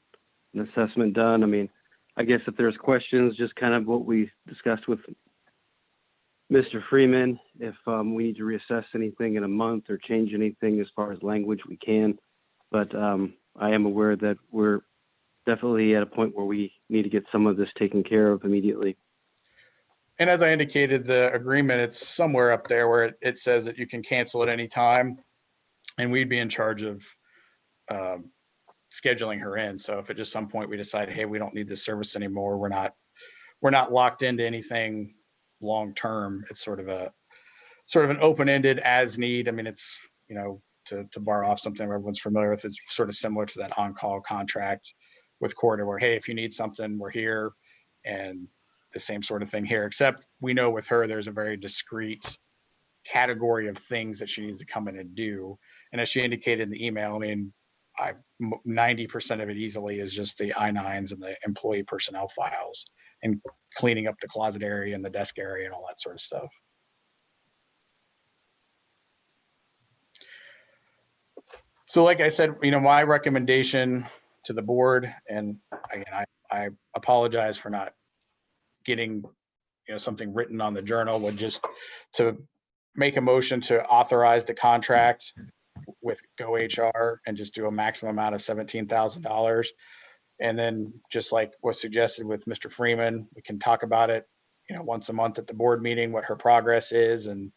assessment done? I mean, I guess if there's questions, just kind of what we discussed with Mr. Freeman, if we need to reassess anything in a month or change anything as far as language, we can. But I am aware that we're definitely at a point where we need to get some of this taken care of immediately. And as I indicated, the agreement, it's somewhere up there where it says that you can cancel at any time, and we'd be in charge of scheduling her in. So if at just some point we decide, hey, we don't need this service anymore, we're not locked into anything long term. It's sort of an open-ended as need. I mean, it's to borrow off something everyone's familiar with, it's sort of similar to that on-call contract with Corda, where, hey, if you need something, we're here. And the same sort of thing here, except we know with her there's a very discrete category of things that she needs to come in and do. And as she indicated in the email, I mean, 90% of it easily is just the I-9s and the employee personnel files and cleaning up the closet area and the desk area and all that sort of stuff. So like I said, my recommendation to the board, and again, I apologize for not getting something written on the journal, would just to make a motion to authorize the contract with GoHR and just do a maximum amount of $17,000. And then just like was suggested with Mr. Freeman, we can talk about it, once a month at the board meeting, what her progress is and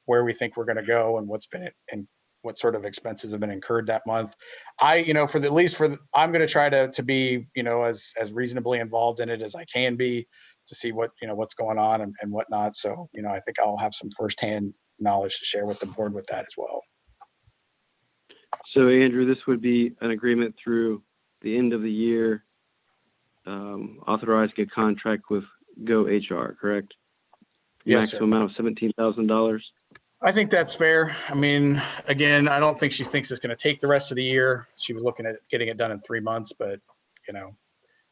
where we think we're going to go and what's been and what sort of expenses have been incurred that month. I'm going to try to be, as reasonably involved in it as I can be, to see what's going on and whatnot. So, I think I'll have some firsthand knowledge to share with the board with that as well. So Andrew, this would be an agreement through the end of the year, authorizing a contract with GoHR, correct? Yes, sir. Maximum amount of $17,000. I think that's fair. I mean, again, I don't think she thinks it's going to take the rest of the year. She was looking at getting it done in 3 months, but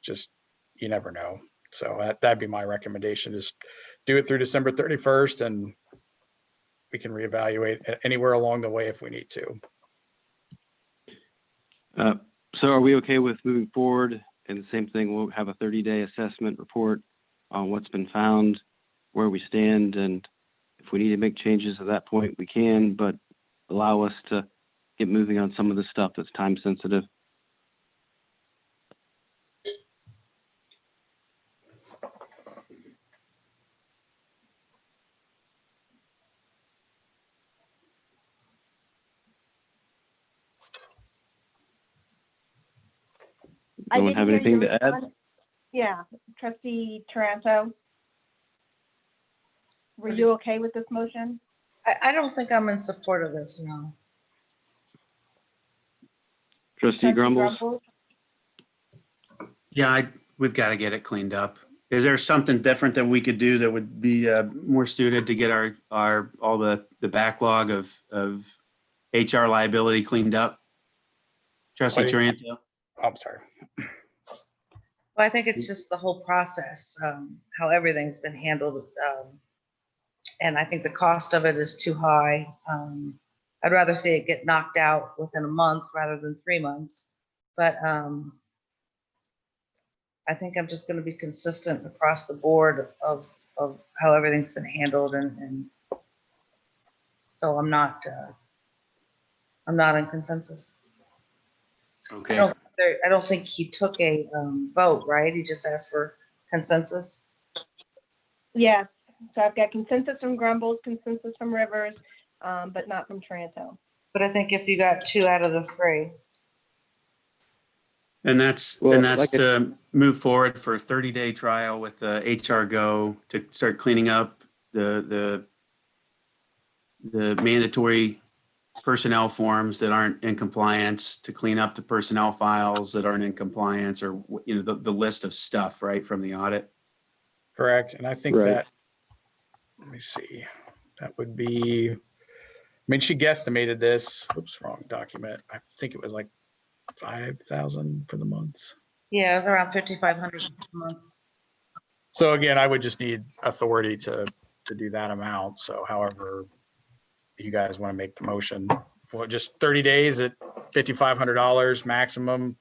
just, you never know. So that'd be my recommendation, is do it through December 31st, and we can reevaluate anywhere along the way if we need to. So are we okay with moving forward? And the same thing, we'll have a 30-day assessment report on what's been found, where we stand, and if we need to make changes at that point, we can, but allow us to get moving on some of the stuff that's time sensitive. I No one didn't have hear anything your to add? response. Yeah, trustee Taranto. Were you okay with this motion? I don't think I'm in support of this, no. Trustee Grumbles? Yeah, we've got to get it cleaned up. Is there something different that we could do that would be more suited to get all the backlog of HR liability cleaned up? Trustee What do Taranto? I'm sorry. Well, I think it's just the whole process, how everything's been handled. And I think the cost of it is too high. I'd rather see it get knocked out within a month rather than 3 months. But I think I'm just going to be consistent across the board of how everything's been handled, and so I'm not in consensus. Okay. I don't think he took a vote, right? He just asked for consensus. Yes, so I've got consensus from Grumbles, consensus from Rivers, but not from Taranto. But I think if you got 2 out of the 3. And that's Well, to move forward for a 30-day trial with HR Go to start cleaning up the mandatory personnel forms that aren't in compliance, to clean up the personnel files that aren't in compliance, or the list of stuff right from the audit. Correct. And I think Right. that, let me see, that would be, I mean, she guesstimated this, oops, wrong document. I think it was like 5,000 for the month. Yeah, it was around 5,500 a month. So again, I would just need authority to do that amount. So however you guys want to make the motion for just 30 days at $5,500 maximum.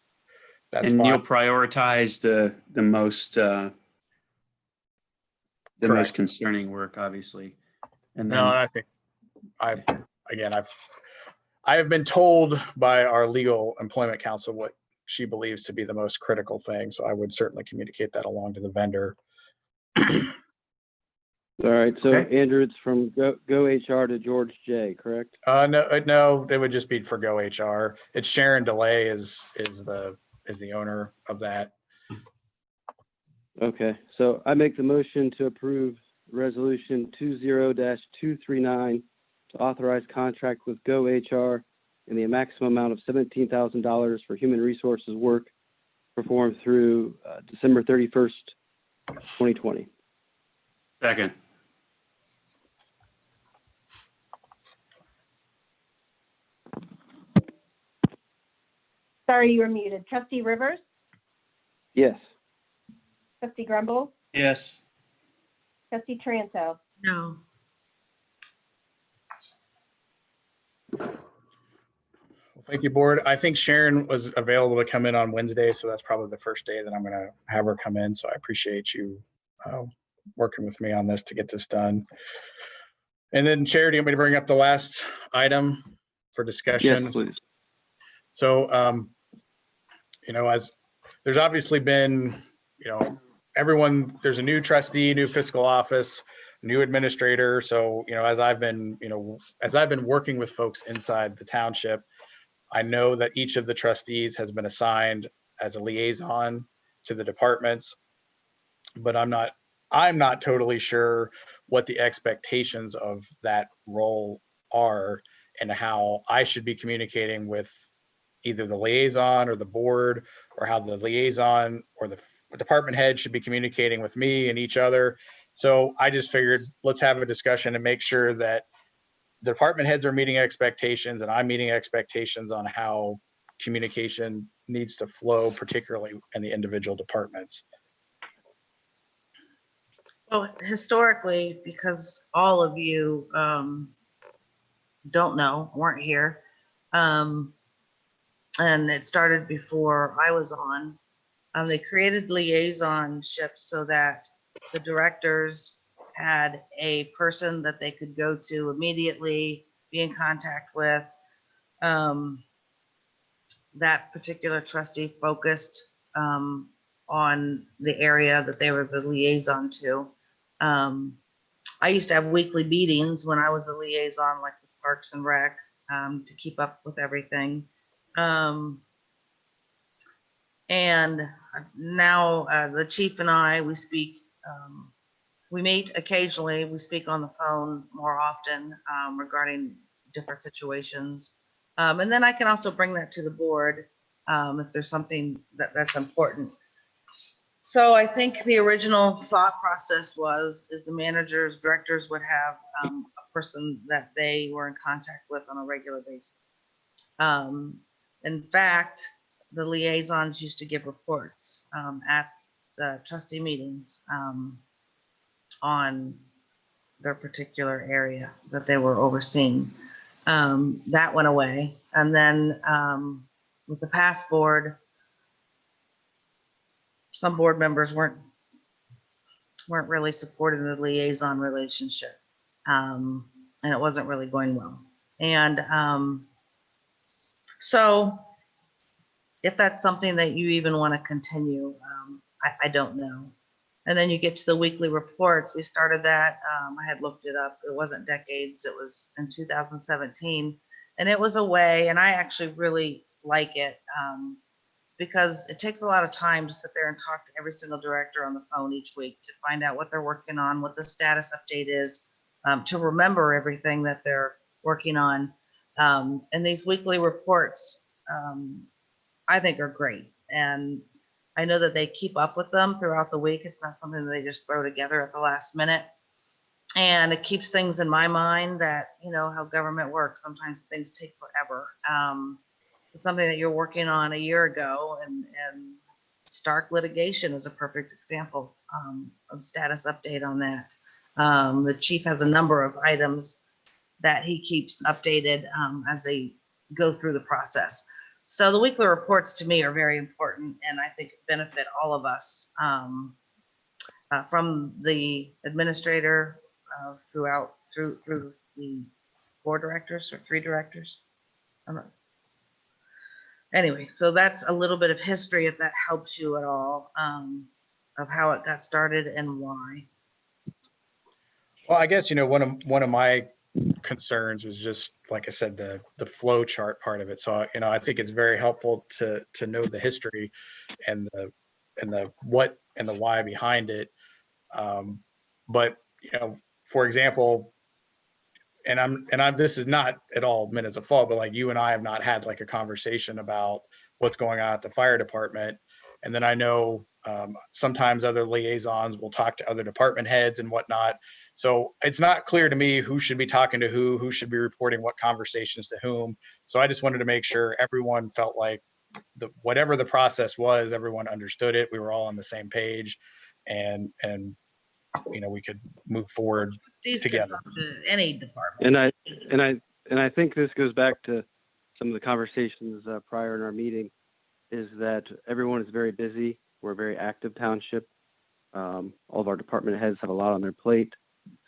That's And you'll fine. prioritize the most Correct. concerning work, obviously. And No, then I think I have been told by our legal employment counsel what she believes to be the most critical thing. So I would certainly communicate that along to the vendor. All right, so Okay. Andrew, it's from Go HR to George J, correct? No, they would just be for Go HR. It's Sharon DeLay is the owner of that. Okay, so I make the motion to approve resolution 20-239 to authorize contract with Go HR in the maximum amount of $17,000 for human resources work performed through December 31st, 2020. second. Sorry, you were muted. Trustee Rivers, Yes. trustee Grumbles, Yes. trustee Taranto. No. Well, thank you, board. I think Sharon was available to come in on Wednesday, so that's probably the first day that I'm going to have her come in. So I appreciate you working with me on this to get this done. And then Chair, do you want me to bring up the last item for discussion? Yes, please. So, as there's obviously been, everyone, there's a new trustee, new fiscal office, new administrator. So, as I've been working with folks inside the township, I know that each of the trustees has been assigned as a liaison to the departments, but I'm not totally sure what the expectations of that role are and how I should be communicating with either the liaison or the board, or how the liaison or the department head should be communicating with me and each other. So I just figured, let's have a discussion and make sure that the department heads are meeting expectations and I'm meeting expectations on how communication needs to flow, particularly in the individual departments. Well, historically, because all of you don't know, weren't here, and it started before I was on. They created liaisonships so that the directors had a person that they could go to immediately, be in contact with. That particular trustee focused on the area that they were the liaison to. I used to have weekly meetings when I was a liaison, like with Parks and Rec, to keep up with everything. And now the chief and I, we speak, we meet occasionally, we speak on the phone more often regarding different situations. And then I can also bring that to the board if there's something that's important. So I think the original thought process is the managers, directors would have a person that they were in contact with on a regular basis. In fact, the liaisons used to give reports at the trustee meetings on their particular area that they were overseeing. That went away. And then with the past board, some board members weren't really supporting the liaison relationship. And it wasn't really going well. And so if that's something that you even want to continue, I don't know. And then you get to the weekly reports. We started that. I had looked it up. It wasn't decades. It was in 2017. And it was a way, and I actually really like it because it takes a lot of time to sit there and talk to every single director on the phone each week to find out what they're working on, what the status update is, to remember everything that they're working on. And these weekly reports, I think are great. And I know that they keep up with them throughout the week. It's not something that they just throw together at the last minute. And it keeps things in my mind that, you know, how government works. Sometimes things take forever. Something that you're working on a year ago, and Stark litigation is a perfect example of status update on that. The chief has a number of items that he keeps updated as they go through the process. So the weekly reports to me are very important, and I think benefit all of us from the administrator through the board directors or 3 directors. Anyway, so that's a little bit of history, if that helps you at all, of how it got started and why. Well, I guess, you know, one of my concerns was just, like I said, the flow chart part of it. So, you know, I think it's very helpful to know the history and the what and the why behind it. But, you know, for example, and I'm this is not at all meant as a fault, but like you and I have not had like a conversation about what's going on at the fire department. And then I know sometimes other liaisons will talk to other department heads and whatnot. So it's not clear to me who should be talking to who should be reporting what conversations to whom. So I just wanted to make sure everyone felt like whatever the process was, everyone understood it. We were all on the same page, and you know, we could move forward Trustees can together. talk to any department. And I think this goes back to some of the conversations prior in our meeting, is that everyone is very busy. We're a very active township. All of our department heads have a lot on their plate.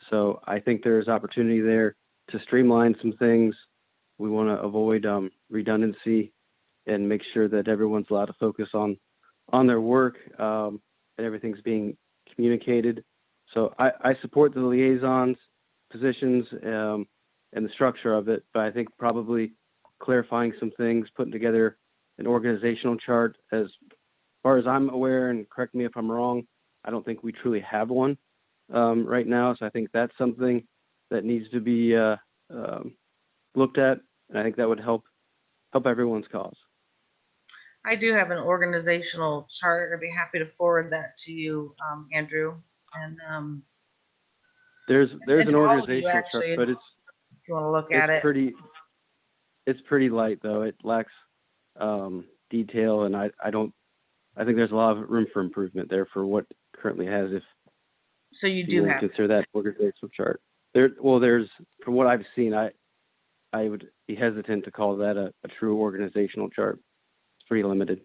So I think there's opportunity there to streamline some things. We want to avoid redundancy and make sure that everyone's allowed to focus on their work and everything's being communicated. So I support the liaisons positions and the structure of it, but I think probably clarifying some things, putting together an organizational chart. As far as I'm aware, and correct me if I'm wrong, I don't think we truly have one right now. So I think that's something that needs to be looked at, and I think that would help everyone's cause. I do have an organizational chart. I'd be happy to forward that to you, Andrew. And there's and an to all of you, organizational actually, chart, but if you want to look at it. It's pretty light though. It lacks detail, and I think there's a lot of room for improvement there for what currently has. If So you you do want to have, consider that organizational chart, there's from what I've seen, I would be hesitant to call that a true organizational chart. It's pretty limited.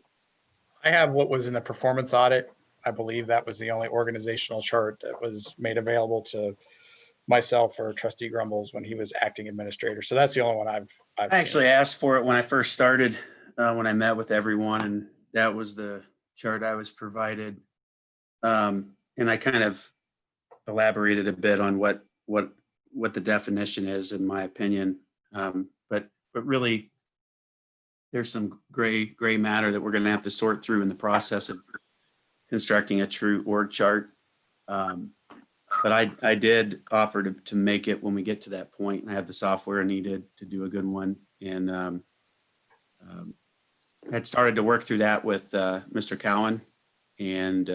I have what was in the performance audit. I believe that was the only organizational chart that was made available to myself or trustee Grumbles when he was acting administrator. So that's the only one I've I seen. actually asked for it when I first started, when I met with everyone, and that was the chart I was provided. And I kind of elaborated a bit on what the definition is, in my opinion. But really, there's some gray matter that we're going to have to sort through in the process of constructing a true org chart. But I did offer to make it when we get to that point, and I have the software needed to do a good one. And had started to work through that with Mr. Cowan, and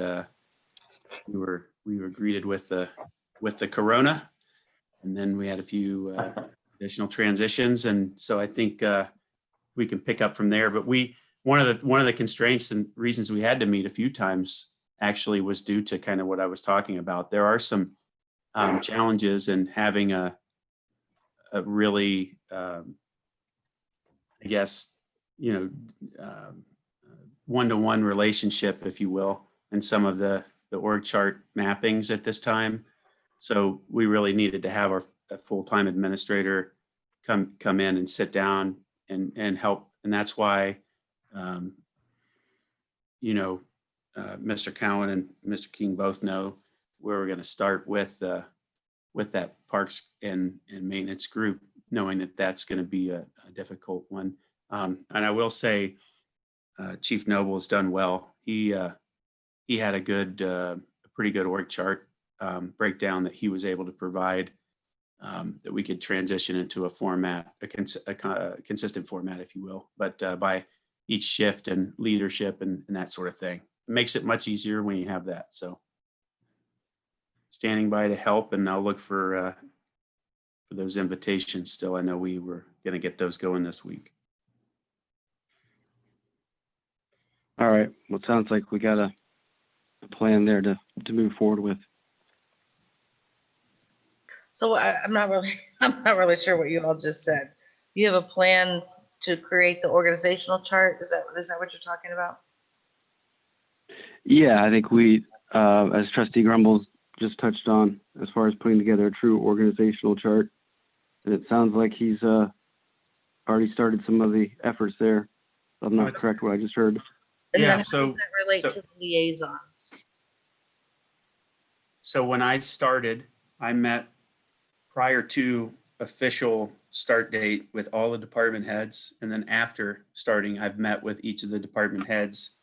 we were greeted with the corona, and then we had a few additional transitions, and so I think we can pick up from there. But one of the constraints and reasons we had to meet a few times actually was due to kind of what I was talking about. There are some challenges in having a really, I guess, one-to-one relationship, if you will, in some of the org chart mappings at this time. So we really needed to have a full-time administrator come in and sit down and help. And that's why, Mr. Cowan and Mr. King both know where we're going to start with that parks and maintenance group, knowing that that's going to be a difficult one. And I will say, Chief Noble has done well. He had a pretty good org chart breakdown that he was able to provide, that we could transition into a format, a consistent format, if you will, but by each shift and leadership and that sort of thing. It makes it much easier when you have that. So standing by to help, and I'll look for those invitations still. I know we were going to get those going this week. All right. Well, it sounds like we got a plan there to move forward with. So I'm not really sure what you all just said. You have a plan to create the organizational chart? Is that what you're talking about? Yeah, I think we, as Trustee Grumbles just touched on, as far as putting together a true organizational chart, and it sounds like he's already started some of the efforts there. If I'm not correct what I just heard. And Yeah, then how so- does that relate to the liaisons? So when I started, I met prior to official start date with all the department heads. And then after starting, I've met with each of the department heads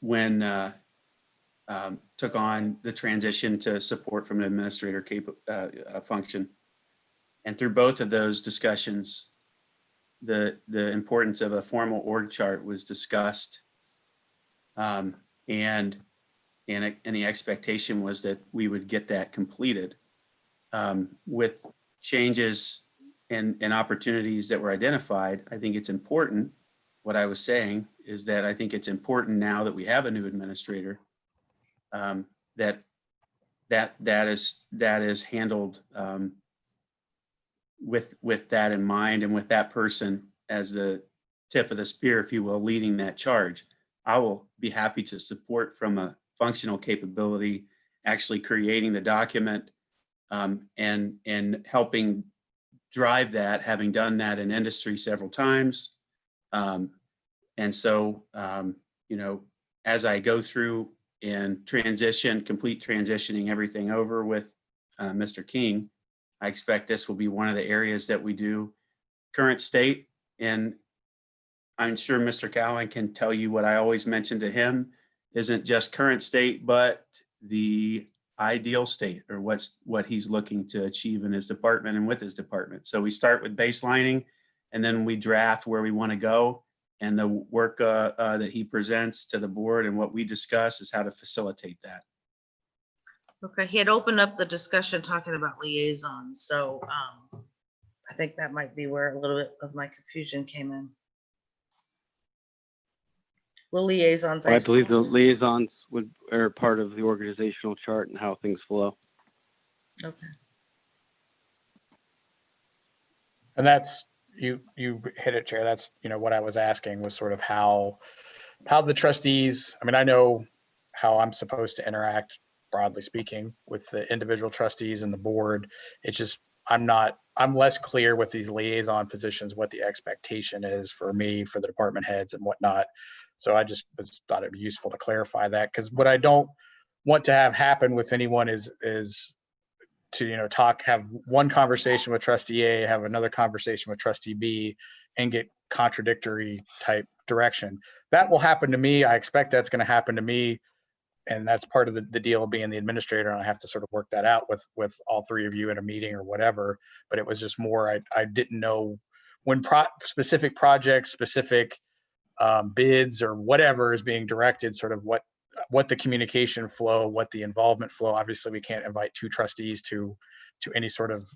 when took on the transition to support from an administrator function. And through both of those discussions, the importance of a formal org chart was discussed. And the expectation was that we would get that completed. With changes and opportunities that were identified, I think it's important. What I was saying is that I think it's important now that we have a new administrator, that is handled with that in mind, and with that person as the tip of the spear, if you will, leading that charge. I will be happy to support from a functional capability, actually creating the document, and helping drive that, having done that in industry several times. And so, as I go through and complete transitioning everything over with Mr. King, I expect this will be one of the areas that we do current state. And I'm sure Mr. Cowan can tell you what I always mention to him isn't just current state, but the ideal state, or what he's looking to achieve in his department and with his department. So we start with baselining, and then we draft where we want to go, and the work that he presents to the board and what we discuss is how to facilitate that. Okay, he had opened up the discussion talking about liaisons, so I think that might be where a little bit of my confusion came in. Will liaisons? I believe the liaisons are part of the organizational chart and how things flow. Okay. And that's you hit it, Chair. That's, what I was asking was sort of how the trustees, I mean, I know how I'm supposed to interact, broadly speaking, with the individual trustees and the board. It's just, I'm less clear with these liaison positions, what the expectation is for me, for the department heads and whatnot. So I just thought it'd be useful to clarify that, because what I don't want to have happen with anyone is to, have one conversation with trustee A, have another conversation with trustee B, and get contradictory type direction. That will happen to me. I expect that's going to happen to me. And that's part of the deal of being the administrator. And I have to sort of work that out with all three of you in a meeting or whatever. But it was just more, I didn't know when specific projects, specific bids or whatever is being directed, sort of what the communication flow, what the involvement flow. Obviously, we can't invite two trustees to any sort of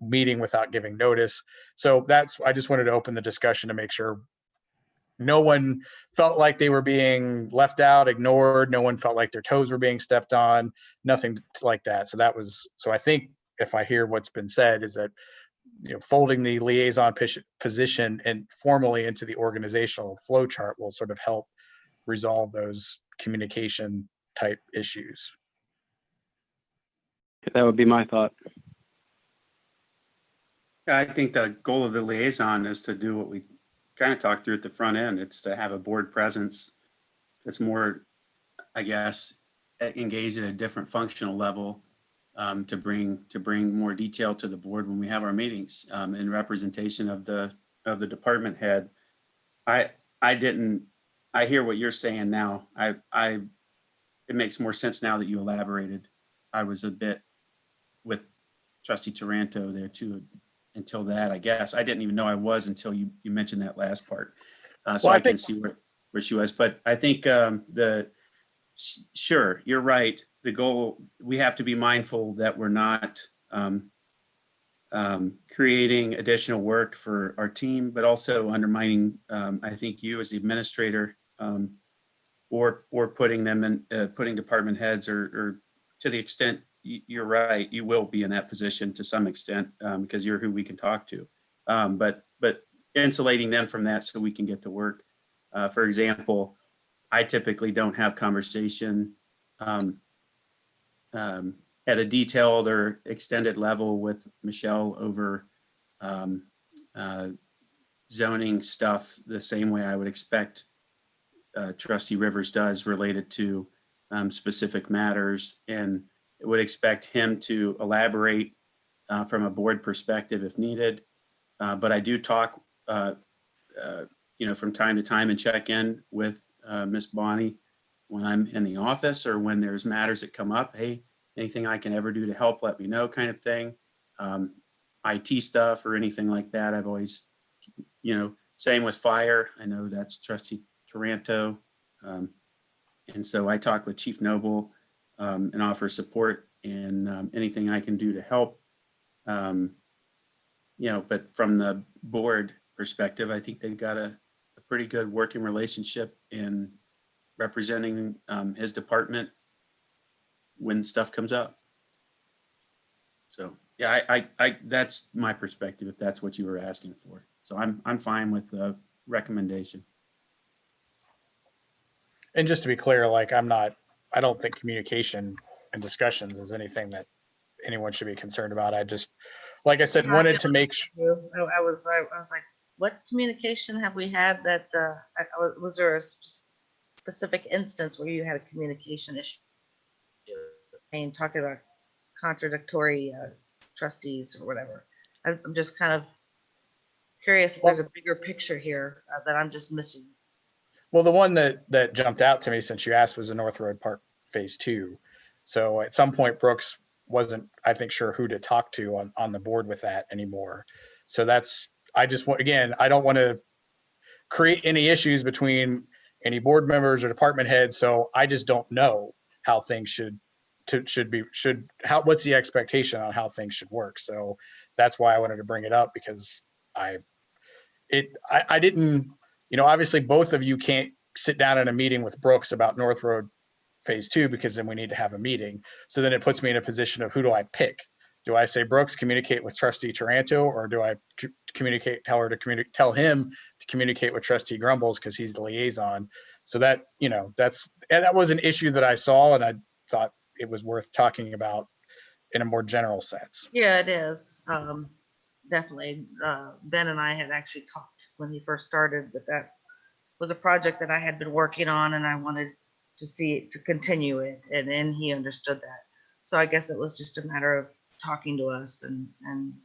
meeting without giving notice. So I just wanted to open the discussion to make sure no one felt like they were being left out, ignored. No one felt like their toes were being stepped on, nothing like that. So I think if I hear what's been said is that, folding the liaison position and formally into the organizational flow chart will sort of help resolve those communication type issues. That would be my thought. I think the goal of the liaison is to do what we kind of talked through at the front end. It's to have a board presence that's more, I guess, engaged at a different functional level, to bring more detail to the board when we have our meetings, in representation of the department head. I hear what you're saying now. It makes more sense now that you elaborated. I was a bit with trustee Taranto there too. Until that, I guess I didn't even know I was until you mentioned that last part. So I can see where she was, but I think sure, you're right. The goal, we have to be mindful that we're not creating additional work for our team, but also undermining, I think, you as the administrator, or putting them in, putting department heads or to the extent you're right, you will be in that position to some extent, because you're who we can talk to, but insulating them from that so we can get to work. For example, I typically don't have conversation at a detailed or extended level with Michelle over zoning stuff the same way I would expect trustee Rivers does related to specific matters, and would expect him to elaborate from a board perspective if needed. But I do talk, from time to time and check in with Ms. Bonnie when I'm in the office or when there's matters that come up. Hey, anything I can ever do to help, let me know, kind of thing. IT stuff or anything like that. I've always, same with fire. I know that's trustee Taranto. And so I talk with Chief Noble and offer support in anything I can do to help. But from the board perspective, I think they've got a pretty good working relationship in representing his department when stuff comes up. So yeah, I that's my perspective, if that's what you were asking for. So I'm fine with the recommendation. And just to be clear, like I don't think communication and discussions is anything that anyone should be concerned about. I just, like I said, wanted to make sure. I was like, what communication have we had that, was there a specific instance where you had a communication issue? And talking about contradictory trustees or whatever. I'm just kind of curious if there's a bigger picture here that I'm just missing. Well, the one that jumped out to me since you asked was the North Road Park Phase 2. So at some point, Brooks wasn't, I think, sure who to talk to on the board with that anymore. So I don't want to create any issues between any board members or department heads. So I just don't know how things what's the expectation on how things should work. So that's why I wanted to bring it up, because I didn't, obviously both of you can't sit down in a meeting with Brooks about North Road Phase 2, because then we need to have a meeting. So then it puts me in a position of who do I pick? do I say, Brooks, communicate with trustee Taranto, or do I tell him to communicate with trustee Grumbles because he's the liaison? So that, that was an issue that I saw, and I thought it was worth talking about in a more general sense. Yeah, it is. Definitely. Ben and I had actually talked when he first started, that was a project that I had been working on, and I wanted to see it, to continue it, and then he understood that. So I guess it was just a matter of talking to us, and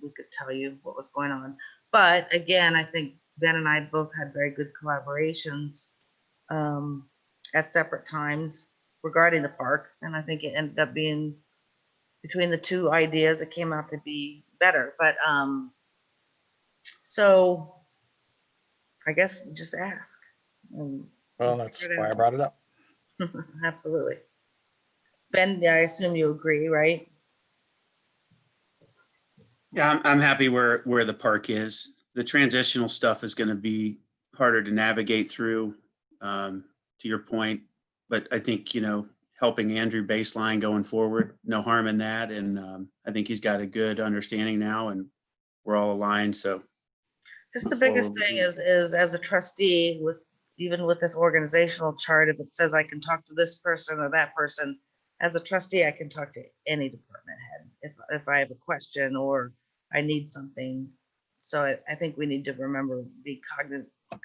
we could tell you what was going on. But again, I think Ben and I both had very good collaborations at separate times regarding the park, and I think it ended up being, between the two ideas, it came out to be better. But so I guess just ask. Well, that's why I brought it up. Absolutely. Ben, I assume you agree, right? Yeah, I'm happy where the park is. The transitional stuff is going to be harder to navigate through, to your point. But I think, helping Andrew baseline going forward, no harm in that. And I think he's got a good understanding now, and we're all aligned. So Just the biggest thing is as a trustee, even with this organizational chart, if it says I can talk to this person or that person, as a trustee, I can talk to any department head if I have a question or I need something. So I think we need to remember, be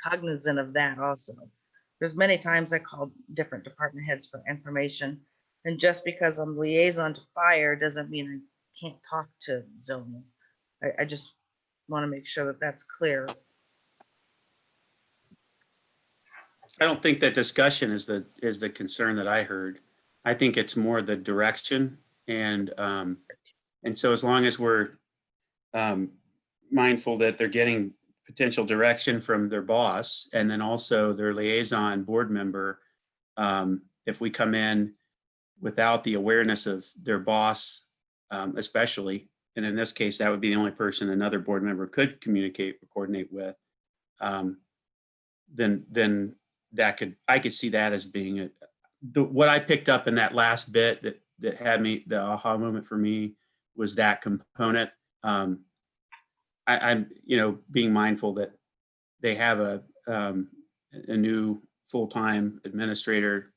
cognizant of that also. There's many times I call different department heads for information, and just because I'm liaison to fire doesn't mean I can't talk to zoning. I just want to make sure that that's clear. I don't think that discussion is the concern that I heard. I think it's more the direction, and so as long as we're mindful that they're getting potential direction from their boss and then also their liaison board member, if we come in without the awareness of their boss, especially, and in this case, that would be the only person another board member could communicate or coordinate with, then I could see that as being what I picked up in that last bit that had me, the aha moment for me was that component. I'm being mindful that they have a new full-time administrator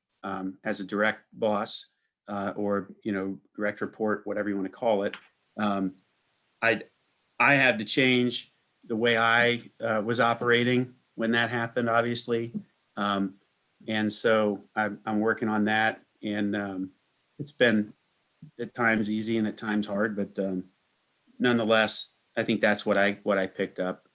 as a direct boss, or direct report, whatever you want to call it. I had to change the way I was operating when that happened, obviously. And so I'm working on that, and it's been at times easy and at times hard, but nonetheless, I think that's what I picked up.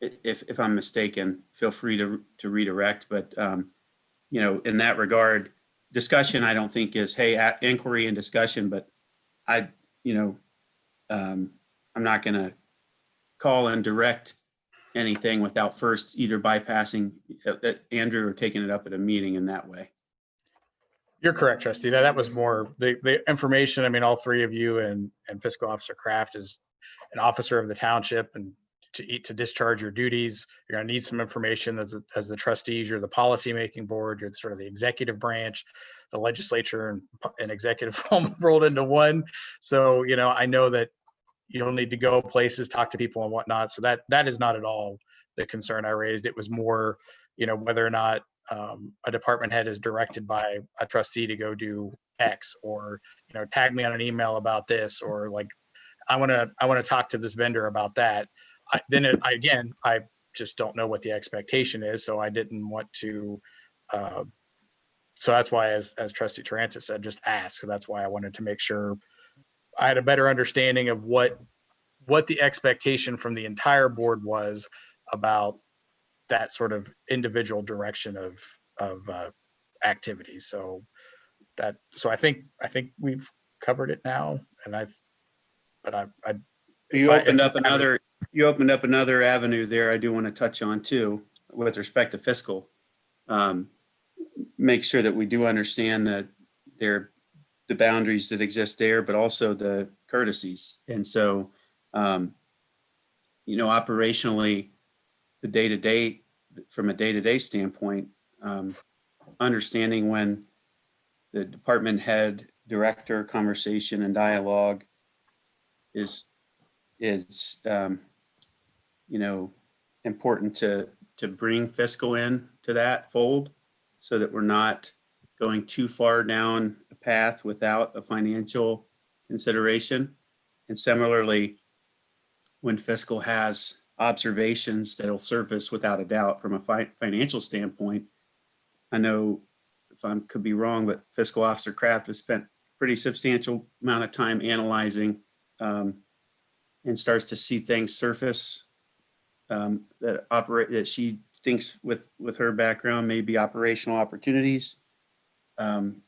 If I'm mistaken, feel free to redirect, but in that regard, discussion, I don't think is, hey, inquiry and discussion, but I'm not going to call and direct anything without first either bypassing Andrew or taking it up at a meeting in that way. You're correct, trustee. That was more the information. I mean, all three of you and Fiscal Officer Kraft is an officer of the township, and to discharge your duties, you're going to need some information as the trustees. You're the policymaking board. You're sort of the executive branch, the legislature and executive rolled into one. So, I know that you'll need to go places, talk to people and whatnot. So that is not at all the concern I raised. It was more, whether or not a department head is directed by a trustee to go do X, or, tag me on an email about this, or like, I want to talk to this vendor about that. I just don't know what the expectation is. So I didn't want to, so that's why, as trustee Taranto said, just ask. So that's why I wanted to make sure I had a better understanding of what the expectation from the entire board was about that sort of individual direction of activities. So I think we've covered it now, and you opened up another avenue there. I do want to touch on too, with respect to fiscal. Make sure that we do understand that the boundaries that exist there, but also the courtesies. And so, operationally, the day-to-day, from a day-to-day standpoint, understanding when the department head director conversation and dialogue is, you know, important to bring fiscal in to that fold so that we're not going too far down a path without a financial consideration. And similarly, when fiscal has observations that'll surface without a doubt from a financial standpoint, I know if I could be wrong, but Fiscal Officer Kraft has spent pretty substantial amount of time analyzing and starts to see things surface that she thinks with her background may be operational opportunities, then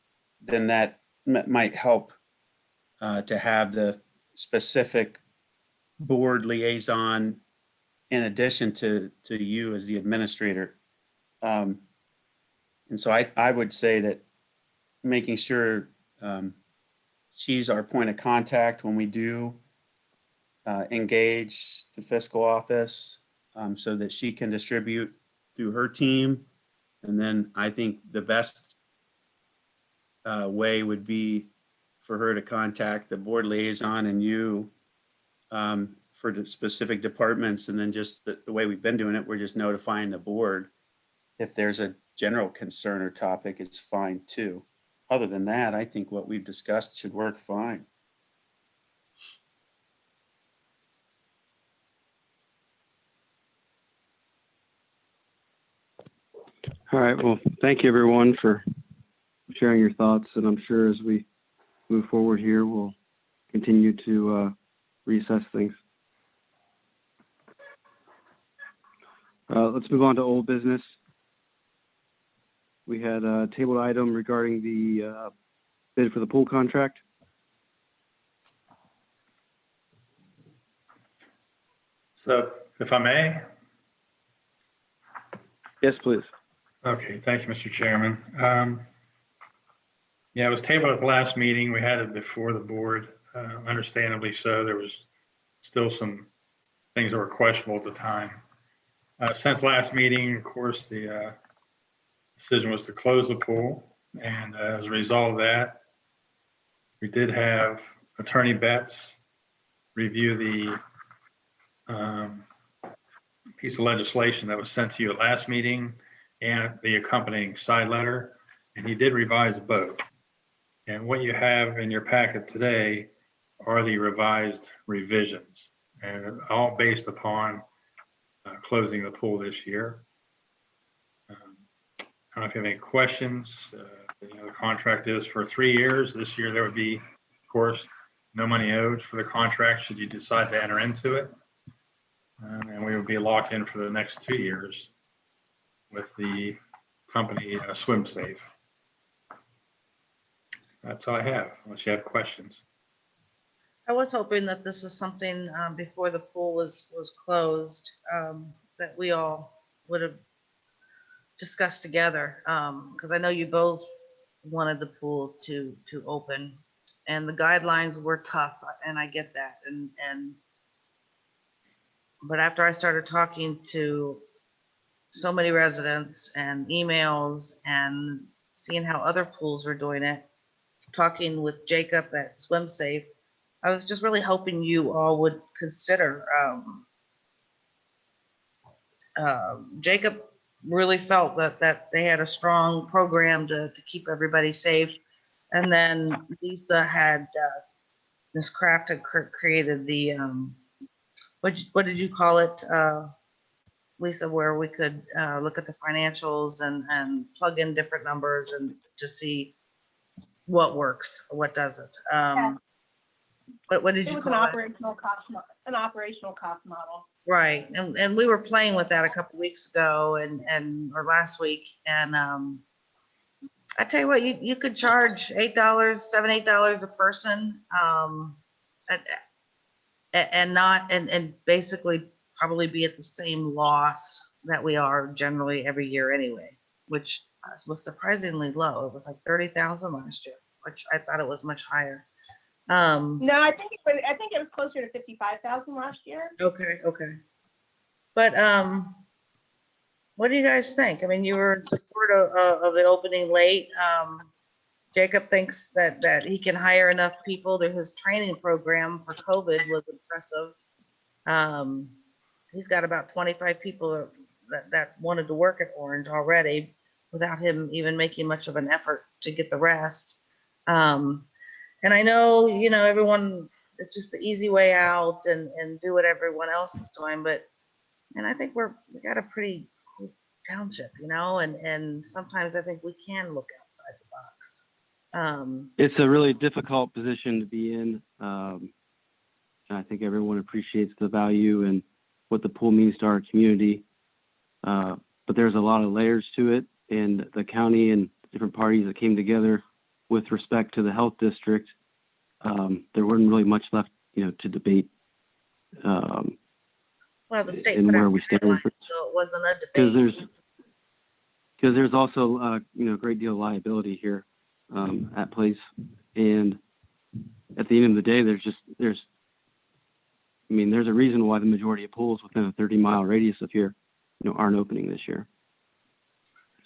that might help to have the specific board liaison in addition to you as the administrator. And so I would say that making sure she's our point of contact when we do engage the fiscal office, so that she can distribute through her team. And then I think the best way would be for her to contact the board liaison and you for the specific departments. And then just the way we've been doing it, we're just notifying the board. If there's a general concern or topic, it's fine too. Other than that, I think what we've discussed should work fine. All right. Well, thank you everyone for sharing your thoughts. And I'm sure as we move forward here, we'll continue to reassess things. Let's move on to old business. We had a tabled item regarding the bid for the pool contract. So if I may. Yes, please. Okay, thank you, Mr. Chairman. Yeah, it was tabled at the last meeting. We had it before the board, understandably so. There was still some things that were questionable at the time. Since last meeting, of course, the decision was to close the pool. And as a result of that, we did have Attorney Betts review the piece of legislation that was sent to you at last meeting and the accompanying side letter, and he did revise both. And what you have in your packet today are the revised revisions, and all based upon closing the pool this year. I don't know if you have any questions. The contract is for 3 years. This year there would be, of course, no money owed for the contract should you decide to enter into it. And we would be locked in for the next 2 years with the company SwimSafe. That's all I have, unless you have questions. I was hoping that this is something before the pool was closed that we all would have discussed together, because I know you both wanted the pool to open, and the guidelines were tough, and I get that. But after I started talking to so many residents and emails and seeing how other pools were doing it, talking with Jacob at SwimSafe, I was just really hoping you all would consider. Jacob really felt that they had a strong program to keep everybody safe. And then Lisa had, Ms. Kraft had created the, what did you call it, Lisa, where we could look at the financials and plug in different numbers and to see what works, what doesn't. What did you call it? An operational cost model. Right, and we were playing with that a couple weeks ago or last week, and I tell you what, you could charge $8, $7-8 a person, and basically probably be at the same loss that we are generally every year anyway, which was surprisingly low. It was like 30,000 last year, which I thought it was much higher. No, I think it was closer to 55,000 last year. Okay. But what do you guys think? I mean, you were in support of it opening late. Jacob thinks that he can hire enough people to his training program for COVID was impressive. He's got about 25 people that wanted to work at Orange already without him even making much of an effort to get the rest. And I know, everyone, it's just the easy way out and do what everyone else is doing, and I think we got a pretty cool township, and sometimes I think we can look outside the box. It's a really difficult position to be in. And I think everyone appreciates the value and what the pool means to our community. But there's a lot of layers to it, and the county and different parties that came together with respect to the health district, there wasn't really much left, to debate. Well, the state And put where out we stand. guidelines, so it wasn't a Because debate. there's also, a great deal of liability here at place. And at the end of the day, there's a reason why the majority of pools within a 30-mile radius of here, aren't opening this year.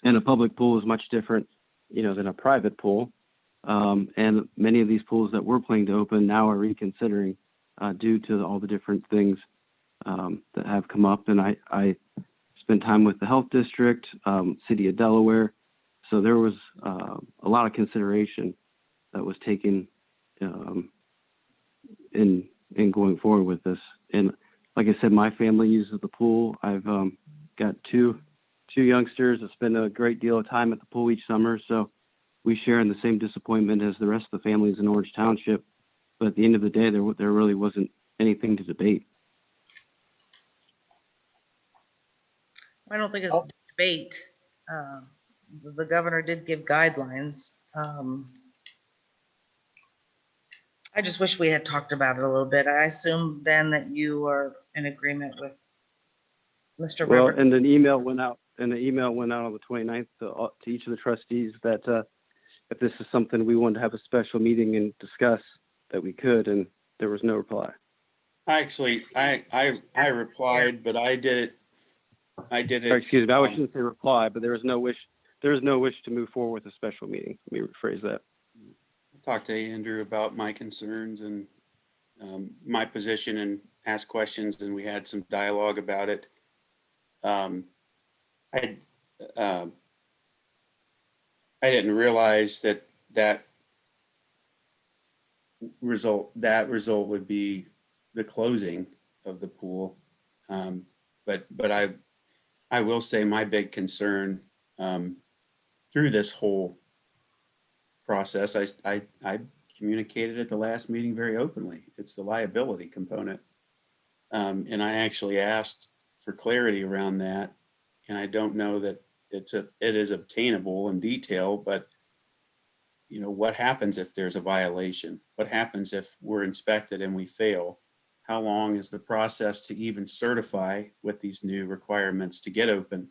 And a public pool is much different, than a private pool. And many of these pools that we're planning to open now are reconsidering due to all the different things that have come up. And I spent time with the health district, city of Delaware. So there was a lot of consideration that was taken in going forward with this. And like I said, my family uses the pool. I've got two youngsters that spend a great deal of time at the pool each summer. So we share in the same disappointment as the rest of the families in Orange Township. But at the end of the day, there really wasn't anything to debate. I don't think it's a debate. The governor did give guidelines. I just wish we had talked about it a little bit. I assume, Ben, that you are in agreement with Mr. Well, River. and an email went out on the 29th to each of the trustees that if this is something we wanted to have a special meeting and discuss, that we could, and there was no reply. Actually, I replied, but I did Or, it. excuse me, I shouldn't say reply, but there was no wish to move forward with a special meeting. Let me rephrase that. Talked to Andrew about my concerns and my position and asked questions, and we had some dialogue about it. I didn't realize that result would be the closing of the pool. But I will say my big concern through this whole process, I communicated at the last meeting very openly. It's the liability component. And I actually asked for clarity around that. And I don't know that it is obtainable in detail, but what happens if there's a violation? What happens if we're inspected and we fail? How long is the process to even certify with these new requirements to get open?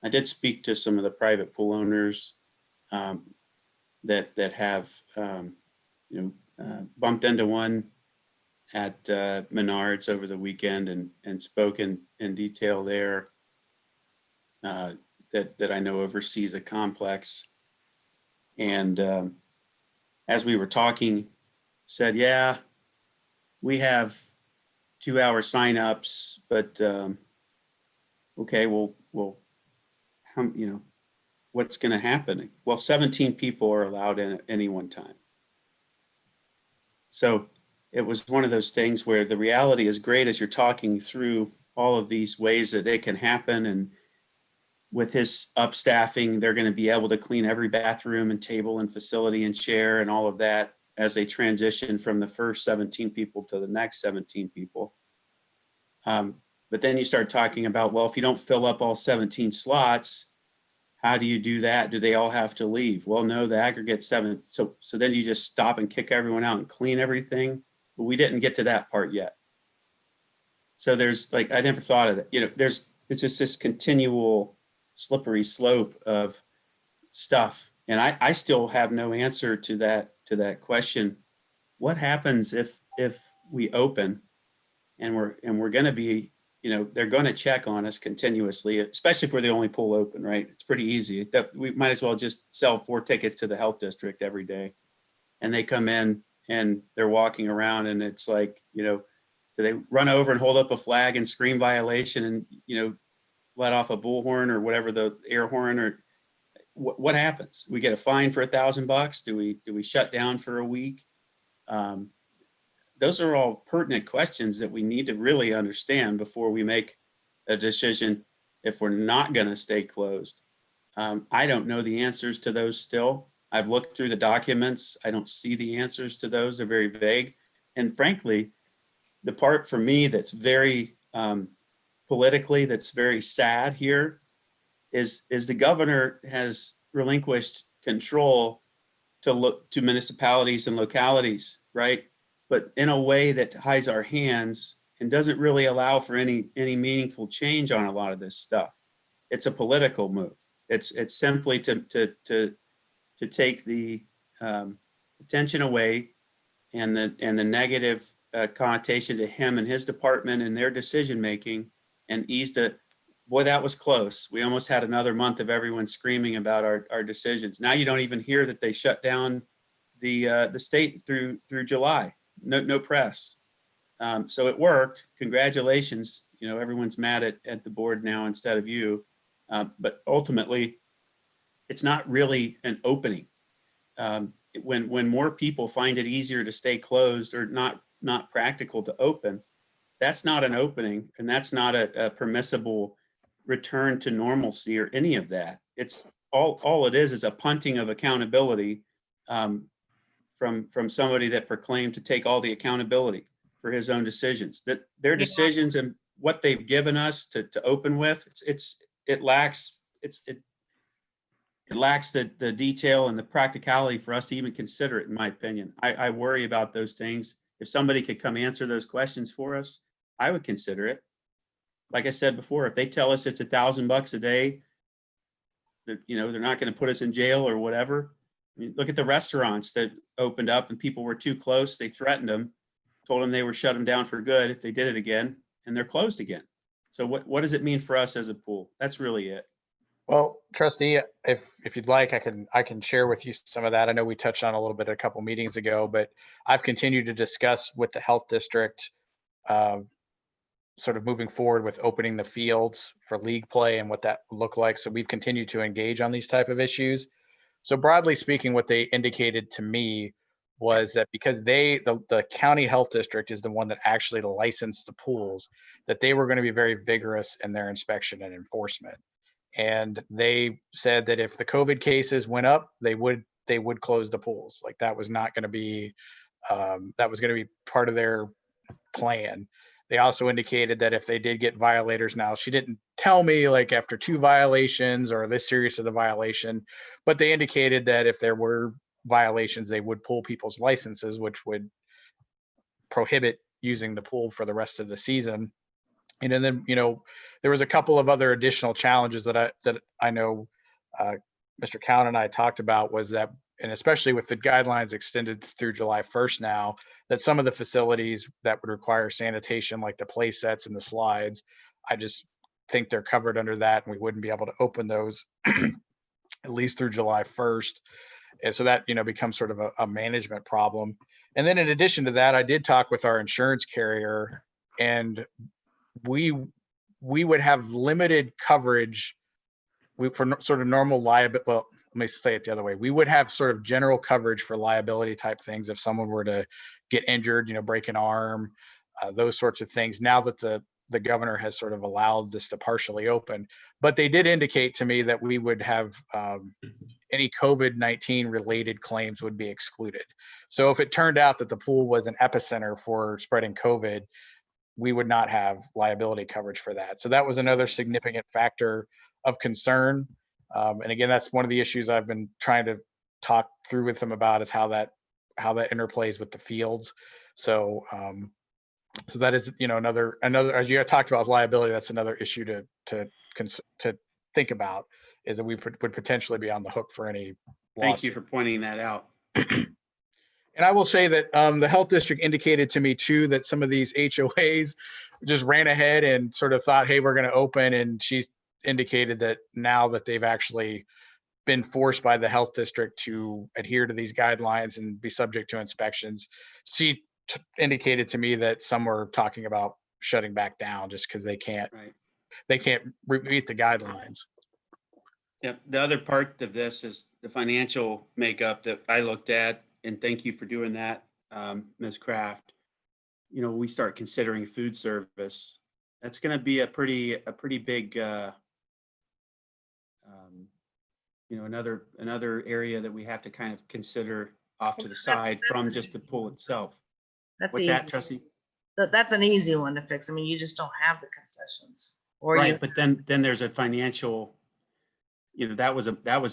I did speak to some of the private pool owners that have bumped into one at Menards over the weekend and spoken in detail there that I know oversees a complex. And as we were talking, said, yeah, we have 2-hour signups, but okay, well, how, what's going to happen? Well, 17 people are allowed in at any one time. So it was one of those things where the reality is great as you're talking through all of these ways that it can happen. And with his upstaffing, they're going to be able to clean every bathroom and table and facility and chair and all of that as they transition from the first 17 people to the next 17 people. But then you start talking about, well, if you don't fill up all 17 slots, how do you do that? Do they all have to leave? Well, no, the aggregate 7. So then you just stop and kick everyone out and clean everything. But we didn't get to that part yet. So there's I never thought of that. It's just this continual slippery slope of stuff. And I still have no answer to that question. What happens if we open and we're going to be, they're going to check on us continuously, especially if we're the only pool open, right? It's pretty easy. That we might as well just sell 4 tickets to the health district every day. And they come in and they're walking around and it's like, do they run over and hold up a flag and scream violation and, let off a bullhorn or whatever, the air horn, or what happens? We get a fine for $1,000? Do we shut down for a week? Those are all pertinent questions that we need to really understand before we make a decision if we're not going to stay closed. I don't know the answers to those still. I've looked through the documents. I don't see the answers to those. They're very vague. And frankly, the part for me that's very politically, that's very sad here is the governor has relinquished control to municipalities and localities, right? But in a way that ties our hands and doesn't really allow for any meaningful change on a lot of this stuff. It's a political move. It's simply to take the attention away and the negative connotation to him and his department and their decision making, and ease the. Boy, that was close. We almost had another month of everyone screaming about our decisions. Now you don't even hear that they shut down the state through July. No press. So it worked. Congratulations. Everyone's mad at the board now instead of you. But ultimately, it's not really an opening. When more people find it easier to stay closed or not practical to open, that's not an opening, and that's not a permissible return to normalcy or any of that. It's all it is a punting of accountability from somebody that proclaimed to take all the accountability for his own decisions. That their decisions and what they've given us to open with, it lacks the detail and the practicality for us to even consider it, in my opinion. I worry about those things. If somebody could come answer those questions for us, I would consider it. Like I said before, if they tell us it's $1,000 a day, they're not going to put us in jail or whatever. I mean, look at the restaurants that opened up and people were too close. They threatened them, told them they were shut them down for good if they did it again, and they're closed again. So what does it mean for us as a pool? That's really it. Well, trustee, if you'd like, I can share with you some of that. I know we touched on a little bit a couple meetings ago, but I've continued to discuss with the health district sort of moving forward with opening the fields for league play and what that would look like. So we've continued to engage on these type of issues. So broadly speaking, what they indicated to me was that because the county health district is the one that actually licensed the pools, that they were going to be very vigorous in their inspection and enforcement. And they said that if the COVID cases went up, they would close the pools. Like that was not going to be part of their plan. They also indicated that if they did get violators, now she didn't tell me like after 2 violations or this serious of the violation, but they indicated that if there were violations, they would pull people's licenses, which would prohibit using the pool for the rest of the season. And then, there was a couple of other additional challenges that I know Mr. Cowan and I talked about, was that, and especially with the guidelines extended through July 1st now, that some of the facilities that would require sanitation, like the play sets and the slides, I just think they're covered under that, and we wouldn't be able to open those at least through July 1st. And so that, becomes sort of a management problem. And then in addition to that, I did talk with our insurance carrier, and we would have limited coverage for sort of normal liability. Well, let me say it the other way. We would have sort of general coverage for liability type things if someone were to get injured, break an arm, those sorts of things, now that the governor has sort of allowed this to partially open. But they did indicate to me that we would have any COVID-19 related claims would be excluded. So if it turned out that the pool was an epicenter for spreading COVID, we would not have liability coverage for that. So that was another significant factor of concern. And again, that's one of the issues I've been trying to talk through with them about, is how that interplays with the fields. So so that is, another, as you talked about liability, that's another issue to think about, is that we would potentially be on the hook for any Thank loss. you for pointing that out. And I will say that the health district indicated to me too that some of these HOAs just ran ahead and sort of thought, hey, we're going to open. And she indicated that now that they've actually been forced by the health district to adhere to these guidelines and be subject to inspections, she indicated to me that some were talking about shutting back down just because they can't Right. meet the guidelines. Yep. The other part of this is the financial makeup that I looked at, and thank you for doing that, Ms. Kraft. You know, we start considering food service. That's going to be a pretty big, another area that we have to kind of consider off to the side from just the pool itself. That's What's easy. that, Trustee? That's an easy one to fix. I mean, you just don't have the concessions. Or you, Right, but then there's a financial, that was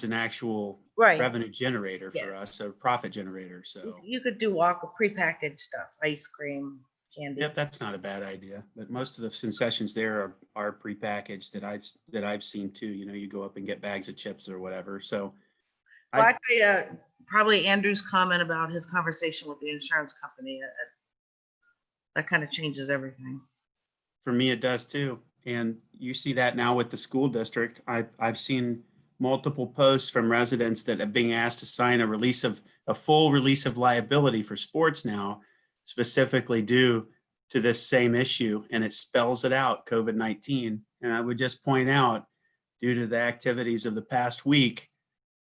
an actual right. revenue generator for Yes. us, a profit generator. So, You could do all prepackaged stuff, ice cream, candy. yep, that's not a bad idea. But most of the concessions there are prepackaged that I've seen too. You go up and get bags of chips or whatever. So, Well, I tell you, probably Andrew's comment about his conversation with the insurance company, that kind of changes everything. for me, it does too. And you see that now with the school district. I've seen multiple posts from residents that are being asked to sign a full release of liability for sports now, specifically due to this same issue. And it spells it out, COVID-19. And I would just point out, due to the activities of the past week,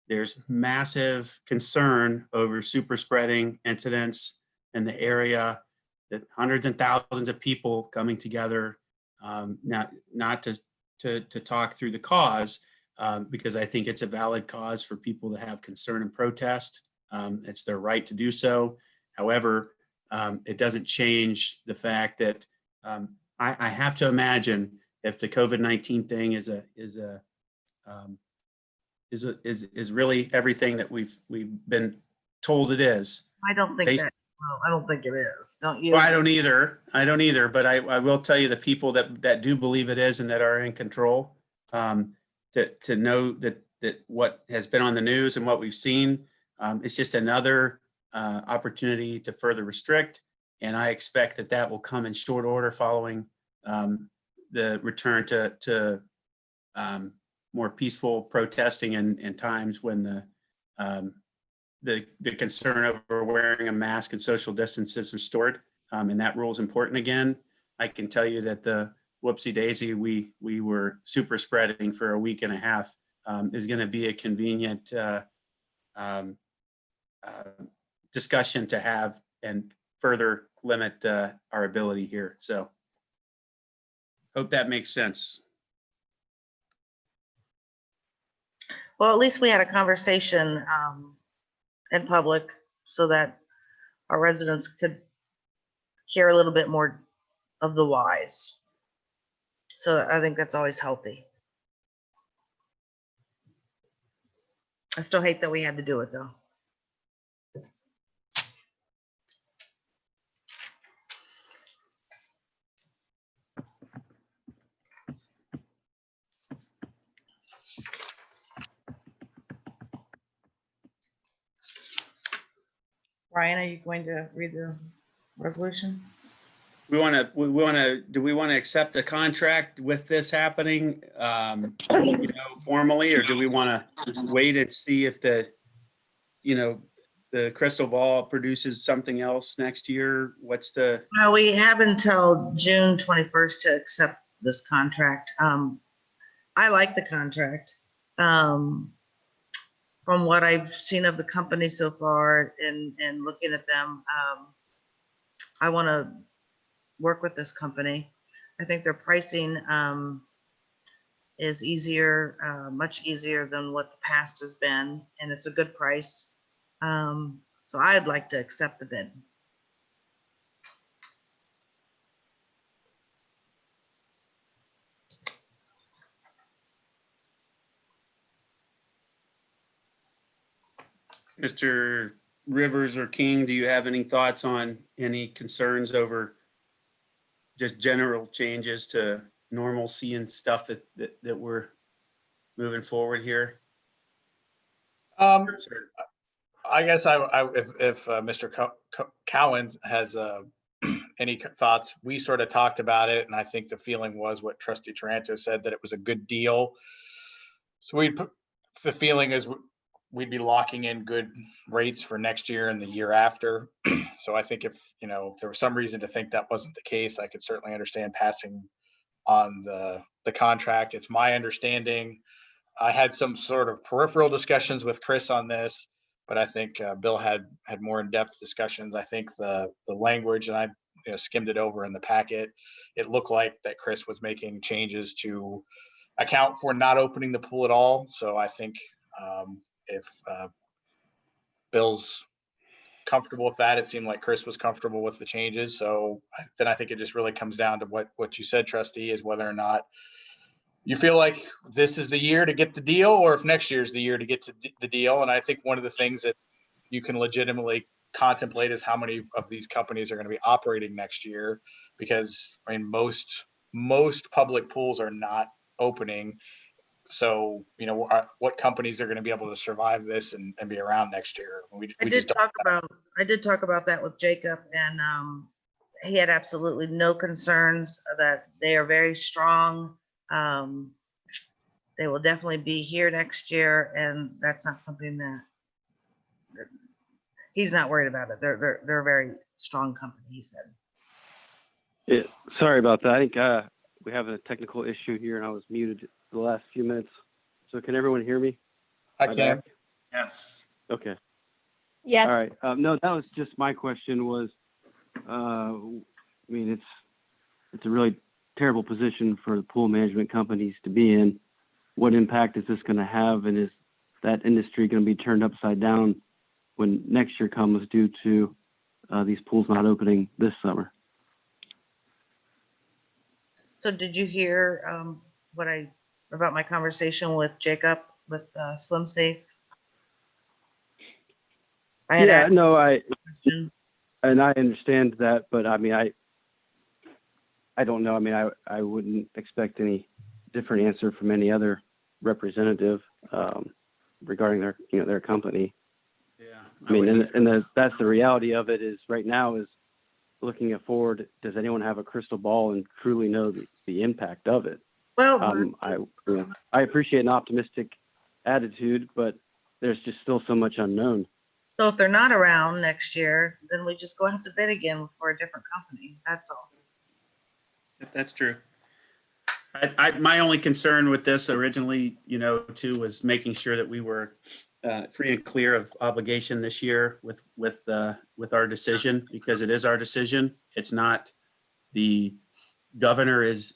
there's massive concern over super spreading incidents in the area, that hundreds and thousands of people coming together, not to talk through the cause, because I think it's a valid cause for people to have concern and protest. It's their right to do so. However, it doesn't change the fact that I have to imagine if the COVID-19 thing is really everything that we've been told it is. I don't think Based- that, well, I don't think it is. Don't you? Well, I don't either, but I will tell you the people that do believe it is and that are in control, to know that what has been on the news and what we've seen, it's just another opportunity to further restrict. And I expect that will come in short order following the return to more peaceful protesting and times when the concern over wearing a mask and social distance is restored, and that rule is important again. I can tell you that the whoopsie daisy we were super spreading for a week and a half is going to be a convenient discussion to have and further limit our ability here. So hope that makes sense. Well, at least we had a conversation in public so that our residents could hear a little bit more of the whys. So I think that's always healthy. I still hate that we had to do it though. Ryan, are you going to read the resolution? Do we want to accept a contract with this happening, formally, or do we want to wait and see if the crystal ball produces something else next year? What's the? Well, we have until June 21st to accept this contract. I like the contract. From what I've seen of the company so far and looking at them, I want to work with this company. I think their pricing is easier, much easier than what the past has been, and it's a good price. So I'd like to accept the bid. Mr. Rivers or King, do you have any thoughts on any concerns over just general changes to normalcy and stuff that we're moving forward here? I guess if Mr. Cowan has any thoughts, we sort of talked about it, and I think the feeling was what Trustee Taranto said, that it was a good deal. So the feeling is we'd be locking in good rates for next year and the year after. So I think if there was some reason to think that wasn't the case, I could certainly understand passing on the contract. It's my understanding. I had some sort of peripheral discussions with Chris on this, but I think Bill had more in-depth discussions. I think the language, and I skimmed it over in the packet, it looked like that Chris was making changes to account for not opening the pool at all. So I think if Bill's comfortable with that, it seemed like Chris was comfortable with the changes. So then I think it just really comes down to what you said, Trustee, is whether or not you feel like this is the year to get the deal, or if next year's the year to get to the deal. And I think one of the things that you can legitimately contemplate is how many of these companies are going to be operating next year, because I mean, most public pools are not opening. So, what companies are going to be able to survive this and be around next year? I did talk about that with Jacob, and he had absolutely no concerns that they are very strong. They will definitely be here next year, and that's not something that he's not worried about it. They're a very strong company, he said. Yeah, sorry about that. I think we have a technical issue here, and I was muted the last few minutes. So can everyone hear me? I can. Yes. Okay. Yes. All right. No, that was just my question was, I mean, it's a really terrible position for the pool management companies to be in. What impact is this going to have? And is that industry going to be turned upside down when next year comes due to these pools not opening this summer? So did you hear about my conversation with Jacob with Swim Safe? Yeah, no, I understand that, but I mean, I don't know. I mean, I wouldn't expect any different answer from any other representative regarding their company. Yeah. I mean, and that's the reality of it is right now is looking forward. Does anyone have a crystal ball and truly know the impact of it? Well, I appreciate an optimistic attitude, but there's just still so much unknown. so if they're not around next year, then we just go have to bid again for a different company. That's all. That's true. My only concern with this originally, too, was making sure that we were free and clear of obligation this year with our decision, because it is our decision. It's not the governor is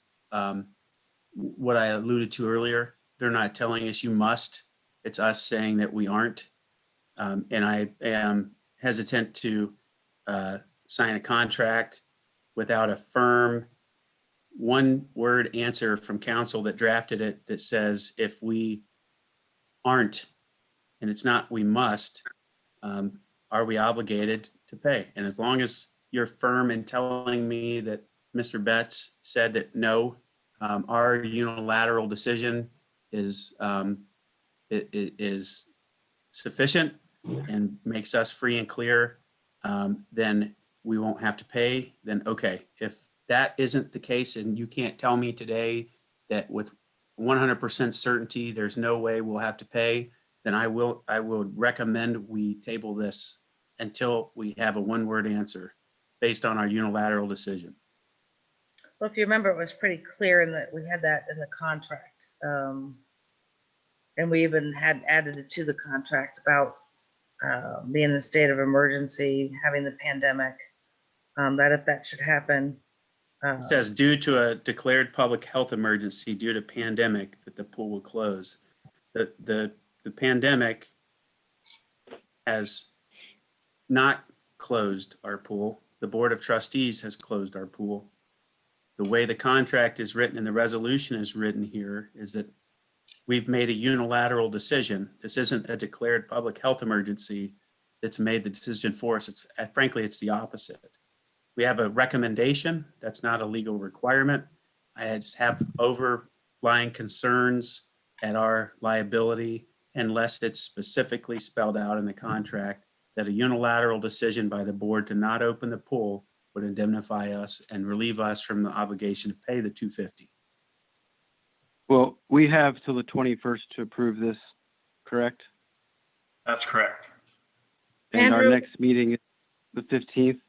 what I alluded to earlier. They're not telling us you must. It's us saying that we aren't. And I am hesitant to sign a contract without a firm one-word answer from council that drafted it that says if we aren't, and it's not we must, are we obligated to pay? And as long as you're firm in telling me that Mr. Betts said that no, our unilateral decision is sufficient and makes us free and clear, then we won't have to pay. Then okay, if that isn't the case and you can't tell me today that with 100% certainty there's no way we'll have to pay, then I will recommend we table this until we have a one-word answer based on our unilateral decision. Well, if you remember, it was pretty clear in that we had that in the contract. And we even had added it to the contract about being in a state of emergency, having the pandemic, that if that should happen. It says due to a declared public health emergency due to pandemic that the pool will close. The pandemic has not closed our pool. The Board of Trustees has closed our pool. The way the contract is written and the resolution is written here is that we've made a unilateral decision. This isn't a declared public health emergency that's made the decision for us. Frankly, it's the opposite. We have a recommendation. That's not a legal requirement. I just have overlying concerns at our liability unless it's specifically spelled out in the contract that a unilateral decision by the board to not open the pool would indemnify us and relieve us from the obligation to pay the $250. Well, we have till the 21st to approve this, correct? That's correct. And our Andrew? next meeting is the 15th.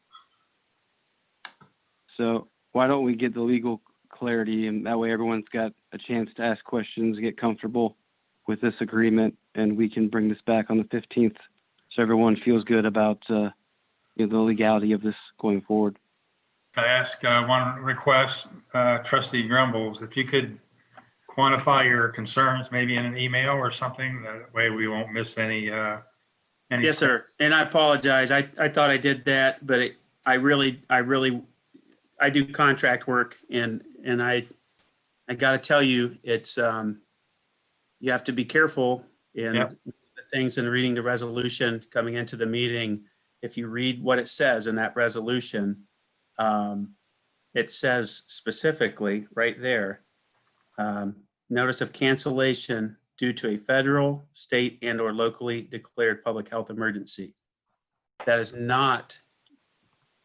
So why don't we get the legal clarity, and that way everyone's got a chance to ask questions, get comfortable with this agreement, and we can bring this back on the 15th so everyone feels good about the legality of this going forward. Can I ask one request, Trustee Grumbles, if you could quantify your concerns maybe in an email or something, that way we won't miss any. Yes, sir. And I apologize. I thought I did that, but I do contract work, and I got to tell you, it's you have to be careful in Yep. the things and reading the resolution coming into the meeting. If you read what it says in that resolution, it says specifically right there, notice of cancellation due to a federal, state, and or locally declared public health emergency. That is not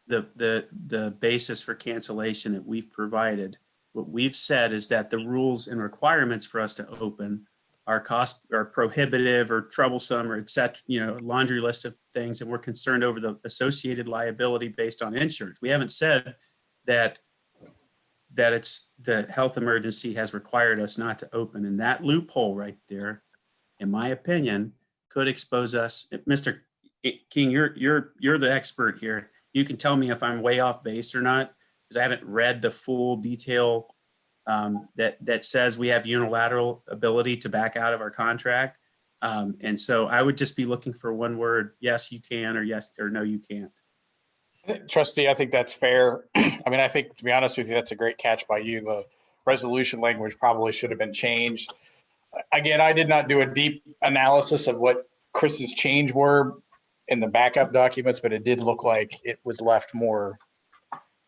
the basis for cancellation that we've provided. What we've said is that the rules and requirements for us to open are prohibitive or troublesome or et cetera, laundry list of things, and we're concerned over the associated liability based on insurance. We haven't said that it's the health emergency has required us not to open, and that loophole right there, in my opinion, could expose us. Mr. King, you're the expert here. You can tell me if I'm way off base or not, because I haven't read the full detail that says we have unilateral ability to back out of our contract. And so I would just be looking for one word, yes, you can, or yes, or no, you can't. Trustee, I think that's fair. I mean, I think, to be honest with you, that's a great catch by you. The resolution language probably should have been changed. Again, I did not do a deep analysis of what Chris's change were in the backup documents, but it did look like it was left more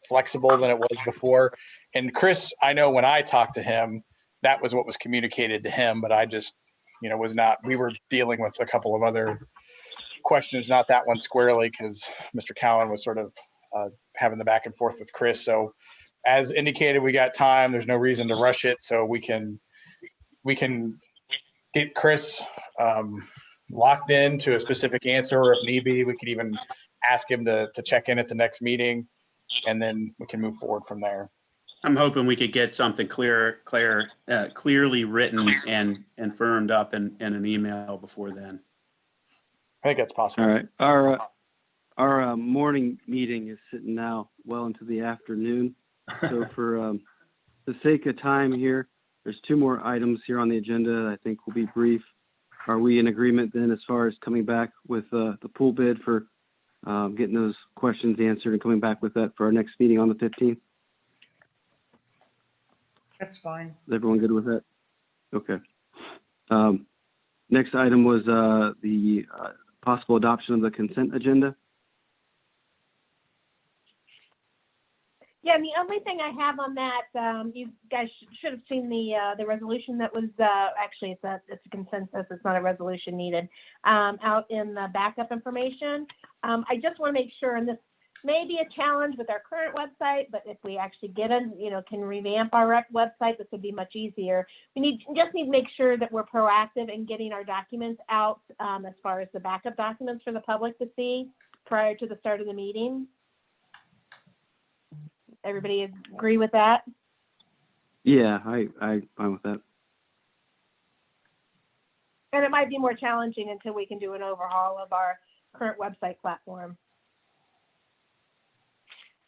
flexible than it was before. And Chris, I know when I talked to him, that was what was communicated to him, but I just, was not, we were dealing with a couple of other questions, not that one squarely, because Mr. Cowan was sort of having the back and forth with Chris. So as indicated, we got time. There's no reason to rush it. So we can get Chris locked in to a specific answer, or if need be, we could even ask him to check in at the next meeting, and then we can move forward from there. I'm hoping we could get something clearly written and firmed up in an email before then. I think that's possible. All right. Our morning meeting is sitting now well into the afternoon. So for the sake of time here, there's two more items here on the agenda that I think will be brief. Are we in agreement then as far as coming back with the pool bid for getting those questions answered and coming back with that for our next meeting on the 15th? That's fine. Is everyone good with that? Okay. Next item was the possible adoption of the consent agenda. Yeah, and the only thing I have on that, you guys should have seen the resolution that was, actually it's a consensus, it's not a resolution needed, out in the backup information. I just want to make sure, and this may be a challenge with our current website, but if we actually can revamp our website, this would be much easier. We just need to make sure that we're proactive in getting our documents out, as far as the backup documents for the public to see prior to the start of the meeting. Everybody agree with that? Yeah, I'm fine with that. And it might be more challenging until we can do an overhaul of our current website platform.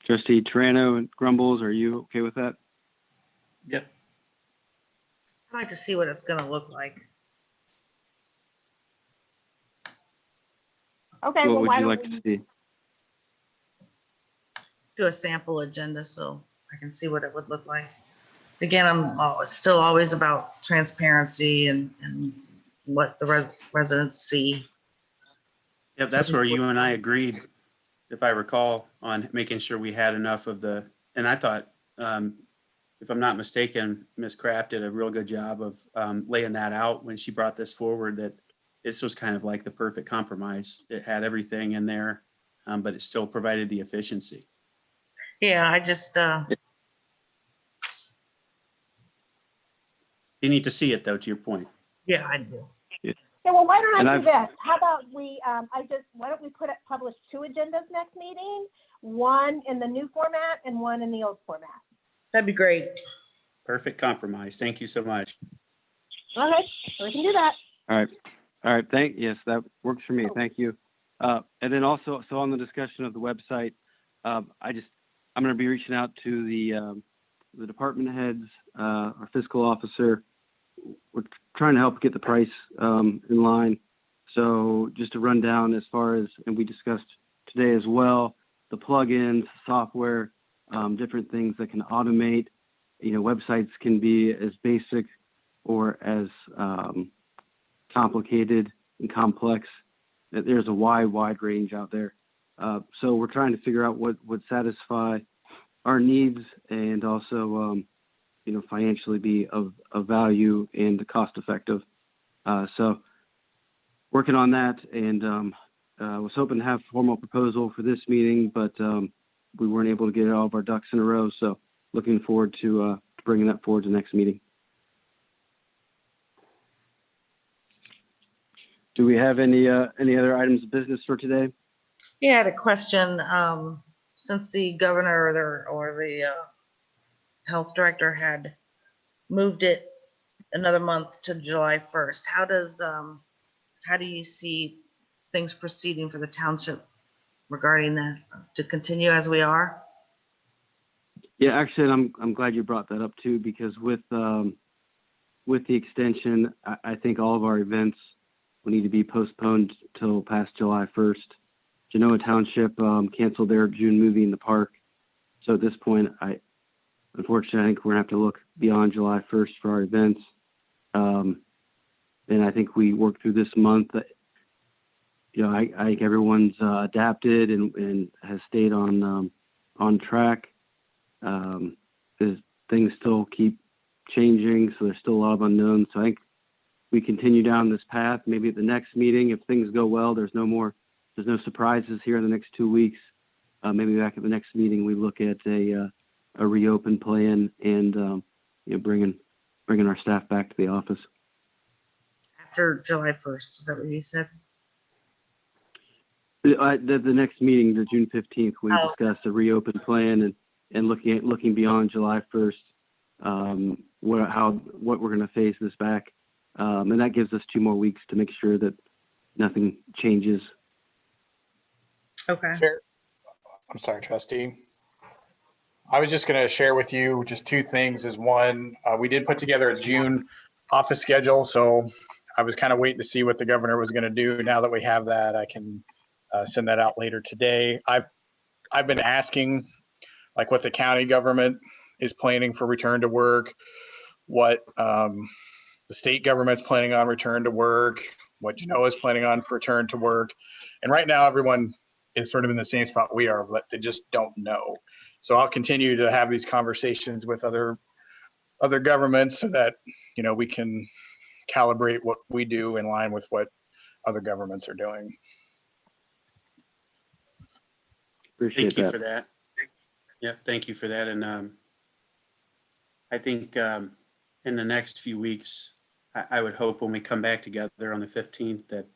Trustee Triano and Grumbles, are you okay with that? Yep. I'd like to see what it's gonna look like. Okay, What well, would why you don't like to we, see? Do a sample agenda so I can see what it would look like. Again, I'm still always about transparency and what the residents see. Yep, that's where you and I agreed, if I recall, on making sure we had enough of the, and I thought, if I'm not mistaken, Ms. Kraft did a real good job of laying that out when she brought this forward, that this was kind of like the perfect compromise. It had everything in there, but it still provided the efficiency. Yeah, I just, You need to see it though, to your point. yeah, I do. Yeah, well, why don't And I do I've- this? How about we, why don't we publish 2 agendas next meeting? One in the new format and one in the old format. That'd be great. Perfect compromise. Thank you so much. All right, so we can do that. All right. Yes, that works for me. Thank you. And then also, so on the discussion of the website, I'm going to be reaching out to the department heads, our fiscal officer. We're trying to help get the price in line. So just to run down as far as, and we discussed today as well, the plugins, software, different things that can automate. Websites can be as basic or as complicated and complex. There's a wide range out there. So we're trying to figure out what would satisfy our needs and also, financially be of value and cost effective. So working on that, and was hoping to have a formal proposal for this meeting, but we weren't able to get all of our ducks in a row. So looking forward to bringing that forward to the next meeting. Do we have any other items of business for today? Yeah, I had a question. Since the governor or the health director had moved it another month to July 1st, how do you see things proceeding for the township regarding that, to continue as we are? Yeah, actually, I'm glad you brought that up too, because with the extension, I think all of our events will need to be postponed till past July 1st. Genoa Township canceled their June movie in the park. So at this point, unfortunately, I think we're gonna have to look beyond July 1st for our events. And I think we worked through this month. I think everyone's adapted and has stayed on track. Things still keep changing, so there's still a lot of unknowns. So I think we continue down this path. Maybe at the next meeting, if things go well, there's no surprises here in the next 2 weeks. Maybe back at the next meeting, we look at a reopen plan and bringing our staff back to the office. After July 1st, is that what you said? The next meeting, the June 15th, we Oh. discuss a reopen plan and looking beyond July 1st, what we're going to phase this back. And that gives us 2 more weeks to make sure that nothing changes. Okay. I'm sorry, trustee. I was just going to share with you just 2 things. Is one, we did put together a June office schedule. So I was kind of waiting to see what the governor was going to do. Now that we have that, I can send that out later today. I've been asking like what the county government is planning for return to work, what the state government's planning on return to work, what Genoa is planning on for return to work. And right now, everyone is sort of in the same spot we are, but they just don't know. So I'll continue to have these conversations with other governments so that, we can calibrate what we do in line with what other governments are doing. Appreciate Thank you that. for that. Yeah, thank you for that. And I think in the next few weeks, I would hope when we come back together on the 15th that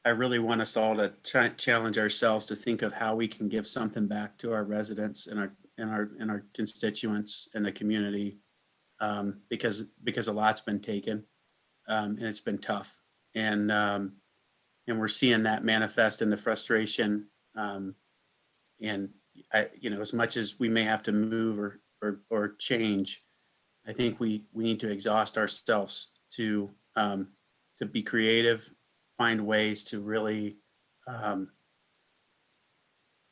I really want us all to challenge ourselves to think of how we can give something back to our residents and our constituents and the community, because a lot's been taken and it's been tough, and we're seeing that manifest in the frustration. And as much as we may have to move or change, I think we need to exhaust ourselves to be creative, find ways to really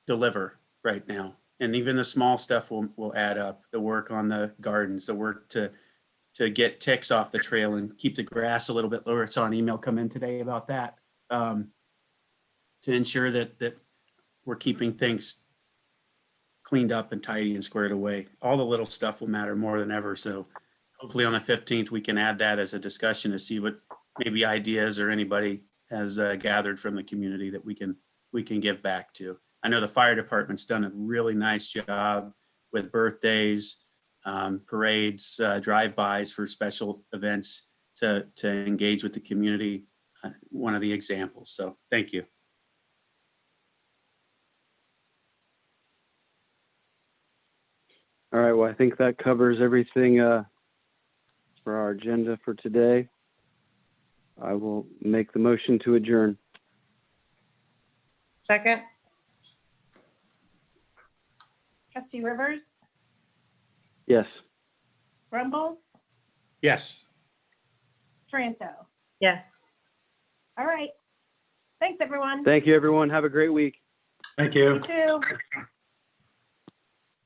deliver right now. And even the small stuff will add up. The work on the gardens, the work to get ticks off the trail and keep the grass a little bit lower. I saw an email come in today about that, to ensure that we're keeping things cleaned up and tidy and squared away. All the little stuff will matter more than ever. So hopefully on the 15th, we can add that as a discussion to see what maybe ideas or anybody has gathered from the community that we can give back to. I know the fire department's done a really nice job with birthdays, parades, drive-bys for special events to engage with the community. One of the examples. So thank you. All right, well, I think that covers everything for our agenda for today. I will make the motion to adjourn. Second? Trustee Rivers, Yes. Rumble, Yes. Taranto. Yes. All right. Thanks, everyone. Thank you, everyone. Have a great week. Thank you. You too.